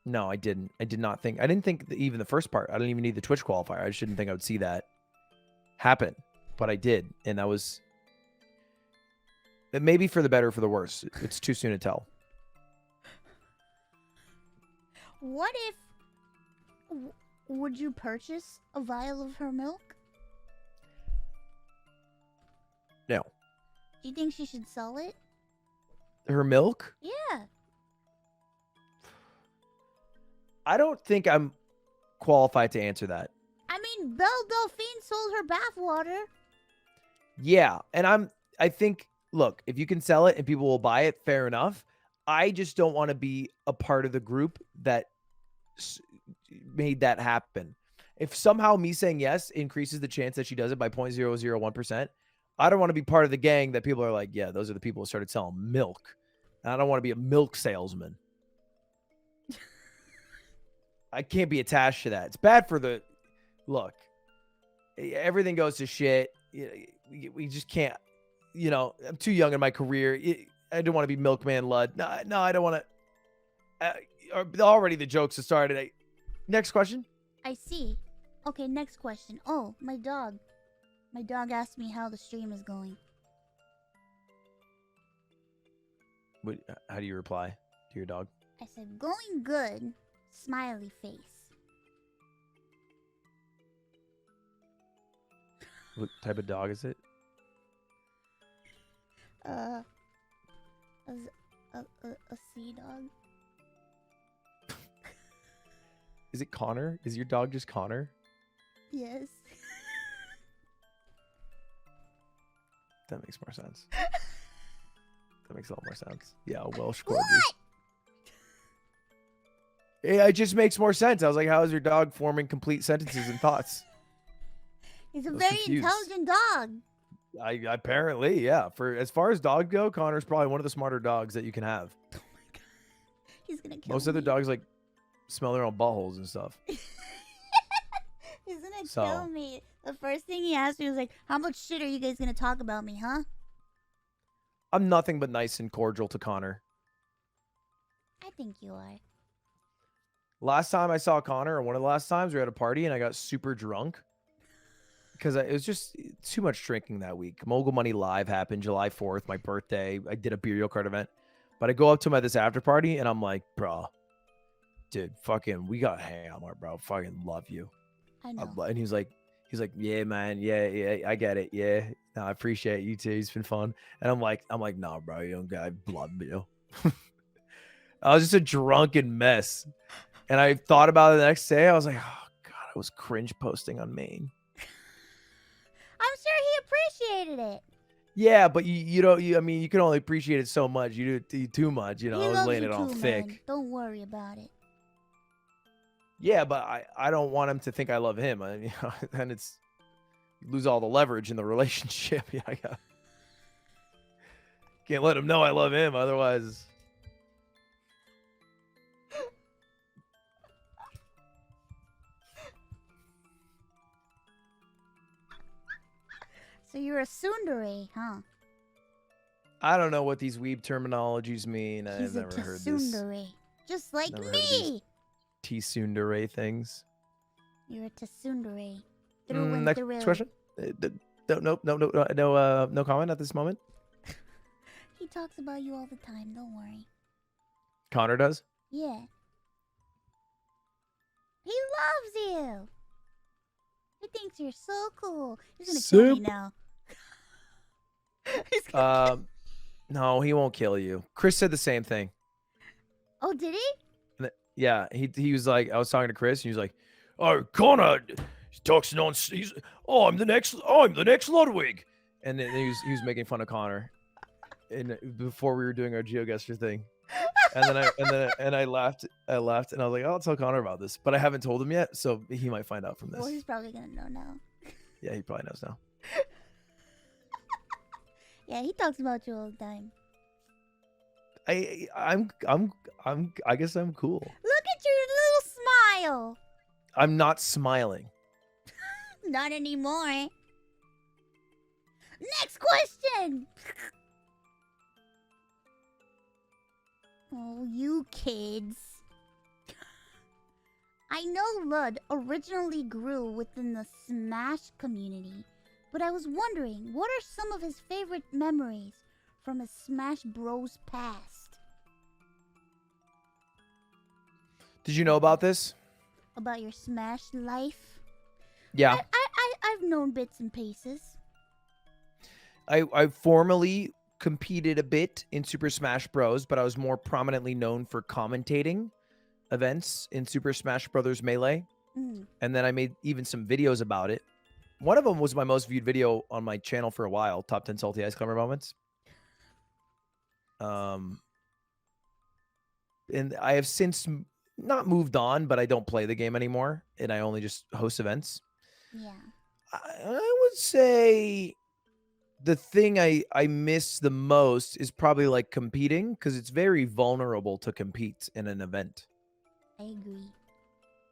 No, I didn't. I did not think. I didn't think even the first part. I didn't even need the Twitch qualifier. I just didn't think I would see that happen, but I did, and that was. It may be for the better or for the worse. It's too soon to tell. What if... would you purchase a vial of her milk? No. Do you think she should sell it? Her milk? Yeah. I don't think I'm qualified to answer that. I mean, Belle Delphine sold her bathwater. Yeah, and I think, look, if you can sell it and people will buy it, fair enough. I just don't want to be a part of the group that made that happen. If somehow me saying yes increases the chance that she does it by 0.001%, I don't want to be part of the gang that people are like, yeah, those are the people who started selling milk. And I don't want to be a milk salesman. I can't be attached to that. It's bad for the look. Everything goes to shit. We just can't. You know, I'm too young in my career. I don't want to be milkman Lud. No, I don't want to. Already the jokes have started. Next question. I see. Okay, next question. Oh, my dog. My dog asked me how the stream is going. How do you reply to your dog? I said, going good. Smiley face. What type of dog is it? A sea dog. Is it Connor? Is your dog just Connor? Yes. That makes more sense. That makes a lot more sense. Yeah, a Welsh Corgi. What? Yeah, it just makes more sense. I was like, how is your dog forming complete sentences and thoughts? He's a was very confused. intelligent dog. Apparently, yeah. For as far as dogs go, Connor's probably one of the smarter dogs that you can have. Oh my god. He's gonna kill Most me. other dogs like smell their own buttholes and stuff. He's gonna kill So. me. The first thing he asked me was like, how much shit are you guys gonna talk about me, huh? I'm nothing but nice and cordial to Connor. I think you are. Last time I saw Connor, or one of the last times, we were at a party and I got super drunk. Because it was just too much drinking that week. Mogul Money Live happened July 4th, my birthday. I did a burial card event. But I go up to him at this after party and I'm like, bro, dude, fucking, we got hammer, bro. Fucking love you. I know. And he's like, yeah, man. Yeah, I get it. Yeah. No, I appreciate you too. It's been fun. And I'm like, no, bro, you don't got blood, you. I was just a drunken mess. And I thought about it the next day. I was like, oh, God, I was cringe posting on Maine. I'm sure he appreciated it. Yeah, but you don't. I mean, you can only appreciate it so much. You do it too much. You know, He I was loves laying you it on too, thick. man. Don't worry about it. Yeah, but I don't want him to think I love him. You know, and it's you lose all the leverage in the relationship. Yeah, can't let him know I love him. Otherwise, So you're a tsundere, huh? I don't know what these weeb terminologies mean. He's I've a never heard this. tsundere, just like Never heard these me. tsundere things. You're a tsundere. Through and Next through. question. No comment at this moment. He talks about you all the time. Don't worry. Connor does. Yeah. He loves you. He thinks you're so cool. He's gonna kill me now. He's gonna No, he won't kill you. Chris said the same thing. Oh, did he? Yeah, he was like, I was talking to Chris, and he was like, "Oh, Connor, he talks I'm the next Ludwig," and then he was making fun of Connor, and before we were doing our GeoGuessr thing, and I laughed, and I was like, I'll tell Connor about this, but I haven't told him yet, so he might find out from this. Well, he's probably gonna know now. Yeah, he probably knows now. Yeah, he talks about you all the time. I guess I'm cool. Look at your little smile. I'm not smiling. Not anymore. Next question. Oh, you kids. I know Lud originally grew within the Smash community, but I was wondering, what are some of his favorite memories from his Smash Bros past? Did you know about this? About your Smash life? Yeah. I've known bits and pieces. I formally competed a bit in Super Smash Bros, but I was more prominently known for commentating events in Super Smash Bros. Melee. And then I made even some videos about it. One of them was my most viewed video on my channel for a while, Top 10 Salty Ice Climber Moments. And I have since not moved on, but I don't play the game anymore, and I only just host events. Yeah. I would say the thing I miss the most is probably like competing, because it's very vulnerable to compete in an event. I agree.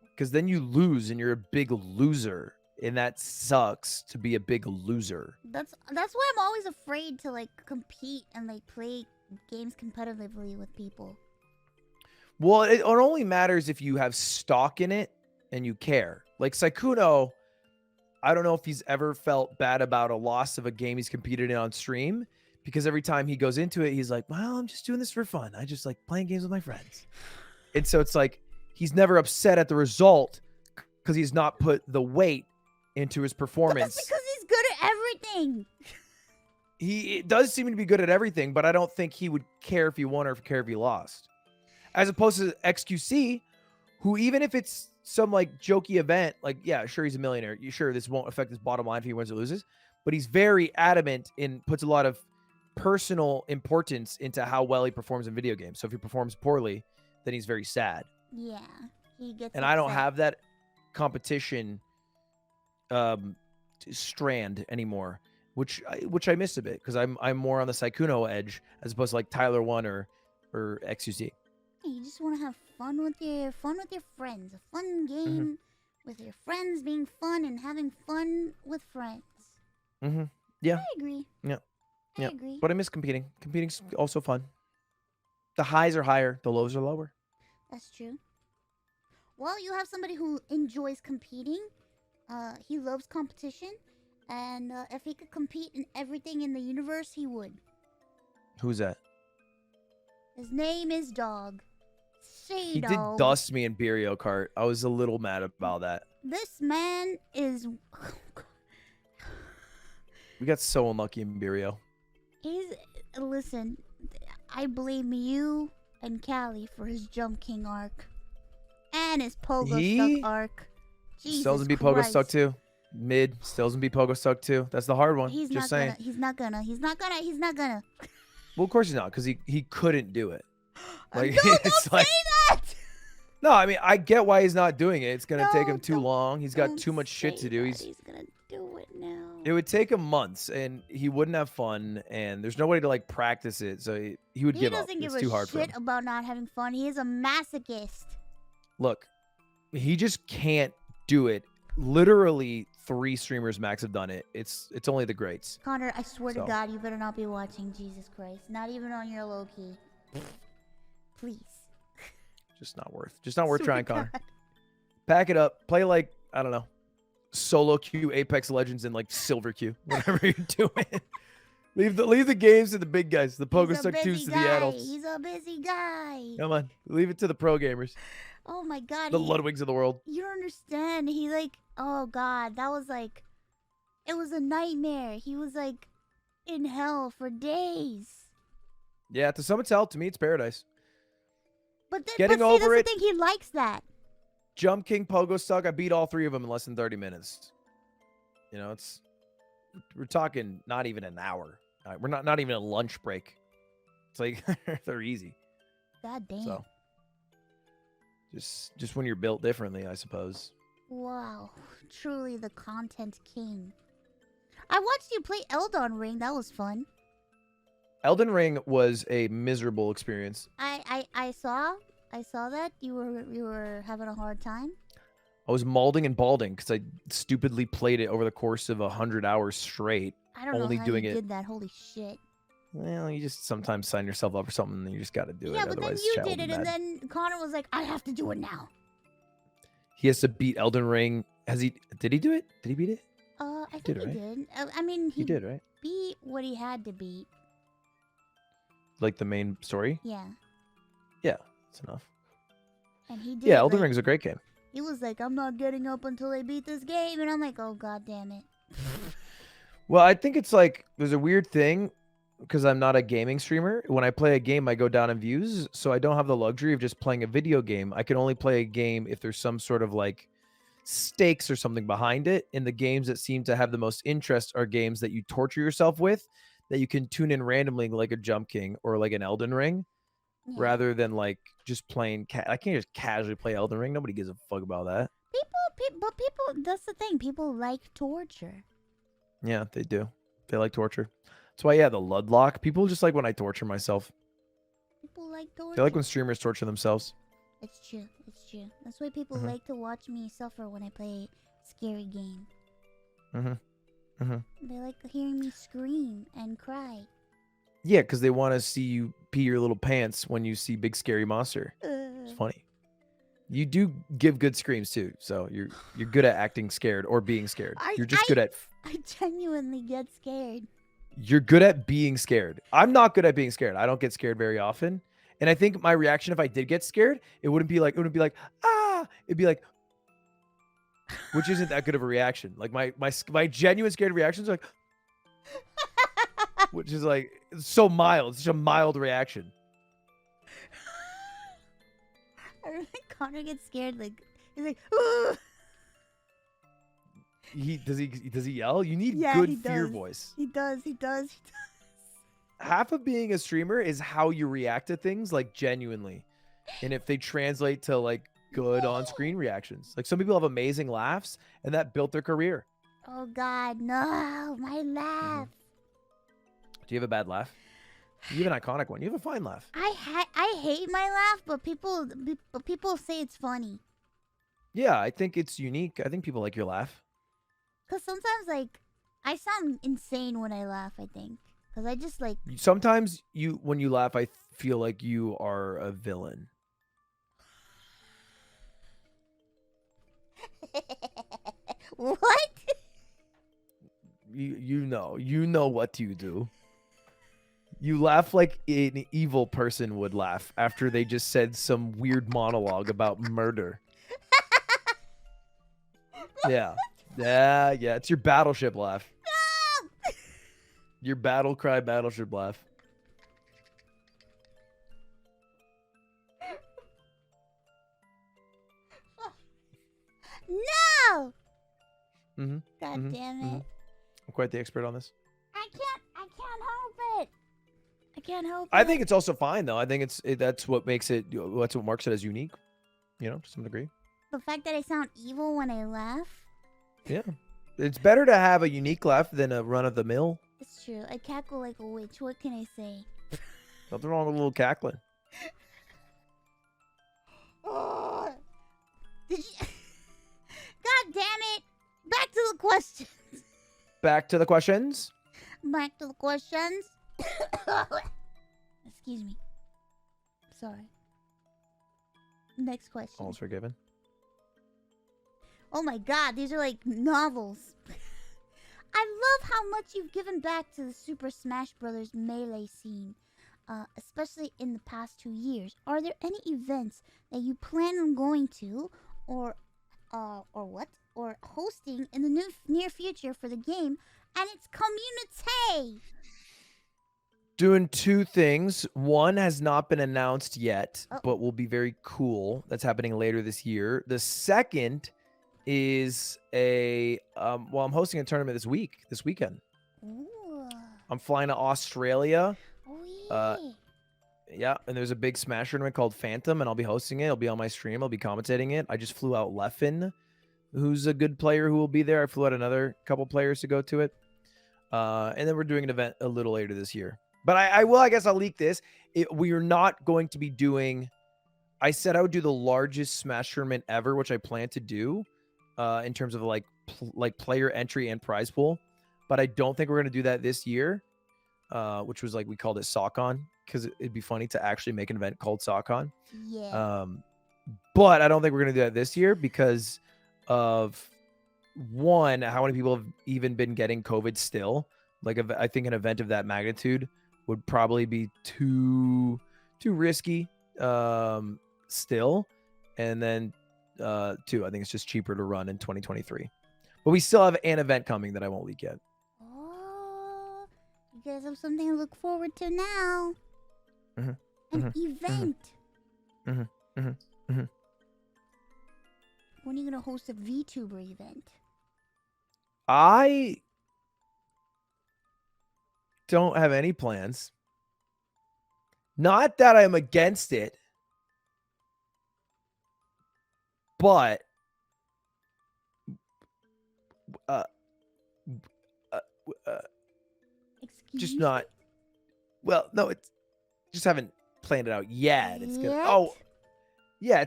Because then you lose and you're a big loser, and that sucks to be a big loser. That's why I'm always afraid to like compete and like play games competitively with people. Well, it only matters if you have stock in it and you care. Like Saikuno, I don't know if he's ever felt bad about a loss of a game he's competed in on stream, because every time he goes into it, he's like, well, I'm just doing this for fun. I just like playing games with my friends. And so it's like, he's never upset at the result because he's not put the weight into his performance. That's because he's good at everything. He does seem to be good at everything, but I don't think he would care if he won or care if he lost. As opposed to XQC, who even if it's some like jokey event, like, yeah, sure, he's a millionaire. You sure this won't affect his bottom line if he wins or loses, but he's very adamant and puts a lot of personal importance into how well he performs in video games. So if he performs poorly, then he's very sad. Yeah, he gets. And upset. I don't have that competition strand anymore, which I miss a bit, because I'm more on the Saikuno edge as opposed to like Tyler 1 or XUZ. You just want to have fun with your friends. A fun game with your friends, being fun and having fun with friends. Yeah. I agree. Yeah. I agree. But I miss competing. Competing's also fun. The highs are higher, the lows are lower. That's true. Well, you have somebody who enjoys competing. He loves competition, and if he could compete in everything in the universe, he would. Who's that? His name is Dog. He did dust me in Beerio Kart. I was a little mad about that. This man is... We got so unlucky in Beerio. Listen, I blame you and Callie for his Jump King arc. And his Pogo Stuck arc. Jesus Stills and be Christ. Pogo Stuck too. Mid, Stills and be Pogo Stuck too. That's the hard one. He's Just not saying. gonna. He's not gonna. He's not gonna. Well, of course he's not, because he couldn't do it. Like, no, don't it's say like, that! No, I mean, I get why he's not doing it. It's going to take him too don't- long. He's got don't too much shit say to do. that. He's gonna do it now. It would take him months, and he wouldn't have fun, and there's nobody to like practice it, so he would give up. He doesn't give It's too hard a for him. shit about not having fun. He is a masochist. Look, he just can't do it literally 3 streamers max have done it. It's only the greats. Connor, I swear to So. God, you better not be watching. Jesus Christ. Not even on your low key. Please. Just not worth. Just not worth Swear trying, to Connor. God. Pack it up. Play like, I don't know, solo queue, Apex Legends, and like silver queue. Whatever you're doing. Leave the games to the big guys. The Pogo Stuck 2s to the adults. He's a busy guy. Come on. Leave it to the pro gamers. Oh my God. The Ludwigs of the world. You don't understand. He like, oh God, that was like, it was a nightmare. He was like in hell for days. Yeah, to some it's hell. To me, it's paradise. But then, Getting but see, over that's it. the thing. He likes that. Jump King, Pogo Stuck. I beat all 3 of them in less than 30 minutes. You know, we're talking not even an hour. We're not even a lunch break. It's like they're easy. God damn. So just when you're built differently, I suppose. Wow. Truly the content king. I watched you play Elden Ring. That was fun. Elden Ring was a miserable experience. I saw that you were having a hard time. I was malding and balding because I stupidly played it over the course of 100 hours straight. I don't Only know how doing you it. did that. Holy shit. Well, you just sometimes sign yourself up for something and you just got to do it. Yeah, but then Otherwise, you chat will did be it, and mad. then Connor was like, I have to do it now. He has to beat Elden Ring. Did he do it? Did he beat it? I think did, he right? did. I mean, He did, right? beat what he had to beat. Like the main story? Yeah. Yeah, that's enough. And he did. Yeah, Elden like, Ring's a great game. He was like, I'm not getting up until I beat this game. And I'm like, oh, God damn it. Well, I think it's like there's a weird thing because I'm not a gaming streamer. When I play a game, I go down in views. So I don't have the luxury of just playing a video game. I can only play a game if there's some sort of like stakes or something behind it. And the games that seem to have the most interest are games that you torture yourself with, that you can tune in randomly like a Jump King or like an Elden Ring, Yeah. rather than like just playing. I can't just casually play Elden Ring. Nobody gives a fuck about that. People, that's the thing. People like torture. Yeah, they do. They like torture. That's why, yeah, the Ludlock. People just like when I torture myself. People like torture. They like when streamers torture themselves. It's true. It's true. That's why people Mhm. like to watch me suffer when I play scary game. Mm-hmm. They like hearing me scream and cry. Yeah, because they want to see you pee your little pants when you see big scary monster. It's funny. You do give good screams too, so you're good at acting scared or being scared. You're just good at. I genuinely get scared. You're good at being scared. I'm not good at being scared. I don't get scared very often. And I think my reaction, if I did get scared, it wouldn't be like ah. It'd be like, which isn't that good of a reaction. Like my genuine scared reactions are like, which is like so mild. It's such a mild reaction. I remember Connor gets scared. Like he's like, "Ugh." Does he yell? You need Yeah, good he fear does. voice. He does. Half of being a streamer is how you react to things, like genuinely, and if they translate to like good on-screen reactions. Like some people have amazing laughs, and that built their career. Oh God, no! My laugh. Do you have a bad laugh? You have an iconic one. You have a fine laugh. I hate my laugh, but people say it's funny. Yeah, I think it's unique. I think people like your laugh. Cause sometimes like I sound insane when I laugh. I think cause I just like Sometimes when you laugh, I feel like you are a villain. What? You know what you do. You laugh like an evil person would laugh after they just said some weird monologue about murder. Yeah. It's your battleship laugh. No! Your battle cry battleship laugh. No! Mm-hmm. God damn it! I'm quite the expert on this. I can't help it. I can't help it. I think it's also fine though. I think that's what makes it. That's what marks it as unique. You know, to some degree. the fact that I sound evil when I laugh. Yeah, it's better to have a unique laugh than a run of the mill. It's true. I cackle like a witch. What can I say? Nothing wrong with a little cackling. Oh, did you? God damn it! Back to the question. back to the questions. Back to the questions. Excuse me. Sorry. Next question. All's forgiven. Oh my god, these are like novels. I love how much you've given back to the Super Smash Bros. Melee scene, especially in the past 2 years. Are there any events that you plan on going to, or hosting in the near future for the game and its community? Doing 2 things. One has not been announced yet, Oh. but will be very cool. That's happening later this year. The second is I'm hosting a tournament this weekend. Ooh. I'm flying to Australia. Oh yeah. Yeah, and there's a big Smash tournament called Phantom, and I'll be hosting it. It'll be on my stream. I'll be commentating it. I just flew out Leffen, who's a good player who will be there. I flew out another couple players to go to it. And then we're doing an event a little later this year. But I guess I'll leak this. We are not going to be doing... I said I would do the largest Smash tournament ever, which I plan to do in terms of like player entry and prize pool. But I don't think we're going to do that this year, which was like we called it Subathon, because it'd be funny to actually make an event called Subathon. Yeah. But I don't think we're going to do that this year because of, one, how many people have even been getting COVID still. Like, I think an event of that magnitude would probably be too risky still. And then 2, I think it's just cheaper to run in 2023. But we still have an event coming that I won't leak yet. Oh, you guys have something to look forward to now. An event. When are you going to host a VTuber event? I don't have any plans. Not that I'm against it, but Excuse just me? not. Well, no, it's just haven't planned it out yet. It's gonna. Yet? Oh, yeah.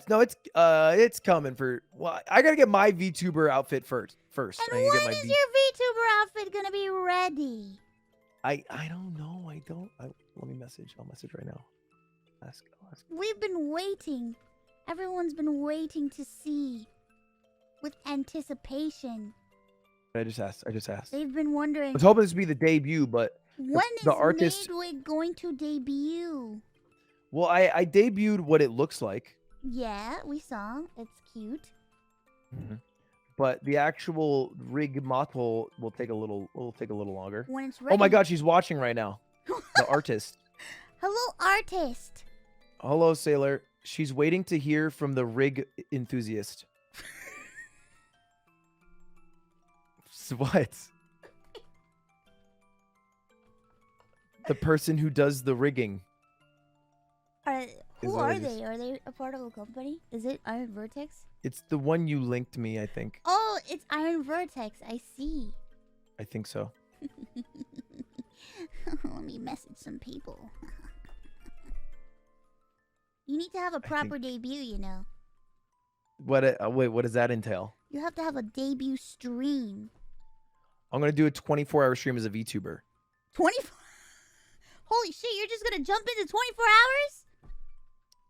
It's coming for. Well, I gotta get my VTuber outfit first. And I can when get my is your VTuber outfit going to be ready? I don't know. Let me message. I'll message right now. Ask. We've been waiting. Everyone's been waiting to see with anticipation. I just asked. They've been I wondering, was hoping this would be the debut, but when the is artist. Ludwig going to debut? Well, I debuted what it looks like. Yeah, we saw. It's cute. But the actual rig model will take a little longer. When it's ready. Oh my god, she's watching right now. The artist. Hello, artist. Hello, Sailor. She's waiting to hear from the rig enthusiast. What? The person who does the rigging. Who what are it is. they? Are they a part of a company? Is it Iron Vertex? It's the one you linked me, I think. Oh, it's Iron Vertex. I see. I think so. Let me message some people. You need to have a proper debut, you know. Wait, what does that entail? You have to have a debut stream. I'm going to do a 24-hour stream as a VTuber. 24? Holy shit, you're just going to jump into 24 hours?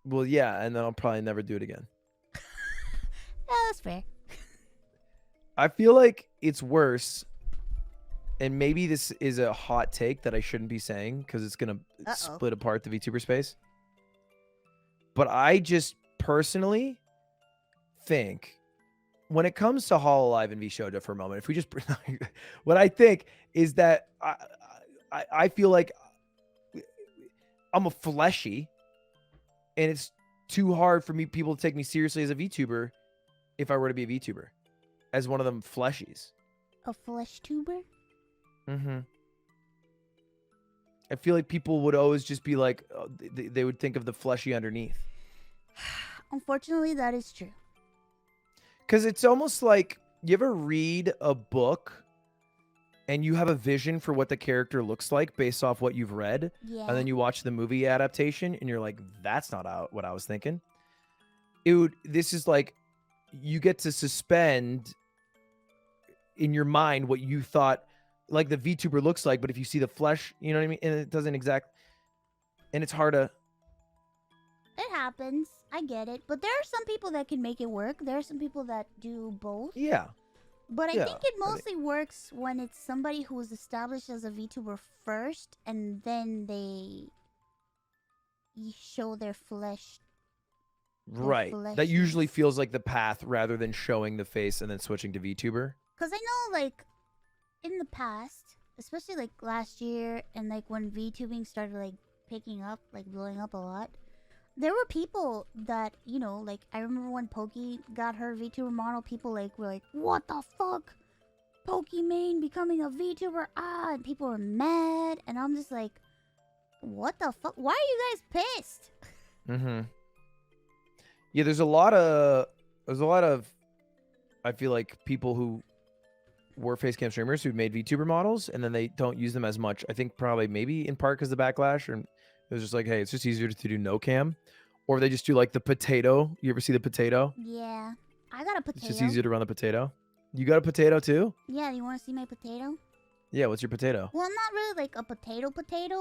Well, yeah, and then I'll probably never do it again. Yeah, that's fair. I feel like it's worse, and maybe this is a hot take that I shouldn't be saying because it's going to split apart the VTuber space. But I just personally think when it comes to Hololive and VShoja for a moment, if we just what I think is that I feel like I'm a fleshy, and it's too hard for people to take me seriously as a VTuber if I were to be a VTuber, as one of them fleshies. A flesh tuber? I feel like people would always just be like, they would think of the fleshy underneath. Unfortunately, that is true. Because it's almost like, you ever read a book and you have a vision for what the character looks like based off what you've read, Yeah. and then you watch the movie adaptation and you're like, that's not what I was thinking. This is like, you get to suspend in your mind what you thought like the VTuber looks like, but if you see the flesh, you know what I mean? And it doesn't and it's hard to. It happens. I get it. But there are some people that can make it work. There are some people that do both. Yeah. But I Yeah, think it mostly works when it's somebody who was established as a VTuber first, and then they show their flesh. Right. That usually feels like the path rather than showing the face and then switching to VTuber. Because I know, like, in the past, especially, like, last year, and, like, when VTubing started, like, picking up, like, blowing up a lot, there were people that, you know, like, I remember when Pokey got her VTuber model, people, like, were like, what the fuck? Pokimane becoming a VTuber? Ah, and people were mad, and I'm just like, what the fuck? Why are you guys pissed? Mm-hmm. Yeah, there's a lot of, I feel like people who were facecam streamers who made VTuber models and then they don't use them as much. I think probably maybe in part because of the backlash, and it was just like, hey, it's just easier to do no cam, or they just do like the potato. You ever see the potato? Yeah, I got a potato. It's just easier to run the potato. You got a potato too? Yeah, you want to see my potato? Yeah, what's your potato? Well, not really like a potato,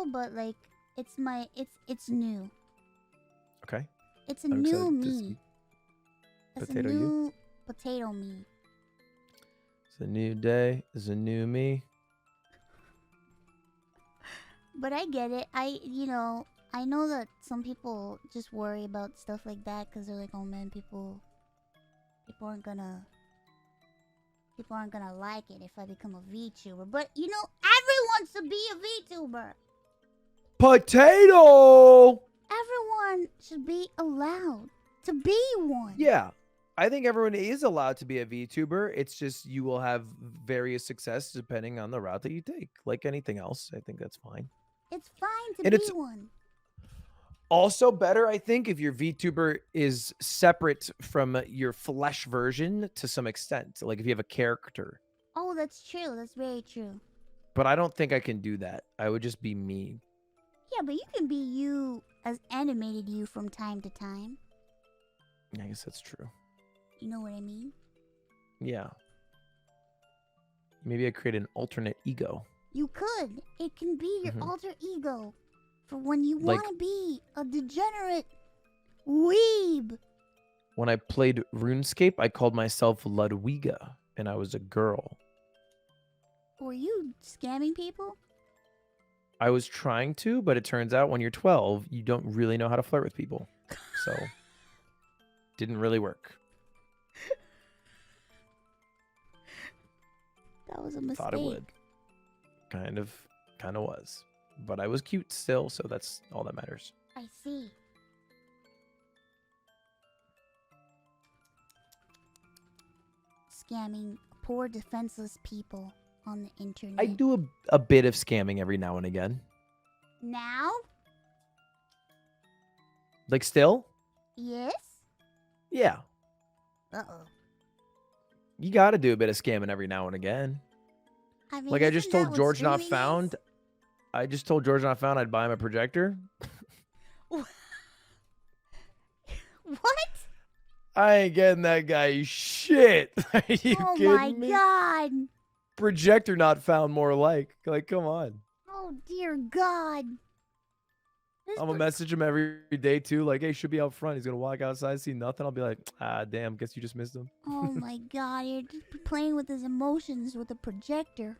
but like it's new. Okay. It's a new me. It's a new potato me. It's a new day. It's a new me. But I get it. I know that some people just worry about stuff like that because they're like, oh man, people aren't gonna like it if I become a VTuber. But you know, everyone should be a VTuber. Potato! Everyone should be allowed to be one. Yeah. I think everyone is allowed to be a VTuber. It's just you will have various success depending on the route that you take. Like anything else, I think that's fine. It's fine to be one. Also better, I think, if your VTuber is separate from your flesh version to some extent. Like if you have a character. Oh, that's true. That's very true. But I don't think I can do that. I would just be me. Yeah, but you can be you as animated you from time to time. I guess that's true. You know what I mean? Yeah. Maybe I create an alternate ego. You could. It can be your alter ego for when you want to be a degenerate weeb. When I played RuneScape, I called myself Ludwiga, and I was a girl. Were you scamming people? I was trying to, but it turns out when you're 12, you don't really know how to flirt with people. So, didn't really work. That was a mistake. Thought it would. Kind of was. But I was cute still, so that's all that matters. I see. Scamming poor defenseless people on the internet. I do a bit of scamming every now and again. Now? Like still? Yes? Yeah. Uh-oh. You got to do a bit of scamming every now and again. I mean, like I just told George Not is? Found. I just told George Not Found I'd buy him a projector. What? I ain't getting that guy shit. Are you kidding me? Oh my god. Projector Not Found more like. Like, come on. Oh dear god. I'm gonna message him every day too. Like, hey, should be out front. He's gonna walk outside, see nothing. I'll be like, ah, damn. Guess you just missed him. Oh my god, you're just playing with his emotions with a projector.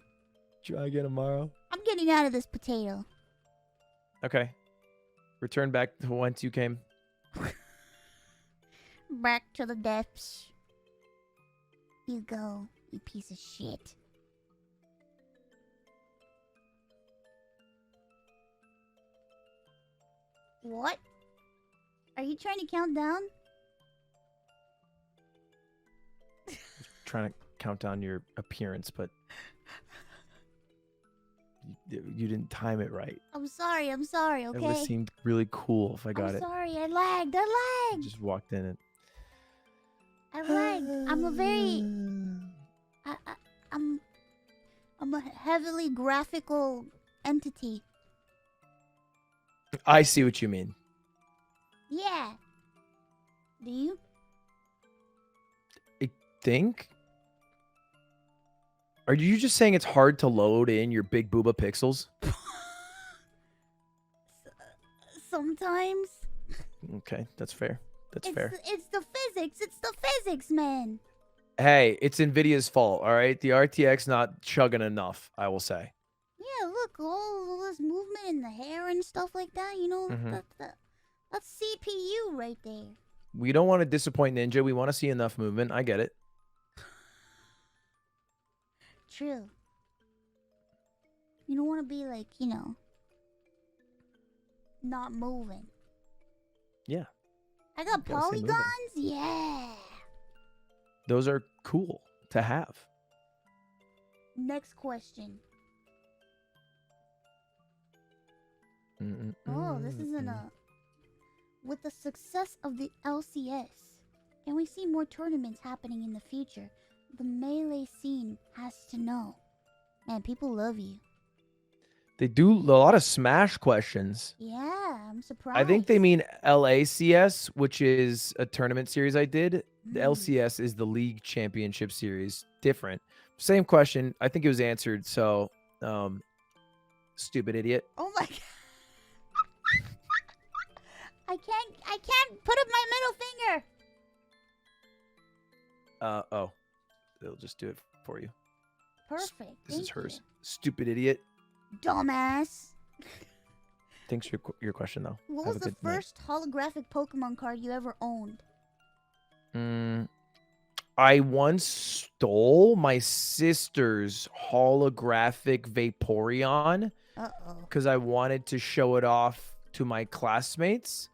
Try again tomorrow. I'm getting out of this potato. Okay. Return back to whence you came. Back to the depths. You go, you piece of shit. What? Are you trying to count down? Trying to count down your appearance, but you didn't time it right. I'm sorry, okay? It would have seemed really cool if I got it. I'm sorry, I lagged. You just walked in and... I lagged. I'm a very... I'm a heavily graphical entity. I see what you mean. Yeah. Do you? I think. Are you just saying it's hard to load in your big booba pixels? Sometimes. Okay, that's fair. That's fair. It's the physics. It's the physics, man. Hey, it's Nvidia's fault, all right? The RTX not chugging enough, I will say. Yeah, look, all this movement in the hair and stuff like that. You know, that's CPU right there. We don't want to disappoint Ninja. We want to see enough movement. I get it. True. You don't want to be like, you know, not moving. Yeah. I got Gotta stay moving. polygons? Yeah. Those are cool to have. Next question. Oh, this isn't a... With the success of the LCS, can we see more tournaments happening in the future? The melee scene has to know. Man, people love you. They do a lot of Smash questions. Yeah, I'm surprised. I think they mean LACS, which is a tournament series I did. The LCS is the League Championship Series. Different. Same question. I think it was answered. So, stupid idiot. Oh my god. I can't put up my middle finger. Oh. It'll just do it for you. Perfect. This is hers. Stupid idiot. Dumbass. Thanks for your question, though. What was the first holographic Pokemon card you ever owned? I once stole my sister's holographic Vaporeon because I wanted to show it off to my classmates,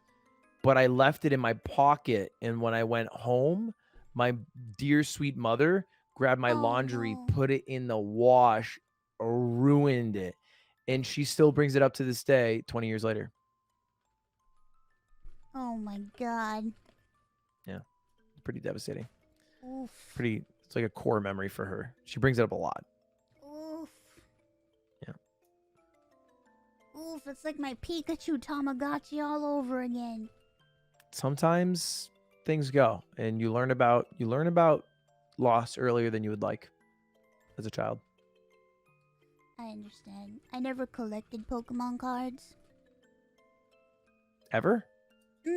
but I left it in my pocket. And when I went home, my dear sweet mother grabbed my laundry, put it in the wash, ruined it. And she still brings it up to this day, 20 years later. Oh my god. Yeah. Pretty devastating. Oof. It's like a core memory for her. She brings it up a lot. Oof. Yeah. Oof, it's like my Pikachu Tamagotchi all over again. Sometimes things go and you learn about loss earlier than you would like as a child. I understand. I never collected Pokemon cards. Ever? Yeah,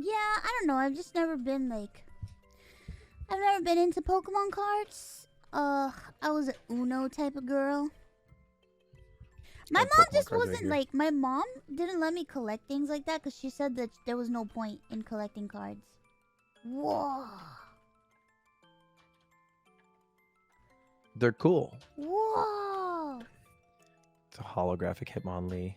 I don't know. I've just never been like... I've never been into Pokemon cards. I was an Uno type of girl. My mom just wasn't like... My mom didn't let me collect things like that because she said that there was no point in collecting cards. Whoa. They're cool. Whoa. It's a holographic Hitmonlee.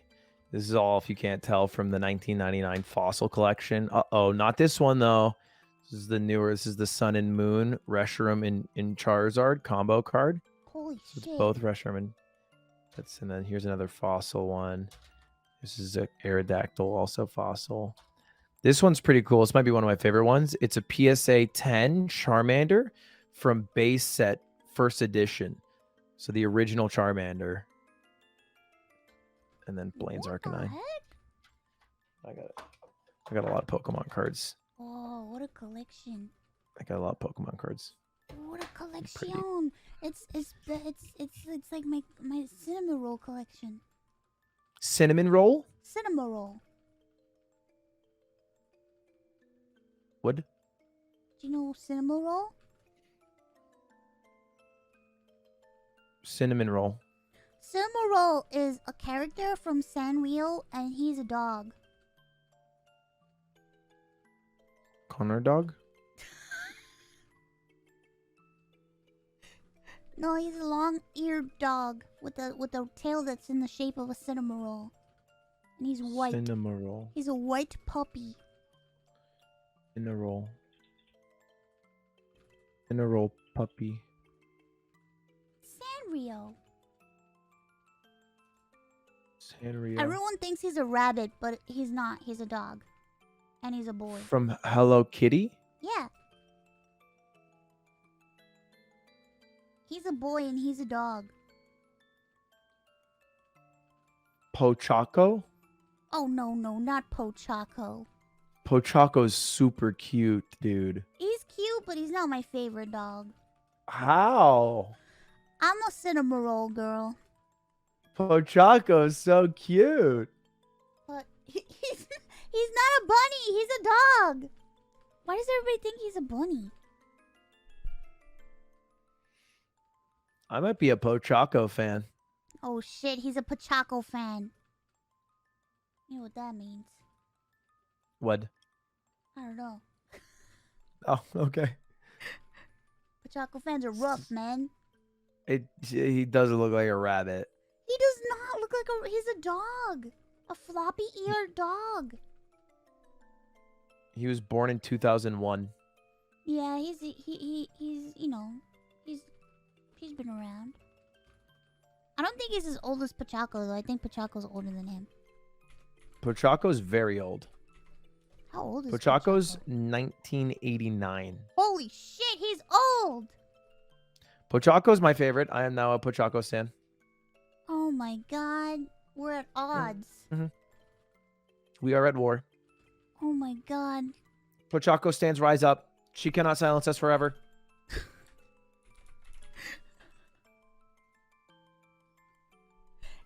This is all, if you can't tell, from the 1999 Fossil collection. Uh-oh, not this one, though. This is the newer. This is the Sun and Moon Reshiram in Charizard combo card. Holy shit. It's both Reshiram and... and then here's another Fossil one. This is a Aerodactyl, also Fossil. This one's pretty cool. This might be one of my favorite ones. It's a PSA 10 Charmander from base set first edition. So the original Charmander. And then Blaine's Arcanine. I got a lot of Pokemon cards. Oh, what a collection. I got a lot of Pokemon cards. What a collection. It's like my cinnamon roll collection. Cinnamon roll? Cinnamon roll. What? Do you know cinnamon roll? Cinnamon roll. Cinnamon roll is a character from Sanrio, and he's a dog. Connor dog? No, he's a long-eared dog with a tail that's in the shape of a cinnamon roll, and he's white. Cinnamon roll. He's a white puppy. Cinnamon roll. Cinnamon roll puppy. Sanrio. Sanrio. Everyone thinks he's a rabbit, but he's not. He's a dog, and he's a boy. From Hello Kitty? Yeah. He's a boy and he's a dog. Pochaco? Oh, no, not Pochaco. Pochaco's super cute, dude. He's cute, but he's not my favorite dog. How? I'm a cinnamon roll girl. Pochaco's so cute. But he's not a bunny. He's a dog. Why does everybody think he's a bunny? I might be a Pochaco fan. Oh shit, he's a Pochaco fan. You know what that means? What? I don't know. Oh, okay. Pochaco fans are rough, man. He doesn't look like a rabbit. He does not look like a. He's a dog. A floppy-eared dog. He was born in 2001. Yeah, he's you know, he's been around. I don't think he's as old as Pochaco though. I think Pochaco's older than him. Pochaco's very old. How old is Pochaco's Pochaco? 1989. Holy shit, he's old. Pochaco's my favorite. I am now a Pochaco stan. Oh my god, we're at odds. Mm-hmm. We are at war. Oh my god. Pochaco stands rise up. She cannot silence us forever.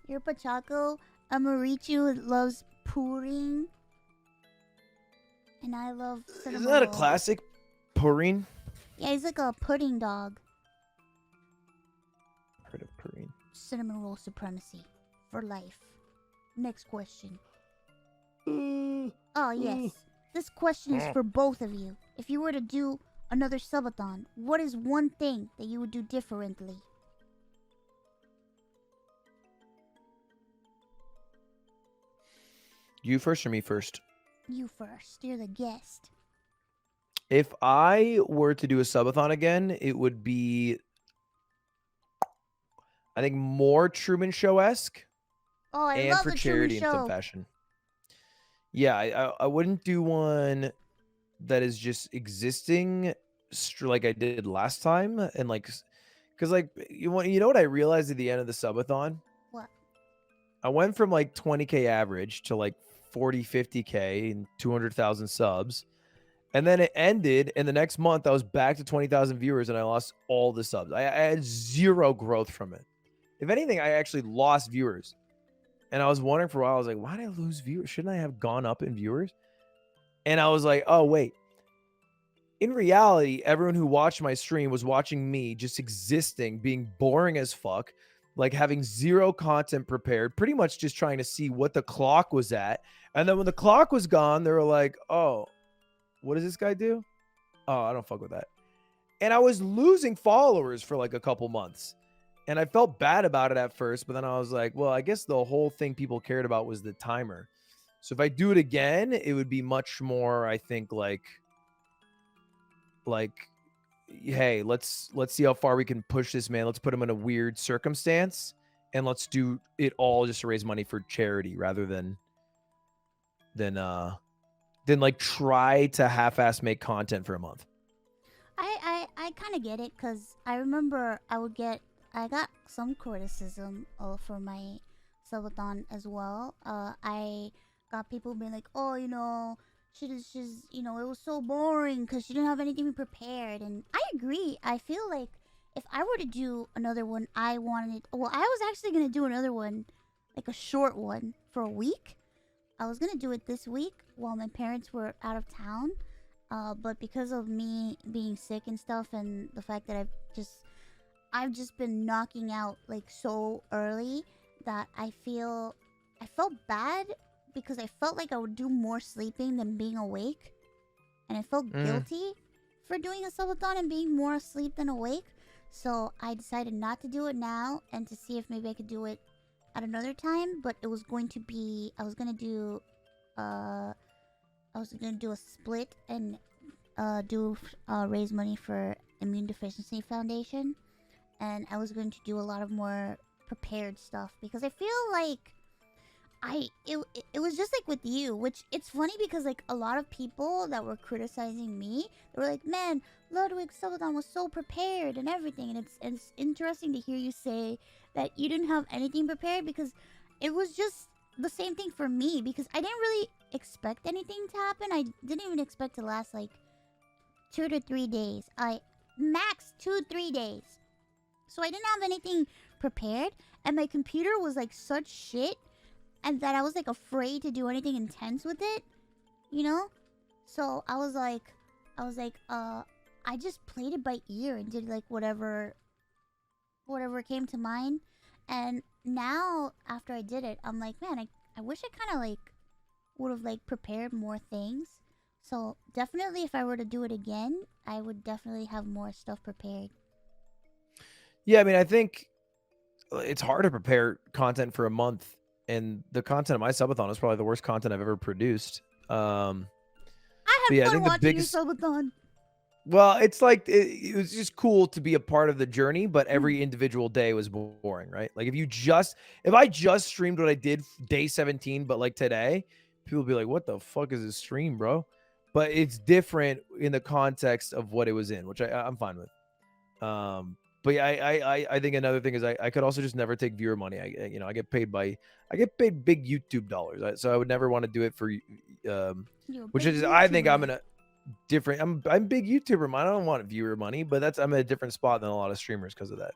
You're Pochaco. Amarichu loves pudding. And I love cinnamon Isn't that a roll. classic? Purine? Yeah, he's like a pudding dog. Heard of Purine. Cinnamon roll supremacy. For life. Next question. Oh, yes. This question is for both of you. If you were to do another subathon, what is one thing that you would do differently? You first or me first? You first. You're the guest. If I were to do a subathon again, it would be, I think, more Truman Show-esque. Oh, I And love for the charity Truman in Show. some fashion. Yeah, I wouldn't do one that is just existing like I did last time, and like, because like you know what I realized at the end of the subathon? What? I went from like 20K average to like 40, 50K and 200,000 subs. And then it ended, and the next month I was back to 20,000 viewers, and I lost all the subs. I had zero growth from it. If anything, I actually lost viewers. And I was wondering for a while, I was like, why did I lose viewers? Shouldn't I have gone up in viewers? And I was like, oh, wait. In reality, everyone who watched my stream was watching me just existing, being boring as fuck, like having zero content prepared, pretty much just trying to see what the clock was at. And then when the clock was gone, they were like, oh, what does this guy do? Oh, I don't fuck with that. And I was losing followers for like a couple months. And I felt bad about it at first, but then I was like, well, I guess the whole thing people cared about was the timer. So if I do it again, it would be much more, I think, like, hey, let's see how far we can push this man. Let's put him in a weird circumstance, and let's do it all just to raise money for charity rather than like try to half-ass make content for a month. I kind of get it, because I remember I got some criticism for my subathon as well. I got people being like, oh, you know, she's you know, it was so boring because she didn't have anything prepared. And I agree. I feel like if I were to do another one, I was actually going to do another one, like a short one for a week. I was going to do it this week while my parents were out of town. But because of me being sick and stuff, and the fact that I've just been knocking out like so early, that I felt bad because I felt like I would do more sleeping than being awake, and I felt guilty for doing a subathon and being more asleep than awake. So I decided not to do it now, and to see if maybe I could do it at another time. But it was going to be, I was gonna do a split and raise money for Immune Deficiency Foundation, and I was going to do a lot of more prepared stuff, because I feel like it was just like with you, which it's funny because like a lot of people that were criticizing me, they were like, man, Ludwig Subathon was so prepared and everything, and it's interesting to hear you say that you didn't have anything prepared, because it was just the same thing for me, because I didn't really expect anything to happen. I didn't even expect to last like 2 to 3 days. I max 2-3 days. So I didn't have anything prepared, and my computer was like such shit, and that I was like afraid to do anything intense with it, you know? So I was like, I just played it by ear and did like whatever came to mind. And now after I did it, I'm like, man, I wish I kind of like would have like prepared more things. So definitely if I were to do it again, I would definitely have more stuff prepared. Yeah, I mean, I think it's hard to prepare content for a month, and the content of my subathon is probably the worst content I've ever produced. I But had yeah, I fun think the watching biggest. your subathon. Well, it's like it was just cool to be a part of the journey, but every individual day was boring, right? Like if I just streamed what I did day 17, but like today, people would be like, "What the fuck is this stream, bro?" But it's different in the context of what it was in, which I'm fine with. But yeah, I think another thing is I could also just never take viewer money. I get paid big YouTube dollars, so I would never want to do it for You're a which big is I think I'm YouTuber. in a different. I'm big YouTuber, man. I don't want viewer money, but I'm in a different spot than a lot of streamers because of that.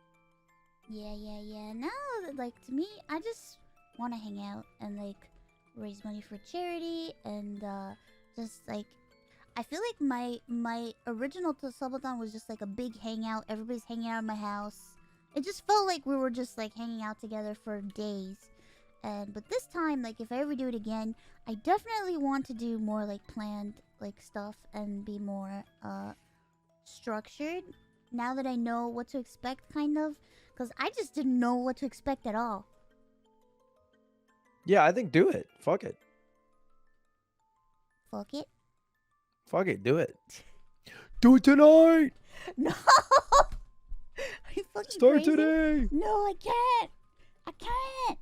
Yeah. Now, like, to me, I just want to hang out and, like, raise money for charity and, just, like, I feel like my original subathon was just, like, a big hangout. Everybody's hanging out in my house. It just felt like we were just, like, hanging out together for days. But this time, like, if I ever do it again, I definitely want to do more, like, planned, like, stuff and be more, structured. Now that I know what to expect, kind of. Because I just didn't know what to expect at all. Yeah, I think do it. Fuck it. Fuck it. Fuck it. Do it. Do it tonight. No! Are you fucking Start crazy? today. No, I can't. I can't.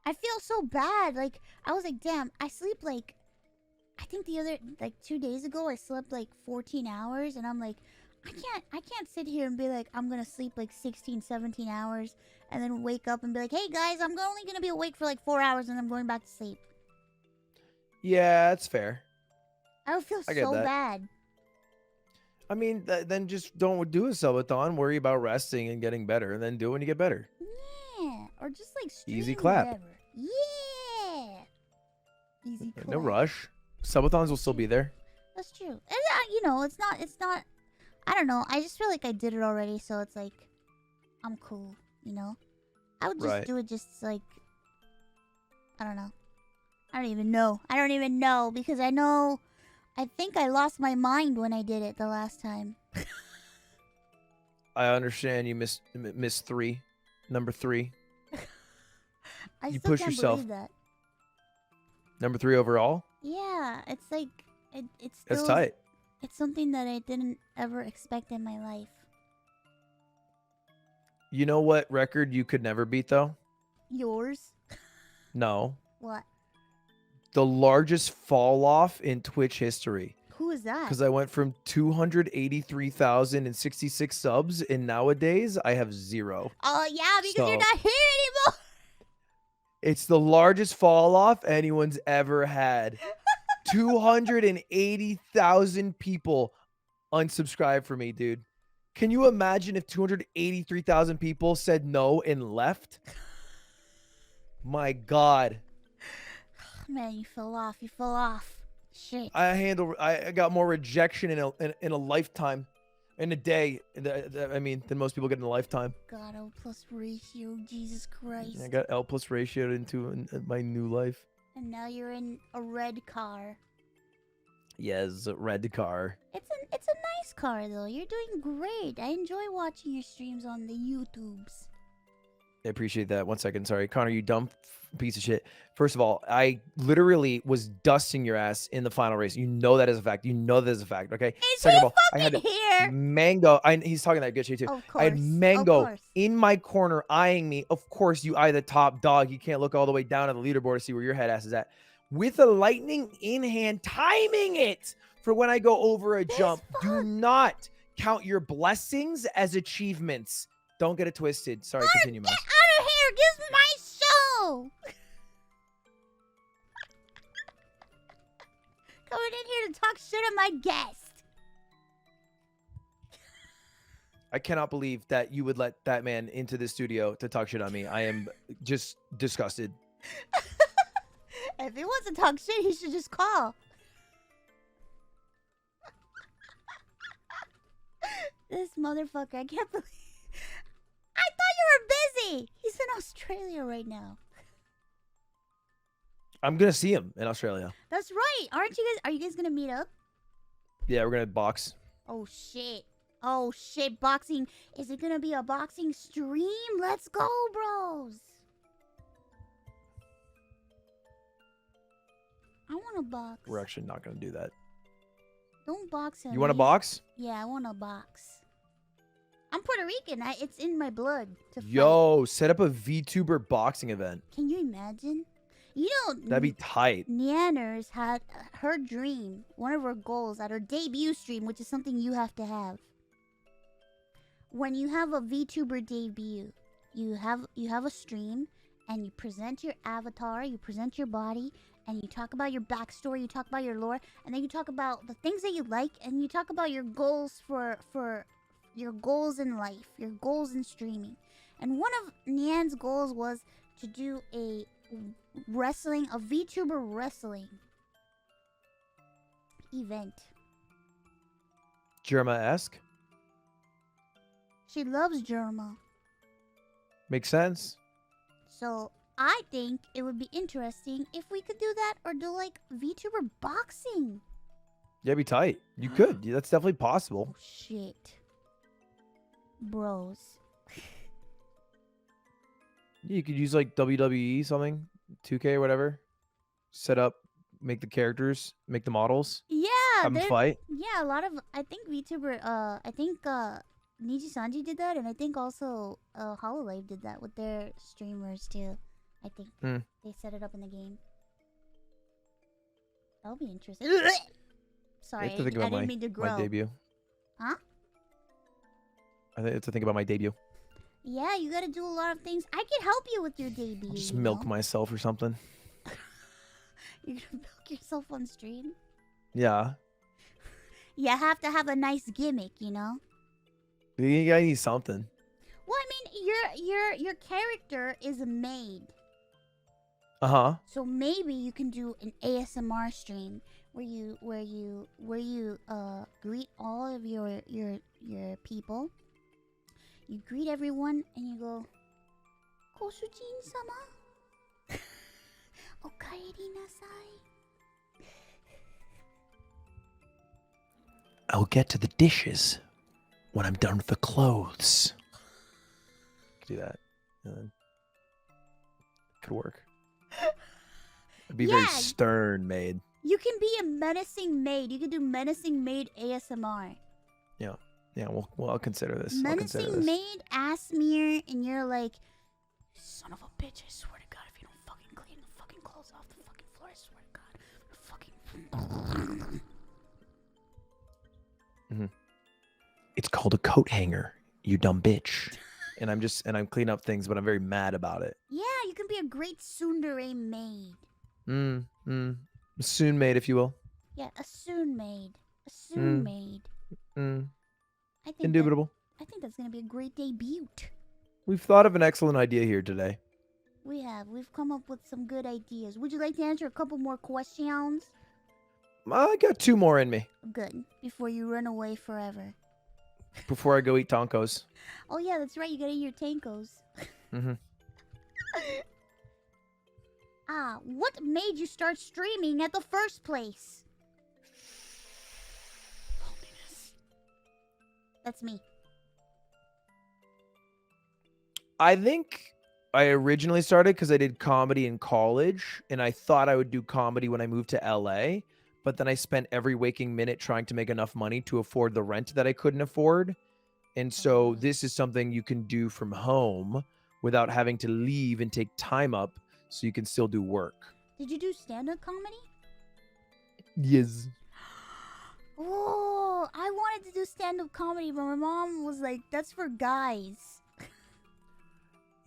I feel so bad. Like, I was like, damn, I sleep like, I think like 2 days ago, I slept like 14 hours. And I'm like, I can't sit here and be like, I'm gonna sleep like 16, 17 hours. And then wake up and be like, hey guys, I'm only gonna be awake for like 4 hours and I'm going back to sleep. Yeah, that's fair. I would feel I get so that. bad. I mean, then just don't do a subathon. Worry about resting and getting better, and then do it when you get better. Yeah. Or just like stream Easy clap. whatever. Yeah. Easy clap. No rush. Subathons will still be there. That's true. And it's not, I don't know. I just feel like I did it already, so it's like, I'm cool, you know? I would just Right. do it just like, I don't know. I don't even know because I think I lost my mind when I did it the last time. I understand you missed number 3. I You still push can't yourself. believe that. Number 3 overall. Yeah, it's like, it's That's still, tight. it's something that I didn't ever expect in my life. You know what record you could never beat though? Yours? No. What? The largest fall off in Twitch history. Who is that? Because I went from 283,066 subs, and nowadays I have 0. Oh, yeah, because you're So- not here anymore. It's the largest fall off anyone's ever had. 280,000 people unsubscribed for me, dude. Can you imagine if 283,000 people said no and left? My God. Man, you fell off. Shit. I got more rejection in a lifetime, in a day. I mean, than most people get in a lifetime. God, L plus ratio. Jesus Christ. I got L plus ratioed into my new life. And now you're in a red car. Yes, red car. It's a nice car though. You're doing great. I enjoy watching your streams on the YouTubes. I appreciate that. 1 second. Sorry. Connor, you dumb piece of shit. First of all, I literally was dusting your ass in the final race. You know that is a fact. Okay? Is Second he of all, I had fucking here? Mango. He's talking that good shit too. Of course. I had Mango Of course. in my corner eyeing me. Of course, you eye the top dog. You can't look all the way down at the leaderboard to see where your head ass is at. With a lightning in hand, timing it for when I go over a jump. Do not count your blessings as achievements. Don't get it twisted. Sorry, continue, Mouse. Get out of here! This is my show! Coming in here to talk shit on my guest. I cannot believe that you would let that man into the studio to talk shit on me. I am just disgusted. If he wants to talk shit, he should just call. This motherfucker, I can't believe. I thought you were busy. He's in Australia right now. I'm gonna see him in Australia. That's right. Aren't you guys? Are you guys gonna meet up? Yeah, we're gonna box. Oh shit. Oh shit. Boxing. Is it gonna be a boxing stream? Let's go, bros. I want to box. We're actually not gonna do that. Don't box him. You want to box? Yeah, I want to box. I'm Puerto Rican. It's in my blood to fight. Yo, set up a VTuber boxing event. Can you imagine? You know, That'd be tight. Nanners had her dream, one of her goals at her debut stream, which is something you have to have. When you have a VTuber debut, you have a stream, and you present your avatar, you present your body, and you talk about your backstory, you talk about your lore, and then you talk about the things that you like, and you talk about your goals for your goals in life, your goals in streaming. And one of Nyan's goals was to do a VTuber wrestling event. Germa-esque? She loves Germa. Makes sense. So I think it would be interesting if we could do that or do like VTuber boxing. Yeah, it'd be tight. You could. Yeah, that's definitely possible. Oh, shit. Bros. You could use like WWE something, 2K or whatever. Set up, make the characters, make the models, Yeah, have them fight. yeah, a lot of I think VTuber I think Niji Sanji did that, and I think also Hololive did that with their streamers too. I think they set it up in the game. That'll be interesting. Sorry, I have to think about didn't mean to grow. my debut. Huh? I have to think about my debut. Yeah, you gotta do a lot of things. I can help you with your debut. I'll just you milk know? myself or something. You're gonna milk yourself on stream? Yeah. You have to have a nice gimmick, you know? You gotta need something. Well, I mean, your character is a maid. Uh-huh. So maybe you can do an ASMR stream where you greet all of your people. You greet everyone and you go, Kosujin-sama, okaeri nasai. I'll get to the dishes when I'm done with the clothes. Do that. Could work. It'd be very stern maid. You can be a menacing maid. You can do menacing maid ASMR. Yeah. Yeah, well, I'll consider this. Menacing maid ass mirror, and you're like, son of a bitch, I swear to God, if you don't fucking clean the fucking clothes off the fucking floor, I swear to God, fucking... It's called a coat hanger, you dumb bitch. And I'm cleaning up things, but I'm very mad about it. Yeah, you can be a great tsundere maid. Soon maid, if you will. Yeah, a soon maid. A soon maid. I think Indubitable. I think that's gonna be a great debut. We've thought of an excellent idea here today. We have. We've come up with some good ideas. Would you like to answer a couple more questions? I got 2 more in me Good. Before you run away forever. before I go eat tonkos. Oh yeah, that's right. You gotta eat your tankos. What made you start streaming at the first place? Loneliness. That's me. I think I originally started because I did comedy in college, and I thought I would do comedy when I moved to LA, but then I spent every waking minute trying to make enough money to afford the rent that I couldn't afford. And so this is something you can do from home without having to leave and take time up so you can still do work. Did you do stand-up comedy? Yes. Oh, I wanted to do stand-up comedy, but my mom was like, that's for guys.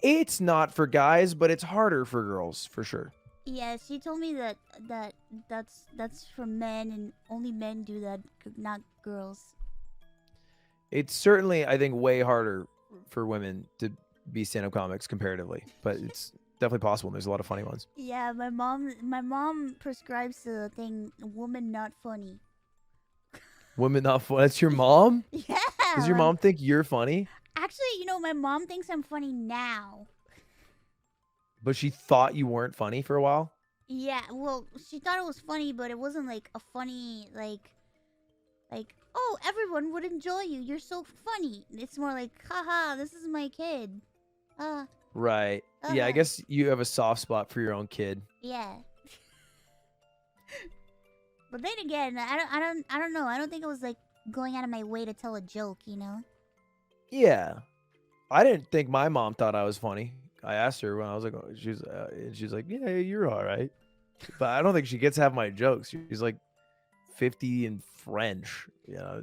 It's not for guys, but it's harder for girls, for sure. Yeah, she told me that's for men, and only men do that, not girls. It's certainly, I think, way harder for women to be stand-up comics comparatively, but it's definitely possible. And there's a lot of funny ones. Yeah, my mom prescribes the thing woman not funny. Women not funny. That's your mom? Yeah. Does your mom think you're funny? Actually, my mom thinks I'm funny now. But she thought you weren't funny for a while? Yeah, well, she thought it was funny, but it wasn't like a funny like oh, everyone would enjoy you. You're so funny. It's more like, haha, this is my kid. Uh, Right. Yeah, I guess you have a soft spot for your own kid. yeah. But then again, I don't know. I don't think it was like going out of my way to tell a joke, Yeah. I didn't think my mom thought I was funny. I asked her when I was like, she's like, yeah, you're all right. But I don't think she gets half my jokes. She's like 50 in French, Yeah,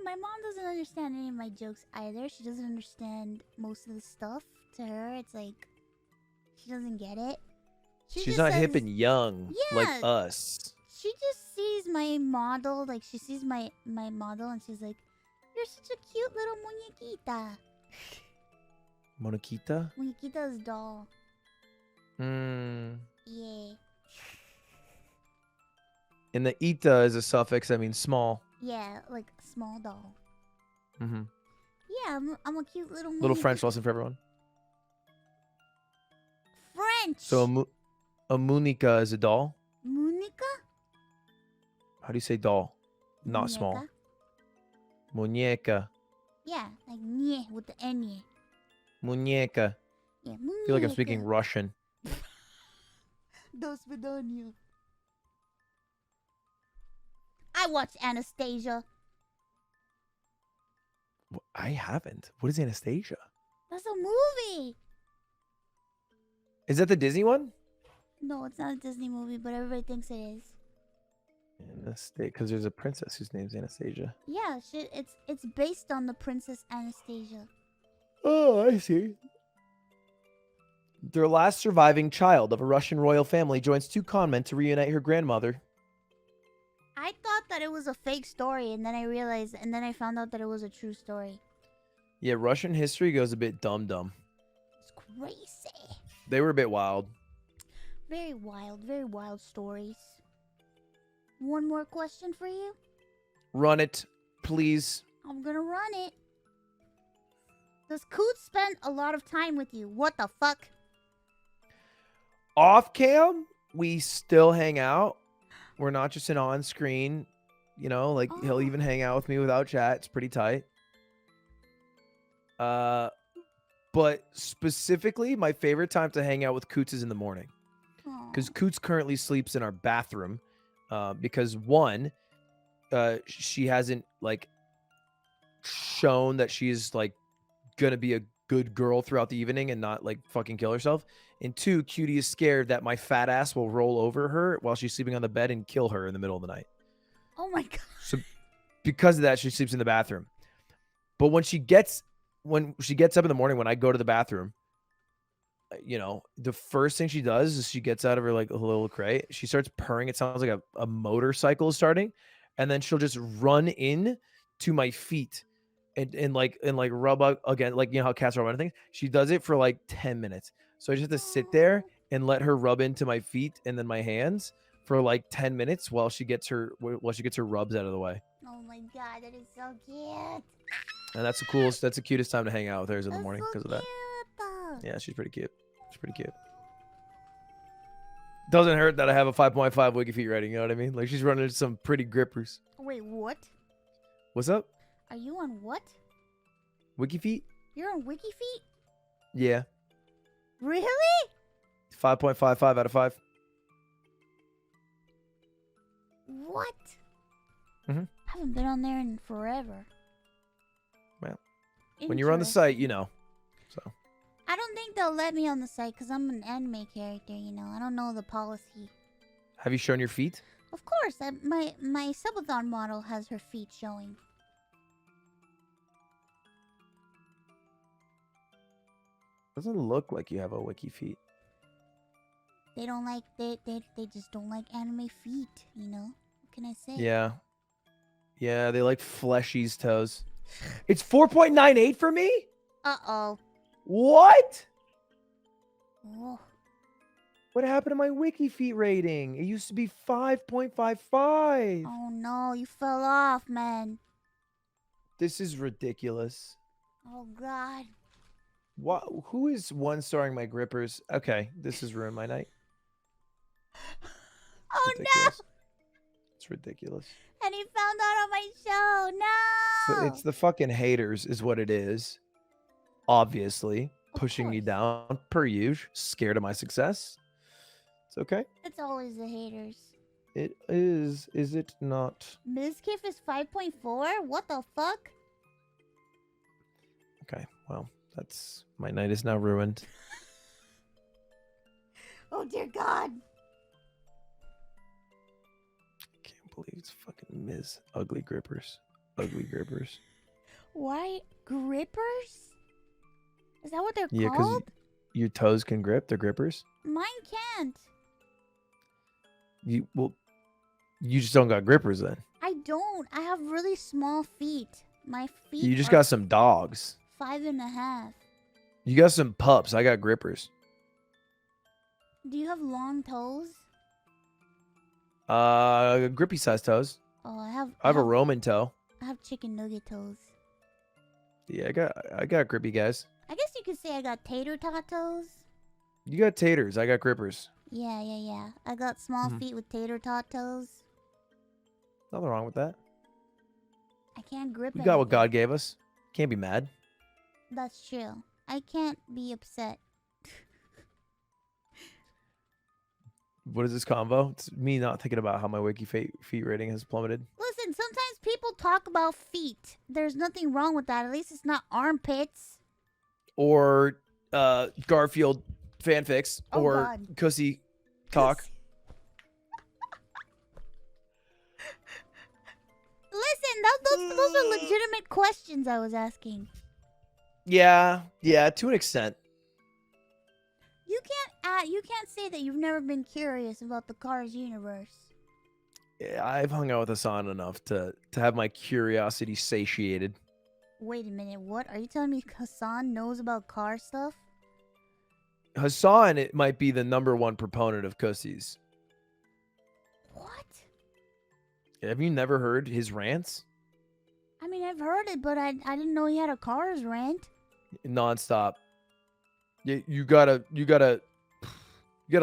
my mom doesn't understand any of my jokes either. She doesn't understand most of the stuff. To her, it's like she doesn't get it. She's not hip and young like Yeah. us. She just sees my model, like she sees my model, and she's like, "You're such a cute little muñequita." Monaquita? Muñequita's doll. Hmm. Yeah. And the ita is a suffix that means small. Yeah, like a small doll. Mm-hmm. Yeah, I'm a cute little Little muñequita. French lesson for everyone. French. So a muñeca is a doll. Muñeca? How do you say doll? Not Muñeca? small. Muñeca. Yeah, like nye with the n. Muñeca. Yeah, I feel like I'm speaking Russian. До свидания. I watched Anastasia. I haven't. What is Anastasia? That's a movie. Is that the Disney one? No, it's not a Disney movie, but everybody thinks it is. Anastasia, because there's a princess whose name's Anastasia. Yeah, it's based on the Princess Anastasia. Oh, I see. Their last surviving child of a Russian royal family joins two conmen to reunite her grandmother. I thought that it was a fake story, and then I found out that it was a true story. Yeah, Russian history goes a bit dumb. It's crazy. They were a bit wild. Very wild stories. One more question for you? Run it, please. I'm gonna run it. Does Coot spend a lot of time with you? What the fuck? Off cam, we still hang out. We're not just an on-screen, like he'll even hang out with me without chat. It's pretty tight. But specifically, my favorite time to hang out with Coots is in the morning. Because Coots currently sleeps in our bathroom. Because one, she hasn't shown that she's gonna be a good girl throughout the evening and not fucking kill herself. And two, Cutie is scared that my fat ass will roll over her while she's sleeping on the bed and kill her in the middle of the night. Oh my god. So because of that, she sleeps in the bathroom. But when she gets up in the morning, when I go to the bathroom, the first thing she does is she gets out of her a little crate. She starts purring. It sounds like a motorcycle is starting, and then she'll just run in to my feet and rub up again, how cats rub on things. She does it for 10 minutes. So I just have to sit there and let her rub into my feet and then my hands for 10 minutes while she gets her rubs out of the way. Oh my god, that is so cute. And that's the cutest time to hang out with her is in the morning because of that. Yeah, she's pretty cute. Doesn't hurt that I have a 5.5 wiki feet rating, you know what I mean? She's running into some pretty grippers. Wait, what? What's up? Are you on what? Wiki feet? You're on Wiki Feet? Yeah. Really? 5.55 out of 5. What? Mm-hmm. I haven't been on there in forever. Well, when you're on the site, So. I don't think they'll let me on the site because I'm an anime character, I don't know the policy. Have you shown your feet? Of course, my Subathon model has her feet showing. Doesn't look like you have a wiki feet. They don't like they just don't like anime feet, What can I say? Yeah. Yeah, they like fleshy's toes. It's 4.98 for me? Uh-oh. What? Oh. What happened to my wiki feet rating? It used to be 5.55. Oh no, you fell off, man. This is ridiculous. Oh god. What? Who is one-starring my grippers? Okay, this has ruined my night. Oh Ridiculous. It's ridiculous. no! And he found out on my show. No! It's the fucking haters is what it is. Obviously. Of Pushing me course. down, per usual. Scared of my success. It's okay. It's always the haters. It is it not? Mizkif is 5.4? What the fuck? Okay, well, that's my night is now ruined. Oh dear god. Can't believe it's fucking Ms. Ugly grippers. Ugly grippers. Why? Grippers? Is that what they're Yeah, because called? your toes can grip. They're grippers. Mine can't. You just don't got grippers then. I don't. I have really small feet. My feet You just are got some dogs. 5.5. You got some pups. I got grippers. Do you have long toes? Grippy size toes. Oh, I have I have a Roman toe. I have chicken nugget toes. Yeah, I got grippy guys. I guess you could say I got tater tot toes. You got taters. I got grippers. Yeah. I got small Mhm. feet with tater tot toes. Nothing wrong with that. I can't grip We got what anything. God gave us. Can't be mad. That's true. I can't be upset. What is this convo? It's me not thinking about how my wiki feet rating has plummeted. Listen, sometimes people talk about feet. There's nothing wrong with that. At least it's not armpits. Or Garfield fanfics. Oh, or God. Cussy talk. Listen, those are legitimate questions I was asking. Yeah, to an extent. You can't say that you've never been curious about the Cars universe. Yeah, I've hung out with Hassan enough to have my curiosity satiated. Wait a minute, what? Are you telling me Hassan knows about car stuff? Hassan, it might be the #1 proponent of Cussies. What? Have you never heard his rants? I mean, I've heard it, but I didn't know he had a Cars rant. Nonstop. You gotta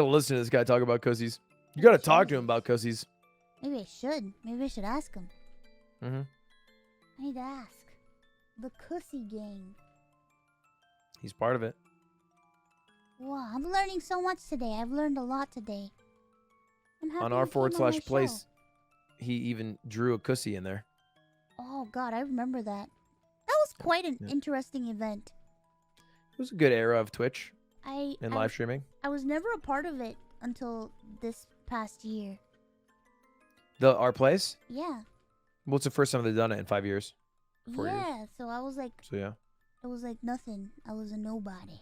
listen to this guy talk about Cussies. You gotta talk to him about Cussies. Maybe I should. Maybe I should ask him. Mm-hmm. I need to ask. The Cussy Gang. He's part of it. Wow, I'm learning so much today. I've learned a lot today. I'm happy On you our came on my /place, show. he even drew a Cussie in there. Oh God, I remember that. That was quite an interesting event. It was a good era of Twitch I live streaming. I was never a part of it until this past year. Our place? Yeah. Well, it's the first time they've done it in 5 years. 4 years. Yeah, so I was like, So yeah. it was like nothing. I was a nobody.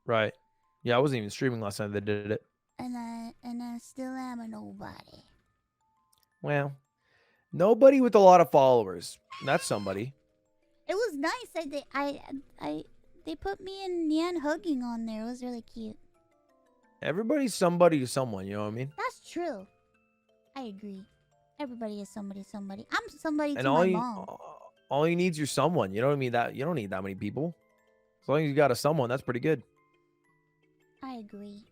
Right. Yeah, I wasn't even streaming last time they did it. And I still am a nobody. Well, nobody with a lot of followers. That's somebody. It was nice. They put me and Nyan hugging on there. It was really cute. Everybody's somebody to someone, you know what I mean? That's true. I agree. Everybody is somebody to somebody. I'm somebody And to my mom. all you need is your someone. You know what I mean? That you don't need that many people. As long as you got a someone, that's pretty good. I agree.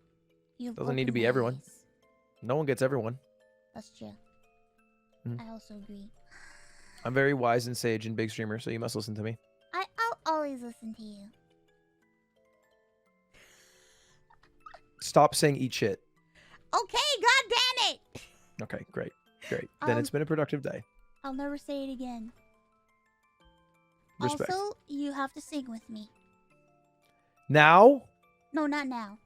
You Doesn't need to be everyone. No one gets everyone. That's true. Mhm. I also agree. I'm very wise and sage and big streamer, so you must listen to me. I'll always listen to you. Stop saying eat shit. Okay, god damn it! Okay, great. Then it's been a productive day. I'll never say it again. Respect. Also, you have to sing with me. Now? No, not now.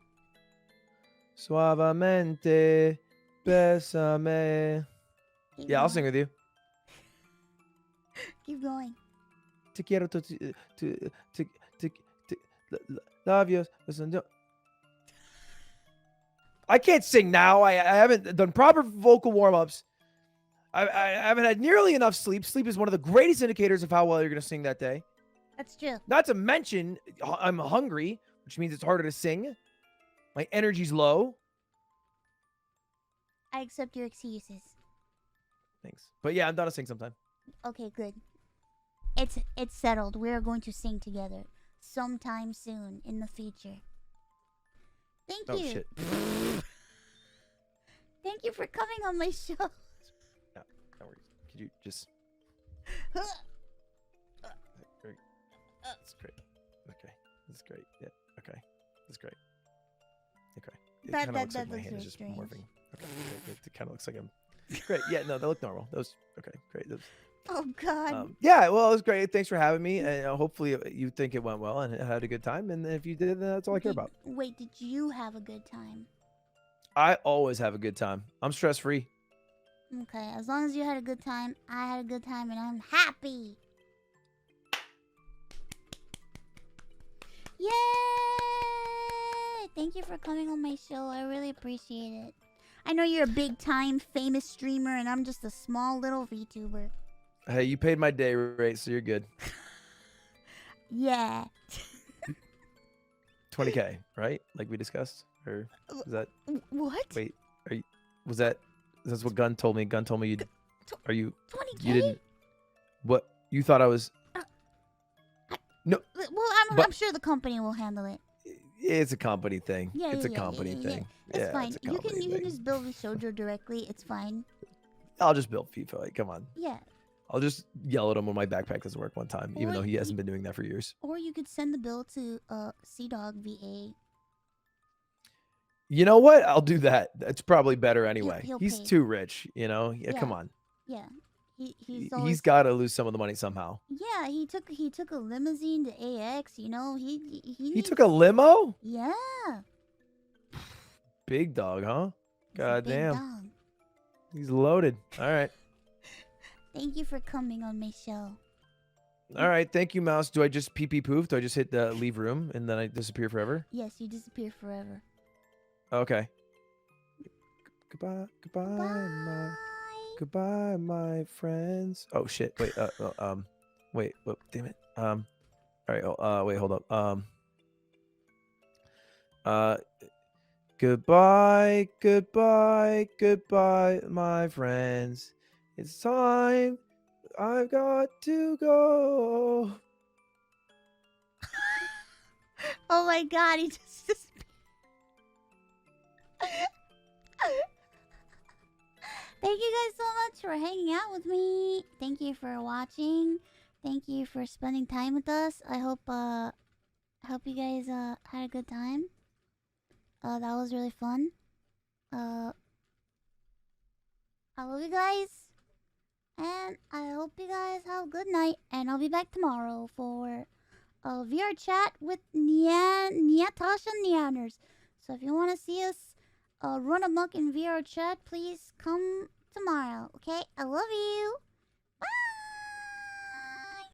Suavemente, bésame. Keep Yeah, I'll going. sing with you. Keep going. Te quiero labios. I can't sing now. I haven't done proper vocal warm-ups. I haven't had nearly enough sleep. Sleep is one of the greatest indicators of how well you're gonna sing that day. That's true. Not to mention, I'm hungry, which means it's harder to sing. My energy's low. I accept your excuses. Thanks. But yeah, I'm down to sing sometime. Okay, good. It's settled. We are going to sing together sometime soon in the future. Thank you. Oh shit. Thank you for coming on my show. No worries. Could you just? That's great. Okay, that's great. Yeah. Okay, that's great. Okay. It kind of looks like my hand is just strange. morphing. Okay, it kind of looks like I'm. Great. Yeah. No, they look normal. Those. Okay. Great. Those. Oh God. Yeah. Well, it was great. Thanks for having me. And hopefully you think it went well and had a good time. And if you did, that's all I care about. Wait, did you have a good time? I always have a good time. I'm stress free. Okay, as long as you had a good time, I had a good time, and I'm happy. Yay! Thank you for coming on my show. I really appreciate it. I know you're a big time famous streamer, and I'm just a small little VTuber. Hey, you paid my day rate, so you're good. Yeah. 20K, right? Like we discussed, or is that? What? Wait, are you? Was that? That's what Gun told me. Gun told me you. Are you? 20K? You didn't. What? You thought I was? No. Well, I'm sure the company will handle it. It's a company thing. Yeah, it's yeah, a yeah, company yeah, thing. It's Yeah, fine. it's a You company can thing. just build a shoujo directly. It's fine. I'll just build FIFA. Like, come on. Yeah. I'll just yell at him when my backpack doesn't work one time, even Or though he hasn't been doing that for years. Or you could send the bill to CDog VA. You know what? I'll do that. That's probably better anyway. he'll He's pay. too rich, you know? Yeah, Yeah. come on. Yeah. He's always, got to lose some of the money somehow. Yeah, he took a limousine to AX, you know. He took a limo? Yeah. Big dog, huh? He's a God big damn. dog. He's loaded. All right. Thank you for coming on my show. All right. Thank you, Mouse. Do I just pee pee poof? Do I just hit the leave room and then I disappear forever? Yes, you disappear forever. Okay. Goodbye, goodbye, my friends. Oh shit. Wait. Wait. Oh, damn it. All right. Oh. Wait. Hold up. Goodbye, my friends. It's time. I've got to go. Oh my God, he just disappeared. Thank you guys so much for hanging out with me. Thank you for watching. Thank you for spending time with us. I hope you guys had a good time. That was really fun. I love you guys. And I hope you guys have a good night. And I'll be back tomorrow for a VR chat with Tasha Neanders. So if you want to see us run amok in VR chat, please come tomorrow. Okay? I love you.